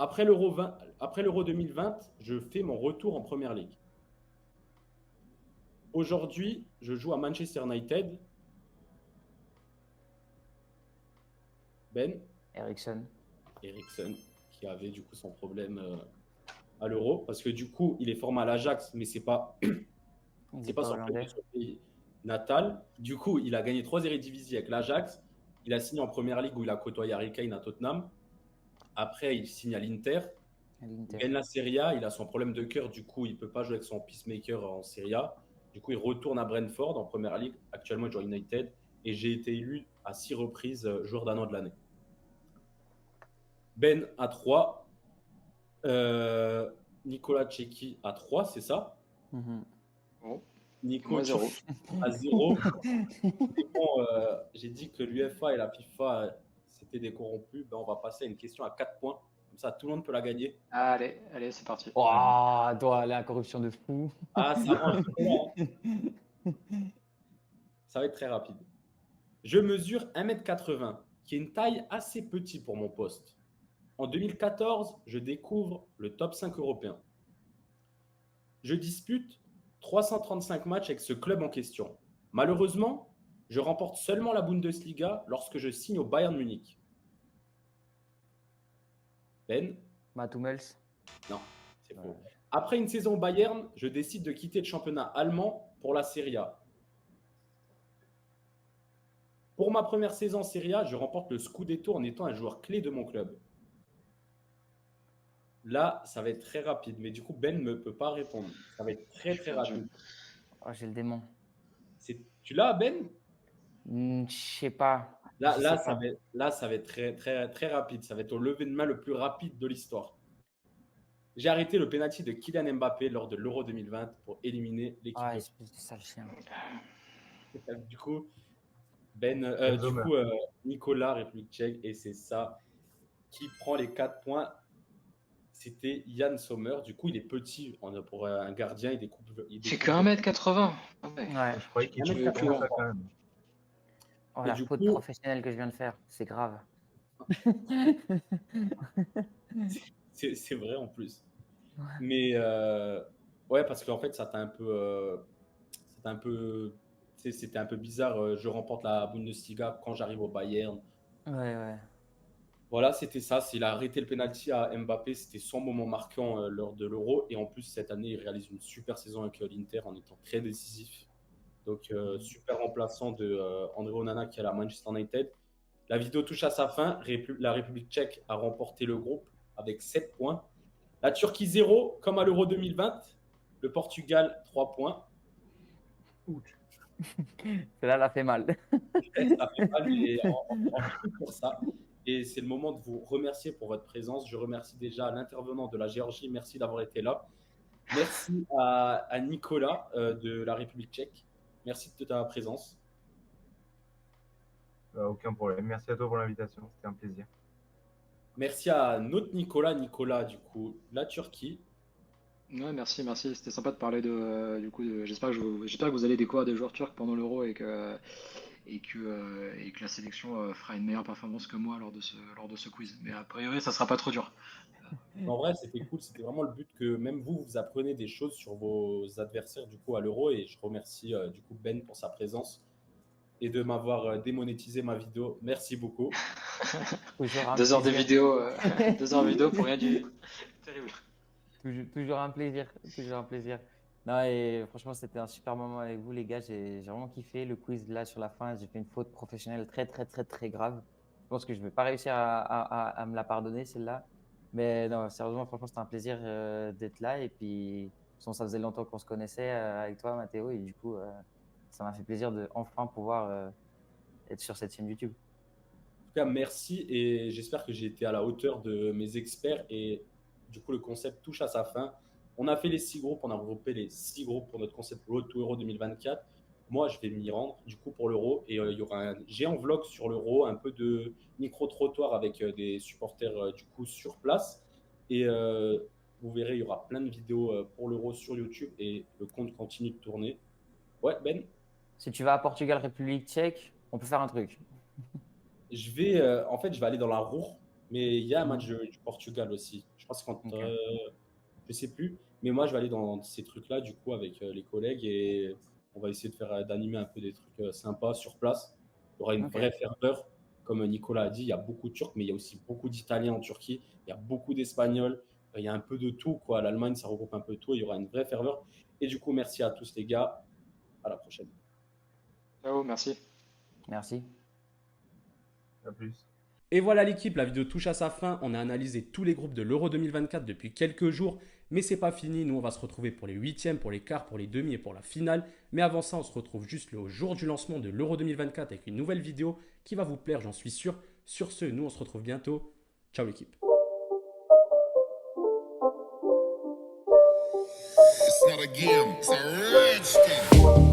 Après l'Euro 2020, je fais mon retour en Première Ligue. Aujourd'hui, je joue à Manchester United. Ben Ericsson. Eriksen, qui avait du coup son problème à l'Euro, parce que du coup, il est formé à l'Ajax, mais c'est pas son hollandais. pays natal. Du coup, il a gagné 3 Eredivisie avec l'Ajax. Il a signé en Première Ligue où il a côtoyé Harry Kane à Tottenham. Après, il signe à l'Inter. Il gagne la Serie A. Il a son problème de cœur. Du coup, il ne peut pas jouer avec son peacemaker en Serie A. Du coup, il retourne à Brentford en Première Ligue. Actuellement, il joue à United. Et j'ai été élu à 6 reprises joueur d'un an de l'année. Ben à 3. Nicolas Tchéky à 3, c'est ça? Bon. Nico Moi, 0. à 0. Bon, j'ai dit que l'UEFA et la FIFA, c'était des corrompus. Ben, on va passer à une question à 4 points. Comme ça, tout le monde peut la gagner. Allez, c'est parti. Oh, toi, la corruption de fou. Ah, ça va, ça va être très rapide. Je mesure 1m80, qui est une taille assez petite pour mon poste. En 2014, je découvre le top 5 européen. Je dispute 335 matchs avec ce club en question. Malheureusement, je remporte seulement la Bundesliga lorsque je signe au Bayern Munich. Ben? Mats Hummels. Non, c'est faux. Après une saison au Bayern, je décide de quitter le championnat allemand pour la Serie A. Pour ma première saison en Serie A, je remporte le Scudetto en étant un joueur clé de mon club. Là, ça va être très rapide, mais du coup, Ben ne peut pas répondre. Ça va être très, très rapide. Oh, j'ai le démon. Tu l'as, Ben? Je sais pas. Là, ça va être très, très, très rapide. Ça va être au lever de main le plus rapide de l'histoire. J'ai arrêté le pénalty de Kylian Mbappé lors de l'Euro 2020 pour éliminer l'équipe. Ah, espèce de sale chien. Du coup, Nicolas, République tchèque, et c'est ça qui prend les 4 points. C'était Yann Sommer. Du coup, il est petit pour un gardien. Il fait que 1m80. Ouais. Je croyais qu'il était plus grand quand même. Oh, la faute professionnelle que je viens de faire, c'est grave. C'est vrai en plus. Ouais. Mais ouais, parce qu'en fait, ça t'a un peu, c'était un peu bizarre. Je remporte la Bundesliga quand j'arrive au Bayern. Ouais. Voilà, c'était ça. Il a arrêté le penalty à Mbappé. C'était son moment marquant lors de l'Euro. Et en plus, cette année, il réalise une super saison avec l'Inter en étant très décisif. Donc, super remplaçant de André Onana qui est à la Manchester United. La vidéo touche à sa fin. La République tchèque a remporté le groupe avec 7 points. La Turquie 0, comme à l'Euro 2020. Le Portugal 3 points. Celle-là, elle a fait mal. Ça fait mal, mais pour ça. Et c'est le moment de vous remercier pour votre présence. Je remercie déjà l'intervenant de la Géorgie. Merci d'avoir été là. Merci à Nicolas de la République tchèque. Merci de ta présence. Aucun problème. Merci à toi pour l'invitation. C'était un plaisir. Merci à notre Nicolas, du coup, la Turquie. Ouais, merci. C'était sympa de parler j'espère que vous allez découvrir des joueurs turcs pendant l'Euro et que la sélection fera une meilleure performance que moi lors de ce quiz. Mais a priori, ça sera pas trop dur. En vrai, c'était cool. C'était vraiment le but que même vous apprenez des choses sur vos adversaires du coup à l'Euro. Et je remercie du coup Ben pour sa présence et de m'avoir démonétisé ma vidéo. Merci beaucoup. 2 heures de vidéo, 2 heures de vidéo pour rien du terrible. Toujours un plaisir. Non, et franchement, c'était un super moment avec vous, les gars. J'ai vraiment kiffé le quiz là sur la fin. J'ai fait une faute professionnelle très, très, très, très grave. Je pense que je ne vais pas réussir à me la pardonner, celle-là. Mais non, sérieusement, franchement, c'était un plaisir d'être là. Et puis, ça faisait longtemps qu'on se connaissait avec toi, Mathéo. Et du coup, ça m'a fait plaisir de enfin pouvoir être sur cette chaîne YouTube. En tout cas, merci. Et j'espère que j'ai été à la hauteur de mes experts. Et du coup, le concept touche à sa fin. On a fait les 6 groupes. On a regroupé les 6 groupes pour notre concept Road to Euro 2024. Moi, je vais m'y rendre du coup pour l'Euro et il y aura un géant vlog sur l'Euro, un peu de micro-trottoir avec des supporters du coup sur place. Et vous verrez, il y aura plein de vidéos pour l'Euro sur YouTube et le compte continue de tourner. Ouais, Ben, Si tu vas à Portugal, République tchèque, on peut faire un truc. en fait, je vais aller dans la Roure, mais il y a un match Mhm. du Portugal aussi. Je pense contre, Ok. je sais plus, mais moi, je vais aller dans ces trucs-là du coup avec les collègues et on va essayer de faire d'animer un peu des trucs sympas sur place. Il y aura une Ok. vraie ferveur, comme Nicolas a dit. Il y a beaucoup de Turcs, mais il y a aussi beaucoup d'Italiens en Turquie. Il y a beaucoup d'Espagnols. Il y a un peu de tout, quoi. L'Allemagne, ça regroupe un peu tout. Il y aura une vraie ferveur. Et du coup, merci à tous les gars. À la prochaine. Ciao, merci. Merci. À plus. Et voilà l'équipe, la vidéo touche à sa fin. On a analysé tous les groupes de l'Euro 2024 depuis quelques jours. Mais c'est pas fini. Nous, on va se retrouver pour les huitièmes, pour les quarts, pour les demi et pour la finale. Mais avant ça, on se retrouve juste le jour du lancement de l'Euro 2024 avec une nouvelle vidéo qui va vous plaire, j'en suis sûr. Sur ce, nous, on se retrouve bientôt. Ciao l'équipe. It's not a game, it's a rich thing.